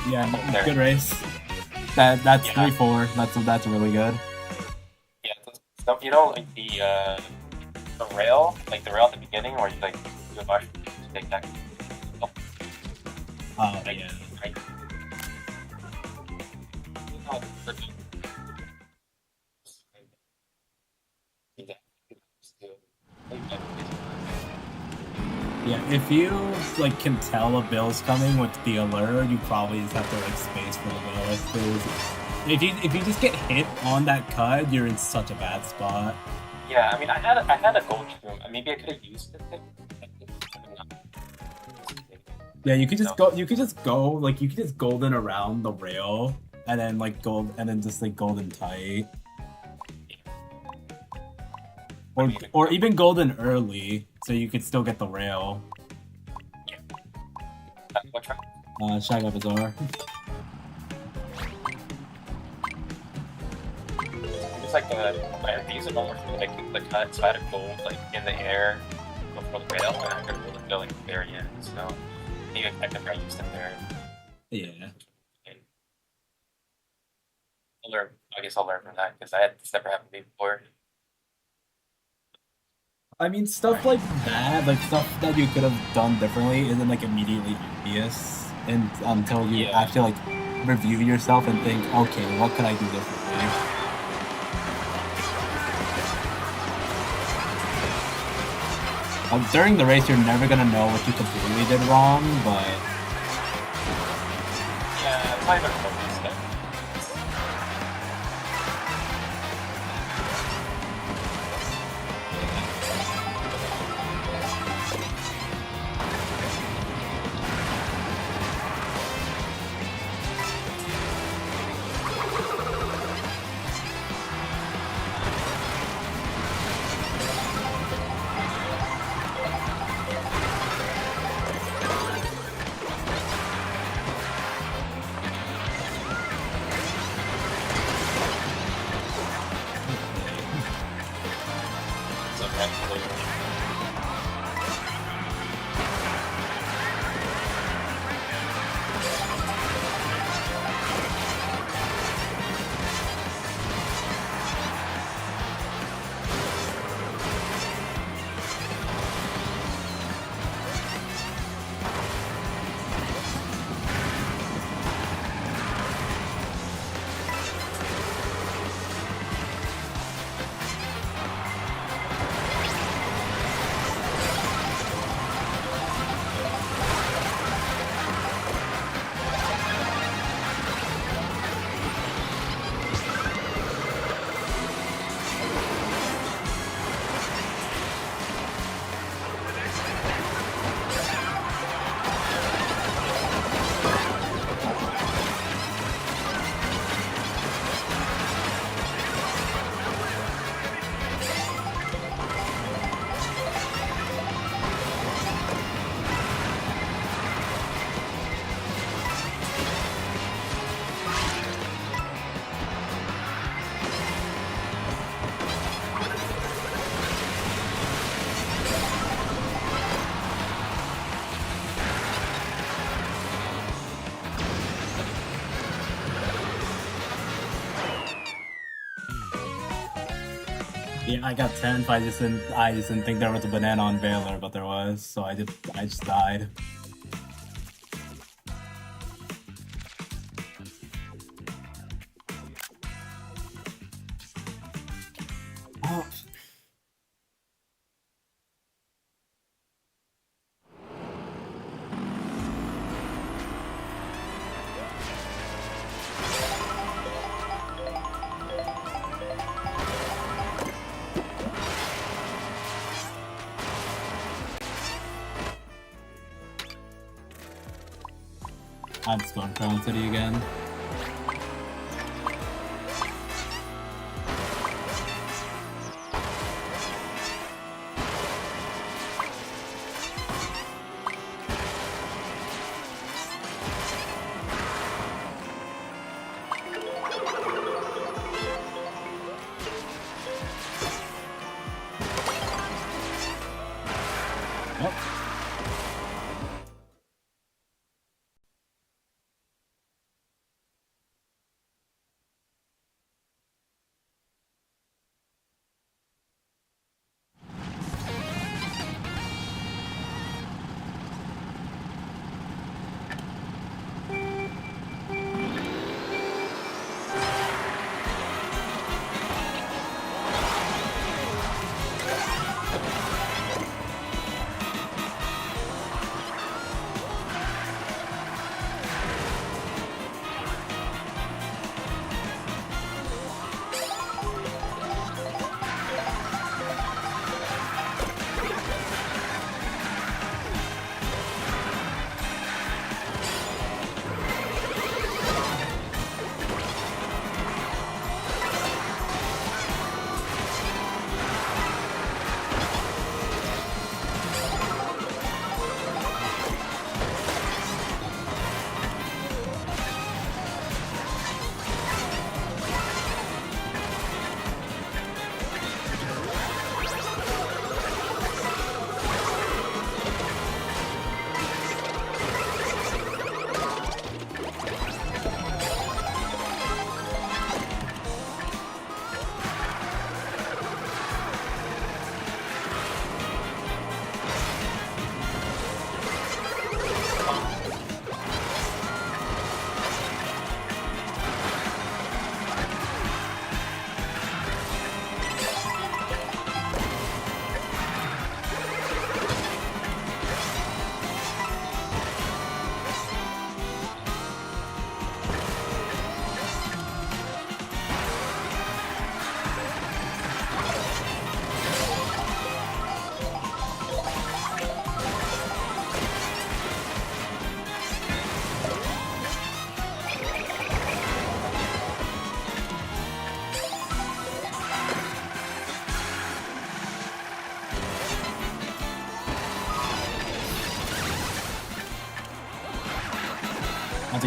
Yeah, good race. That's 3-4. That's really good. Yeah, so, you know, like the rail, like the rail at the beginning, where you like do a mushroom, you take that. Oh Like, yeah. right. Yeah, if you like can tell a bill's coming with the alert, you probably just have to like space for the bill. If you just get hit on that cut, you're in such a bad spot. Yeah, I mean, I had a gold shroom. Maybe I could have used it. Yeah, you could just go. You could just go. Like you could just golden around the rail, and then like gold, and then just like golden tight, or even golden early, so you could still get the rail. Yeah. What track? Shaga Bazaar. It's like I use it more for like the cut, so I had a gold like in the air, World Rail, and I could really feel like the very end. So maybe I could probably use them there. Yeah. I'll learn. I guess I'll learn from that because I had this never happened to me before. I mean, stuff like that, like stuff that you could have done differently, isn't like immediately obvious, and until you Yeah. actually like review yourself and think, okay, what could I do differently? During the race, you're never gonna know what you completely did wrong, but Yeah, it's not even a step. So practically. yeah, I got 10th. I just didn't think there was a banana on Valor, but there was, so I just died. Oh. I'm just going Crown City again. Yep.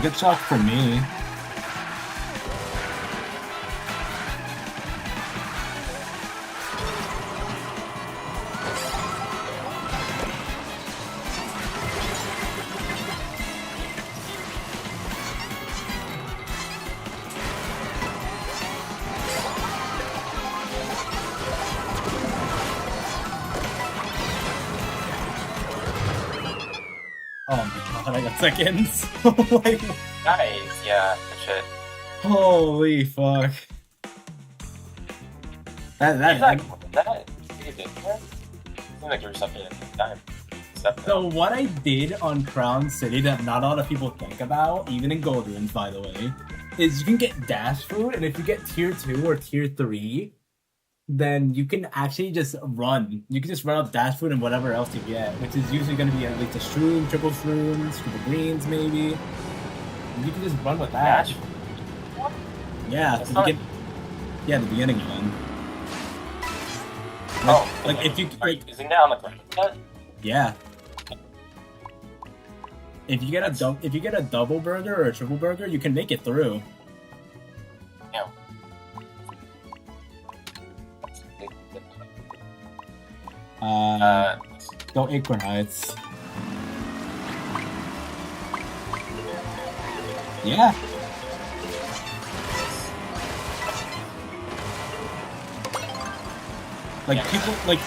get shocked for me. Oh my god, I got seconds. Like, Nice, yeah, good shit. holy fuck. That you did there? Seems like you were something at the time. So what I did on Crown City that not a lot of people think about, even in Gold Ruins by the way, is you can get dash food, and if you get tier 2 or tier 3, then you can actually just run. You can just run out dash food and whatever else you get, which is usually going to be at least a shroom, triple shrooms, triple greens maybe. You can just run with that. Dash? Yeah, That's the not... yeah, the beginning one. Like if you like, isn't that on the ground? Yeah. If you get a double burger or a triple burger, you can make it through. Yeah. Go Acorn Heights. Yeah. Like people like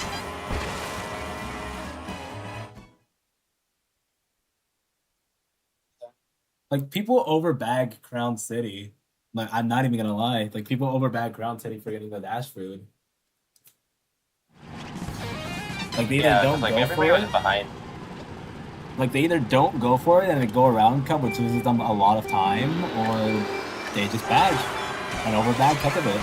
people overbag Crown City. Like I'm not even gonna lie. Like people overbag Crown City for getting the dash food. Like they either don't go for it. Behind. Like they either don't go for it and they go around cup, which loses them a lot of time, or they just bag and overbag cup of it.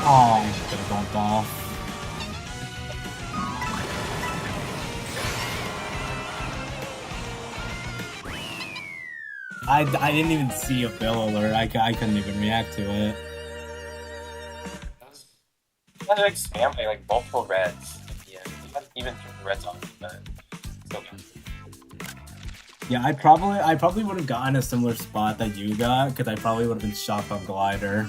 Oh, I should have bumped off. I didn't even see a bill alert. I couldn't even react to it. That was like spam by like multiple reds at the end. You hadn't even turned the reds on, but still good. Yeah, I probably would have gotten a similar spot that you got, because I probably would have been shocked on glider.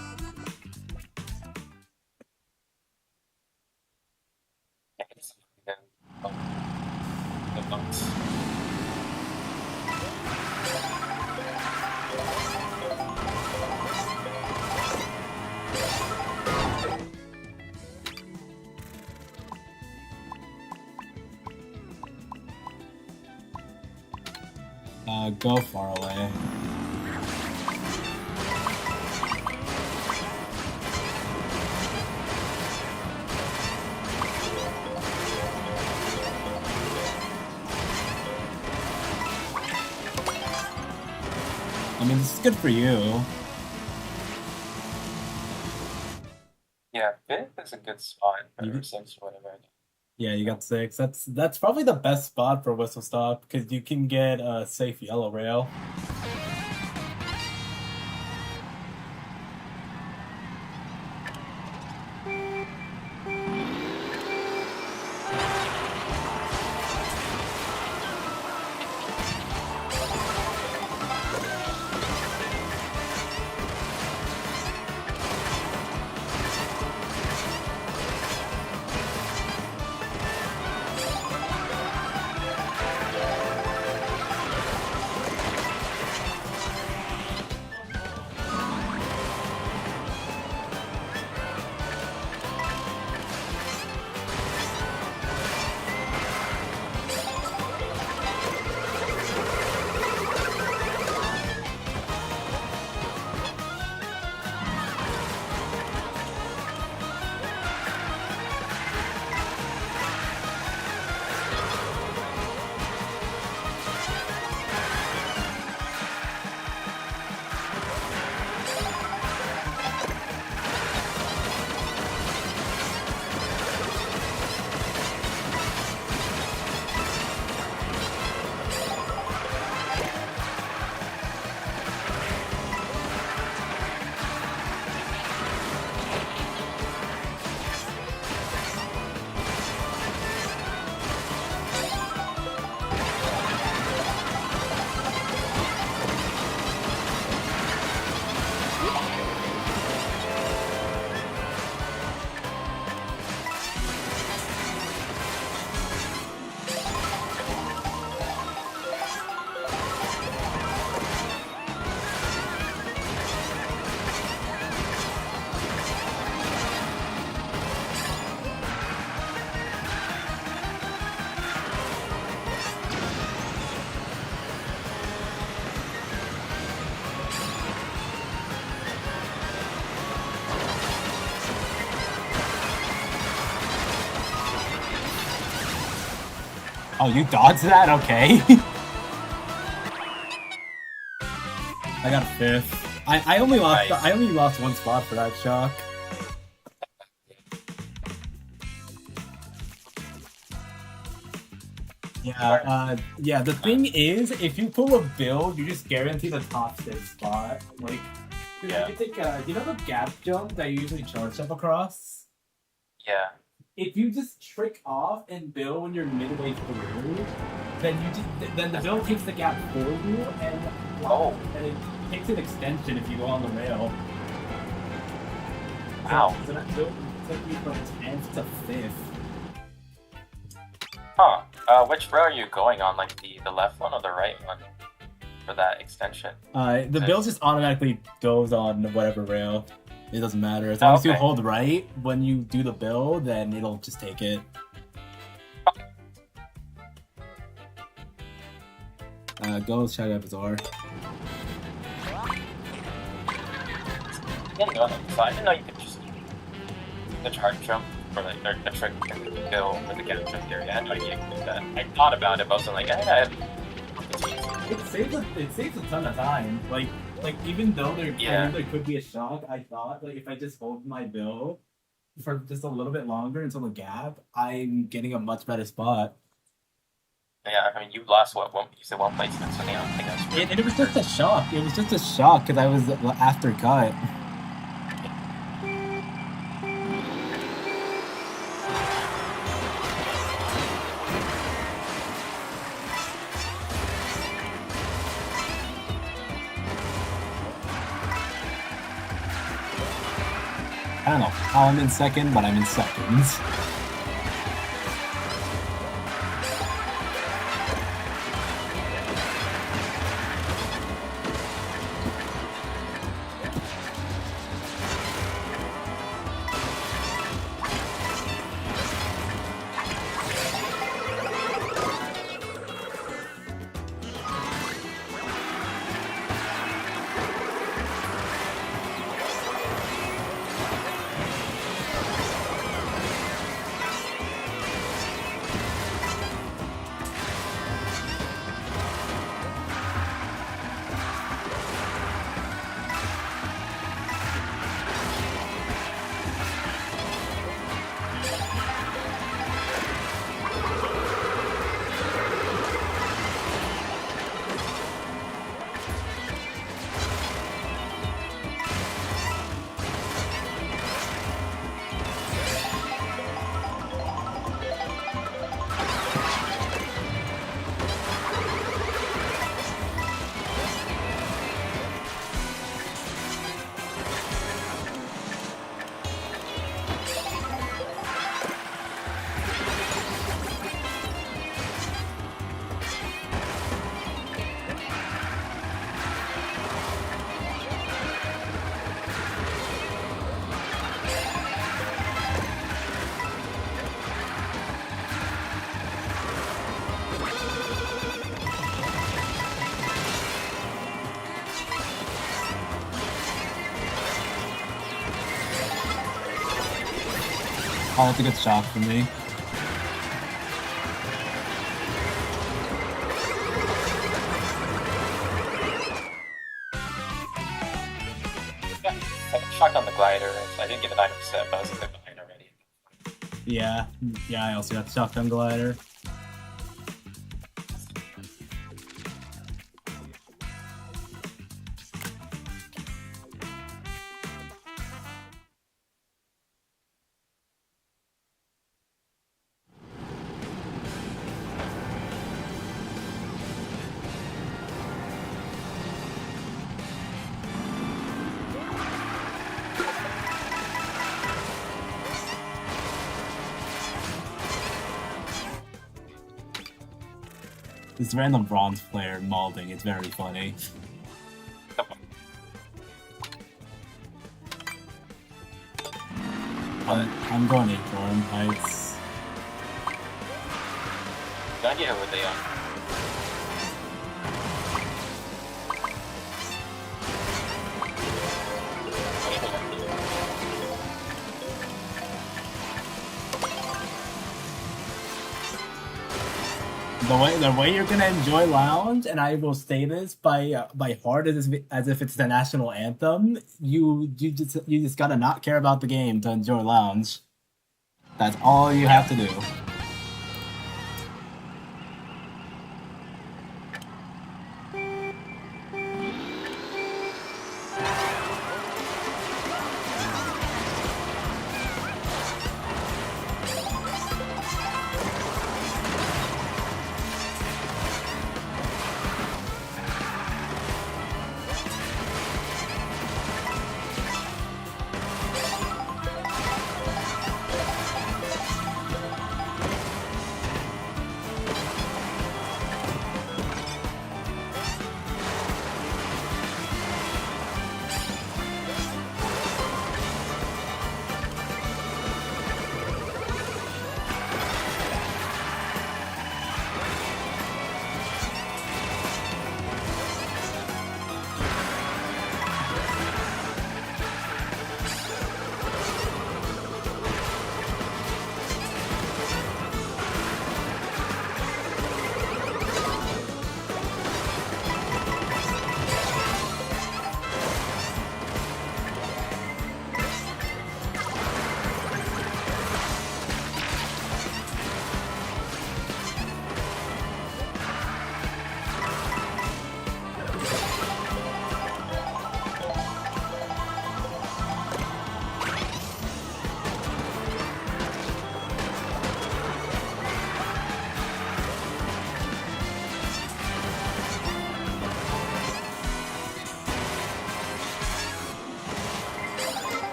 Go far away. I mean, this is good for you. Yeah, 5th is a good spot for 6th or whatever. Yeah, you got 6. That's probably the best spot for Whistle Stop because you can get a safe yellow rail. Oh, you dodged that? Okay. I got 5th. I only lost. Nice. I only lost 1 spot for that shock. Yeah. Yeah. The thing is, if you pull a build, you just guarantee the top 6 spot. Like, Yeah. you think, you know the gap jump that you usually charge up across? Yeah. If you just trick off and build when you're midway through, then then the build takes the gap for you, and and it takes an extension if you go on the rail. Wow. So that build took me from 10th to 5th. Huh. Which rail are you going on? Like the left one or the right one for that extension? The build just automatically goes on whatever rail. It doesn't matter. As long as you hold right when you do the build, then it'll just take it. Go check out Bazaar. Yeah, no, so I didn't know you could just use the charge jump for like the trick build with the gap jump area. I had no idea you could do that. I thought about it, but I wasn't like, It saves a ton of time. Like even though I knew there could be a shock, I thought like if I just hold my build for just a little bit longer until the gap, I'm getting a much better spot. Yeah, I mean you lost what? You said 1 placement, so I don't think that's really It was just a shock. It was just a shock because I was after cut. I don't know how I'm in second, but I'm in seconds. Oh, that's a good shot for me. I got shocked on the glider. So I didn't get an item set, but I was a bit behind already. Yeah, I also got the shotgun glider. This random bronze player molding, it's very funny. I'm going Acorn Heights. No idea what they are. The way you're gonna enjoy Lounge, and I will say this by heart as if it's the national anthem. You just gotta not care about the game to enjoy Lounge. That's all you have to do.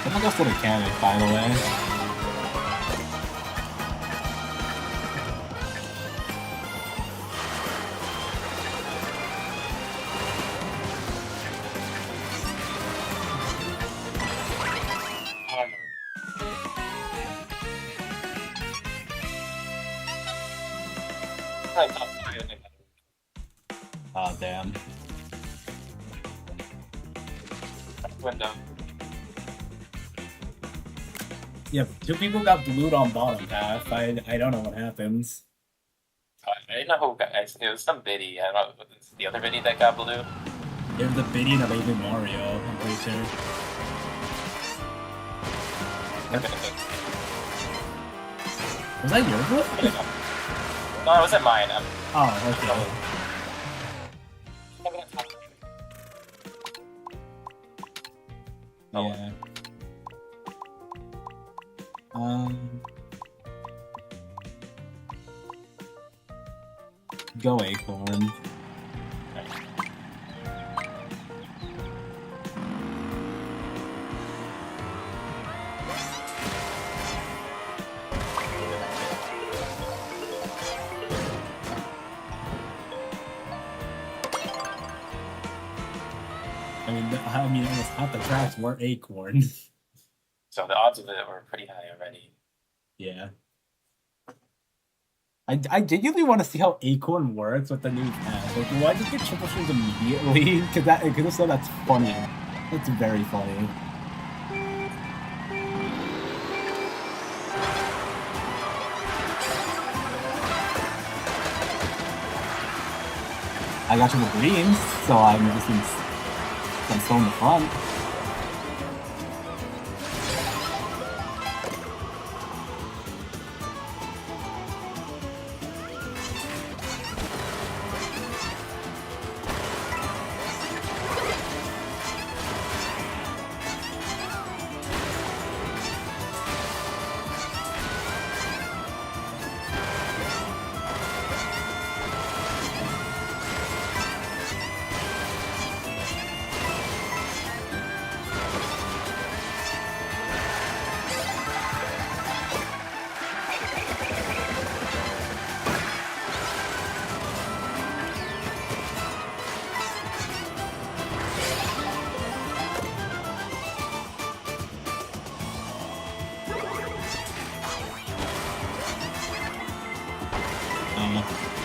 I'm gonna go for the cannon, by the way. Oh, damn. Window. Yeah, two people got blued on bottom half. I don't know what happens. I didn't know who got. It was some Biddy. I don't know. Was it the other Biddy that got blue? It was the Biddy and the Baby Mario, I'm pretty sure. Was that your blue? No, it wasn't mine. Oh, okay. Yeah. Go Acorn. Half the tracks were Acorn. So the odds of it were pretty high already. Yeah. I genuinely want to see how Acorn works with the new pass. Like, do I just get triple shrooms immediately? Because if so, that's funny. That's very funny. I got triple greens, so I'm still in the front.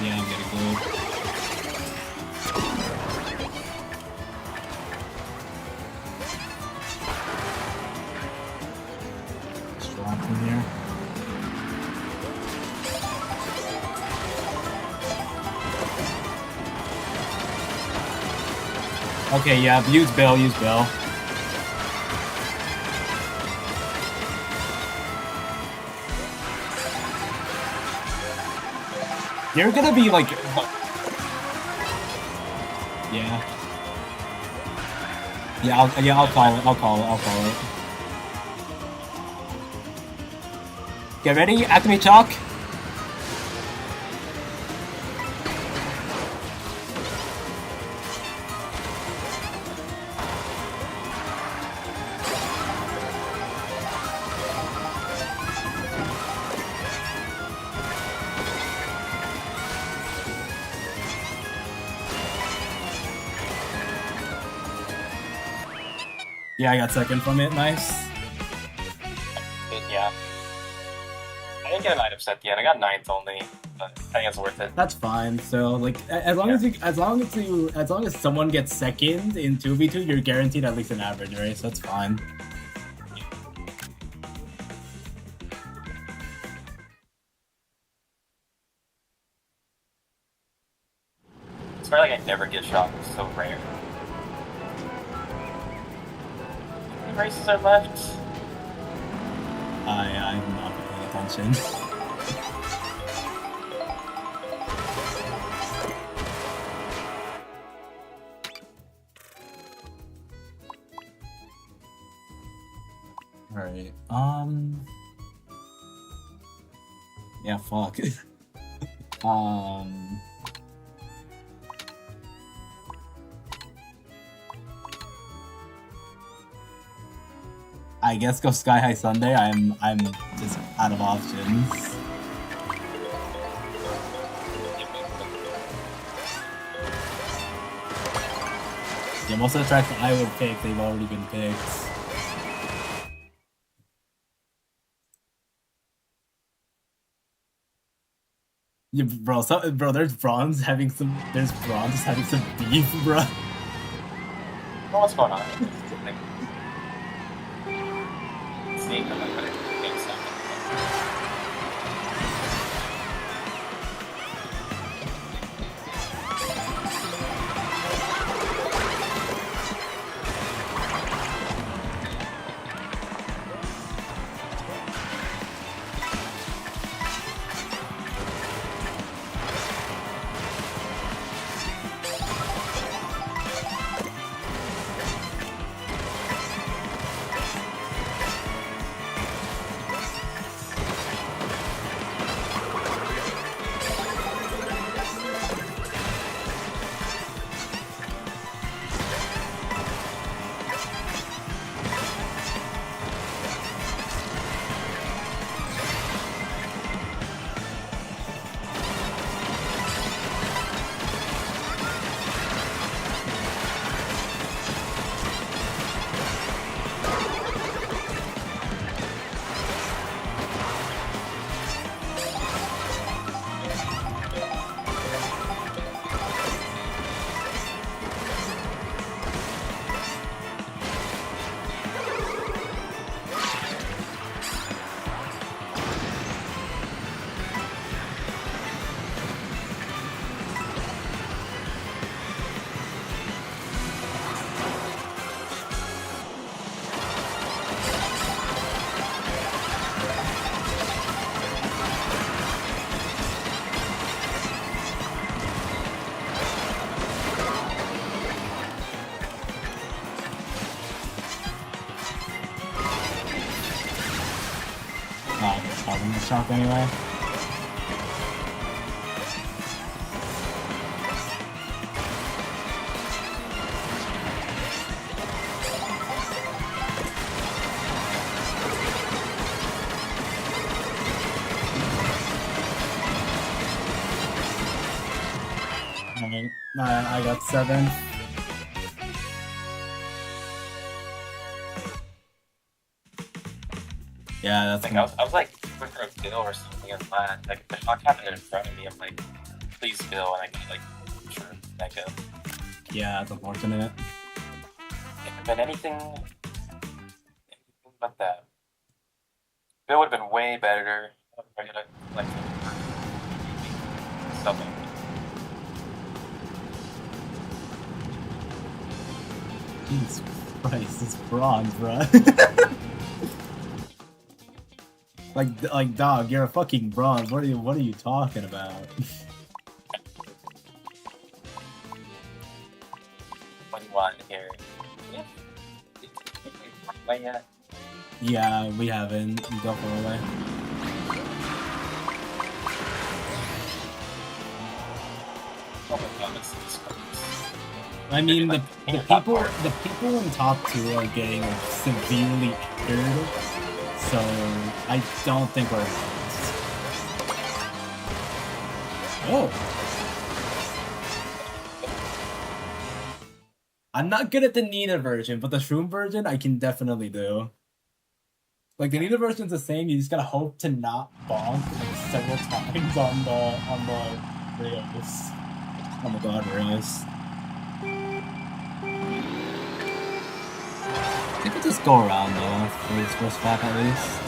Yeah, I'm gonna go. Just drop from here. Okay, yeah, use Bill, use Bill. You're gonna be like... Yeah. Yeah, I'll call it. Get ready, activate chalk. Yeah, I got second from it, nice. Yeah. I didn't get an item set at the end. I got 9th only, but I think it's worth it. That's fine. So like, as long as someone gets second in 2v2, you're guaranteed at least an average race. That's fine. It's probably like I never get shot. It's so rare. How many races are left? I'm not paying attention. Alright, yeah, fuck. I guess go Sky High Sunday. I'm just out of options. Yeah, most of the tracks that I would pick, they've already been picked. Yeah, bro, there's bronze having some beef, bro. Oh, what's going on? See, causing the shock anyway. Alright, I got 7. Yeah, that's. I was like looking for a bill or something on that. Like the shock happened in front of me. I'm like, please bill, and I get like sure back up. Yeah, that's unfortunate. But anything but that. Bill would have been way better. I gotta like something. Jesus Christ, it's bronze, bro. like, dog, you're a fucking bronze. What are you talking about? What do you want here? Yeah. Yeah, we haven't. Go for a way. Oh my god, it's I mean, the people in top 2 are getting like, severely injured, so I don't think we're advanced. Oh. I'm not good at the NITA version, but the shroom version I can definitely do. Like the NITA version's the same, you just gotta hope to not bonk like, several times on the rails. On the guardrails. I think we'll just go around though for this first map at least.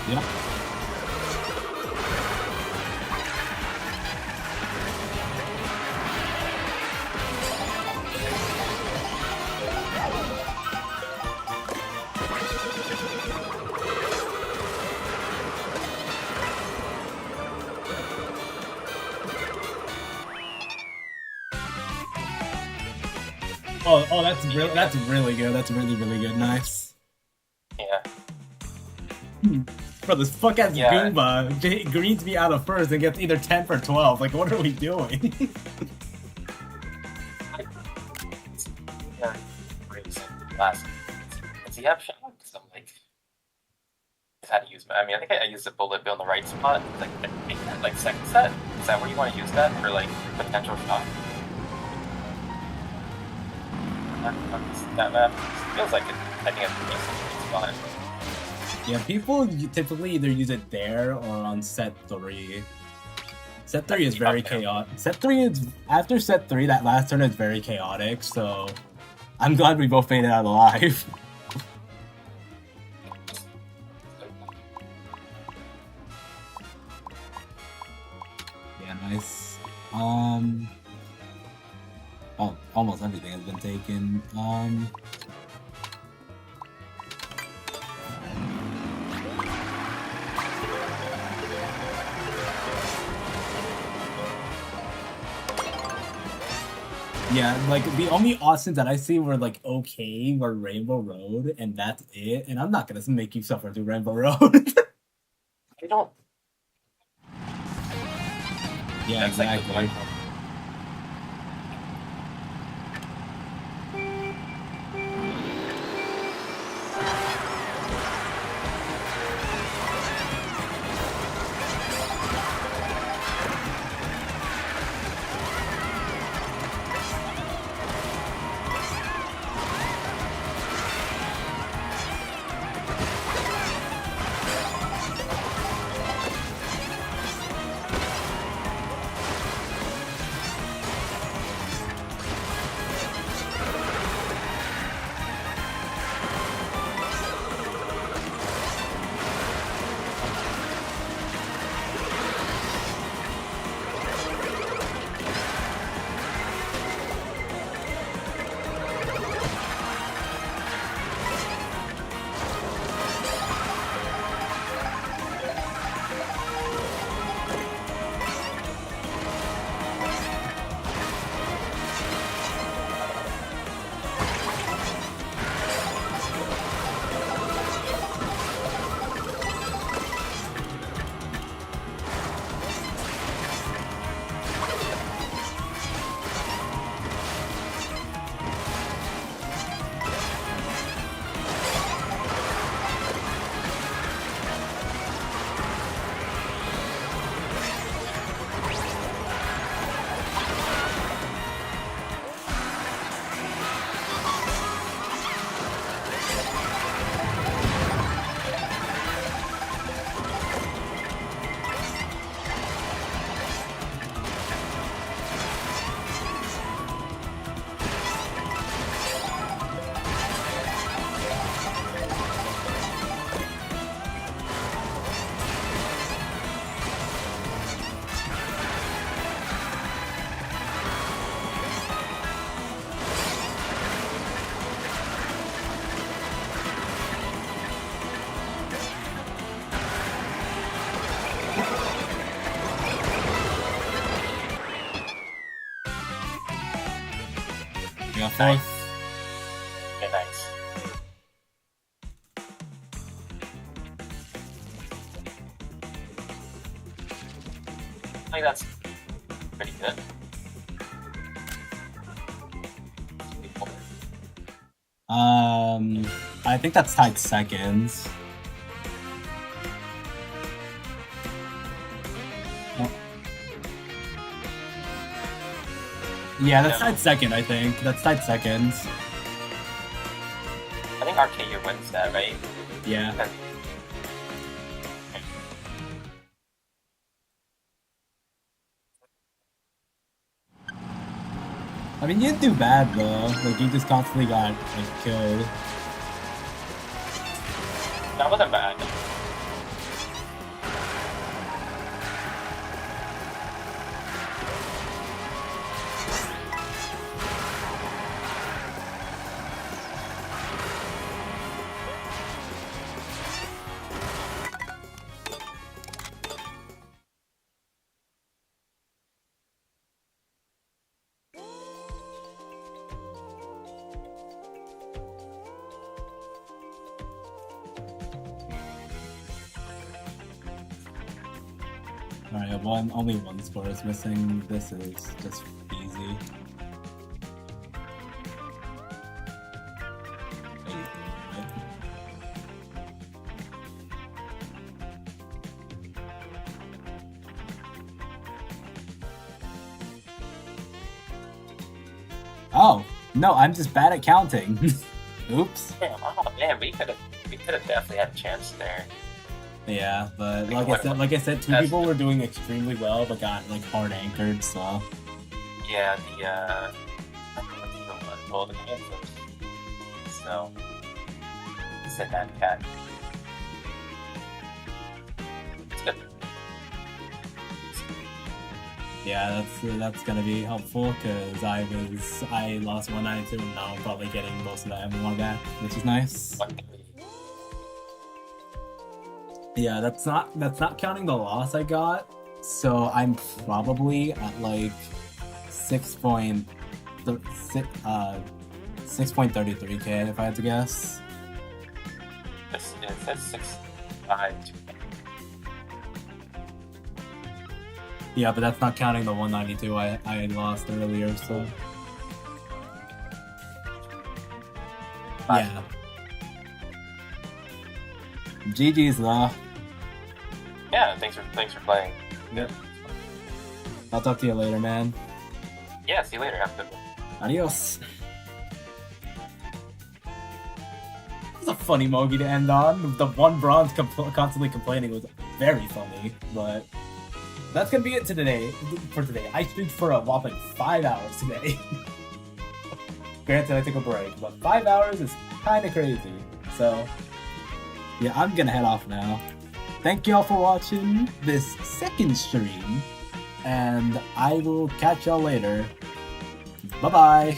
Yeah. Oh, that's really good. That's really good. Nice. Yeah. Bro, this fuck ass Goomba greens me out of first and gets either 10 or 12. Like, what are we doing? Yeah. Last. Does he have shocks? I'm like, how to use. I mean, I think I used the bullet bill in the right spot. Like second set. Is that where you want to use that for like potential shock? That map feels like it. I think it's a spot. Yeah, people typically either use it there or on set 3. Set 3 is very chaotic. Set 3 is after set 3. That last turn is very chaotic. So I'm glad we both made it out alive. Yeah, nice. Oh, almost everything has been taken. Yeah, like, the only options that I see were, like, okay, were Rainbow Road, and that's it, and I'm not gonna make you suffer through Rainbow Road. I don't. Yeah, That's like exactly. Yeah, Nice. Yeah, nice. I think that's pretty good. I think that's tied seconds. Yeah, that's tied second, I think. That's tied seconds. I think Arcadia wins that, right? Yeah. Okay. I mean, you didn't do bad, though. Like, you just constantly got, like, killed. That wasn't bad. Alright, only one score is missing. This is just easy. Oh, no, I'm just bad at counting. Oops. Damn, oh man, we could have definitely had a chance there. Yeah, but like I said, two people were doing extremely well, but got like hard anchored. So yeah, the guy So, said that cat. It's good. Yeah, that's gonna be helpful because I lost 192 and now I'm probably getting most of that M1 back, which is nice. Yeah, that's not counting the loss I got. So I'm probably at like 6.33k if I had to guess. It says 6.5. Yeah, but that's not counting the 192 I had lost earlier, so... Yeah. GG's though. Yeah, thanks for playing. Yep. I'll talk to you later, man. Yeah, see you later. Have a good one. Adios. That's a funny Mogi to end on. The one bronze constantly complaining was very funny, but... That's gonna be it for today. I streamed for a whopping 5 hours today. Granted, I took a break, but 5 hours is kinda crazy. So, yeah, I'm gonna head off now. Thank y'all for watching this second stream, and I will catch y'all later. Bye-bye!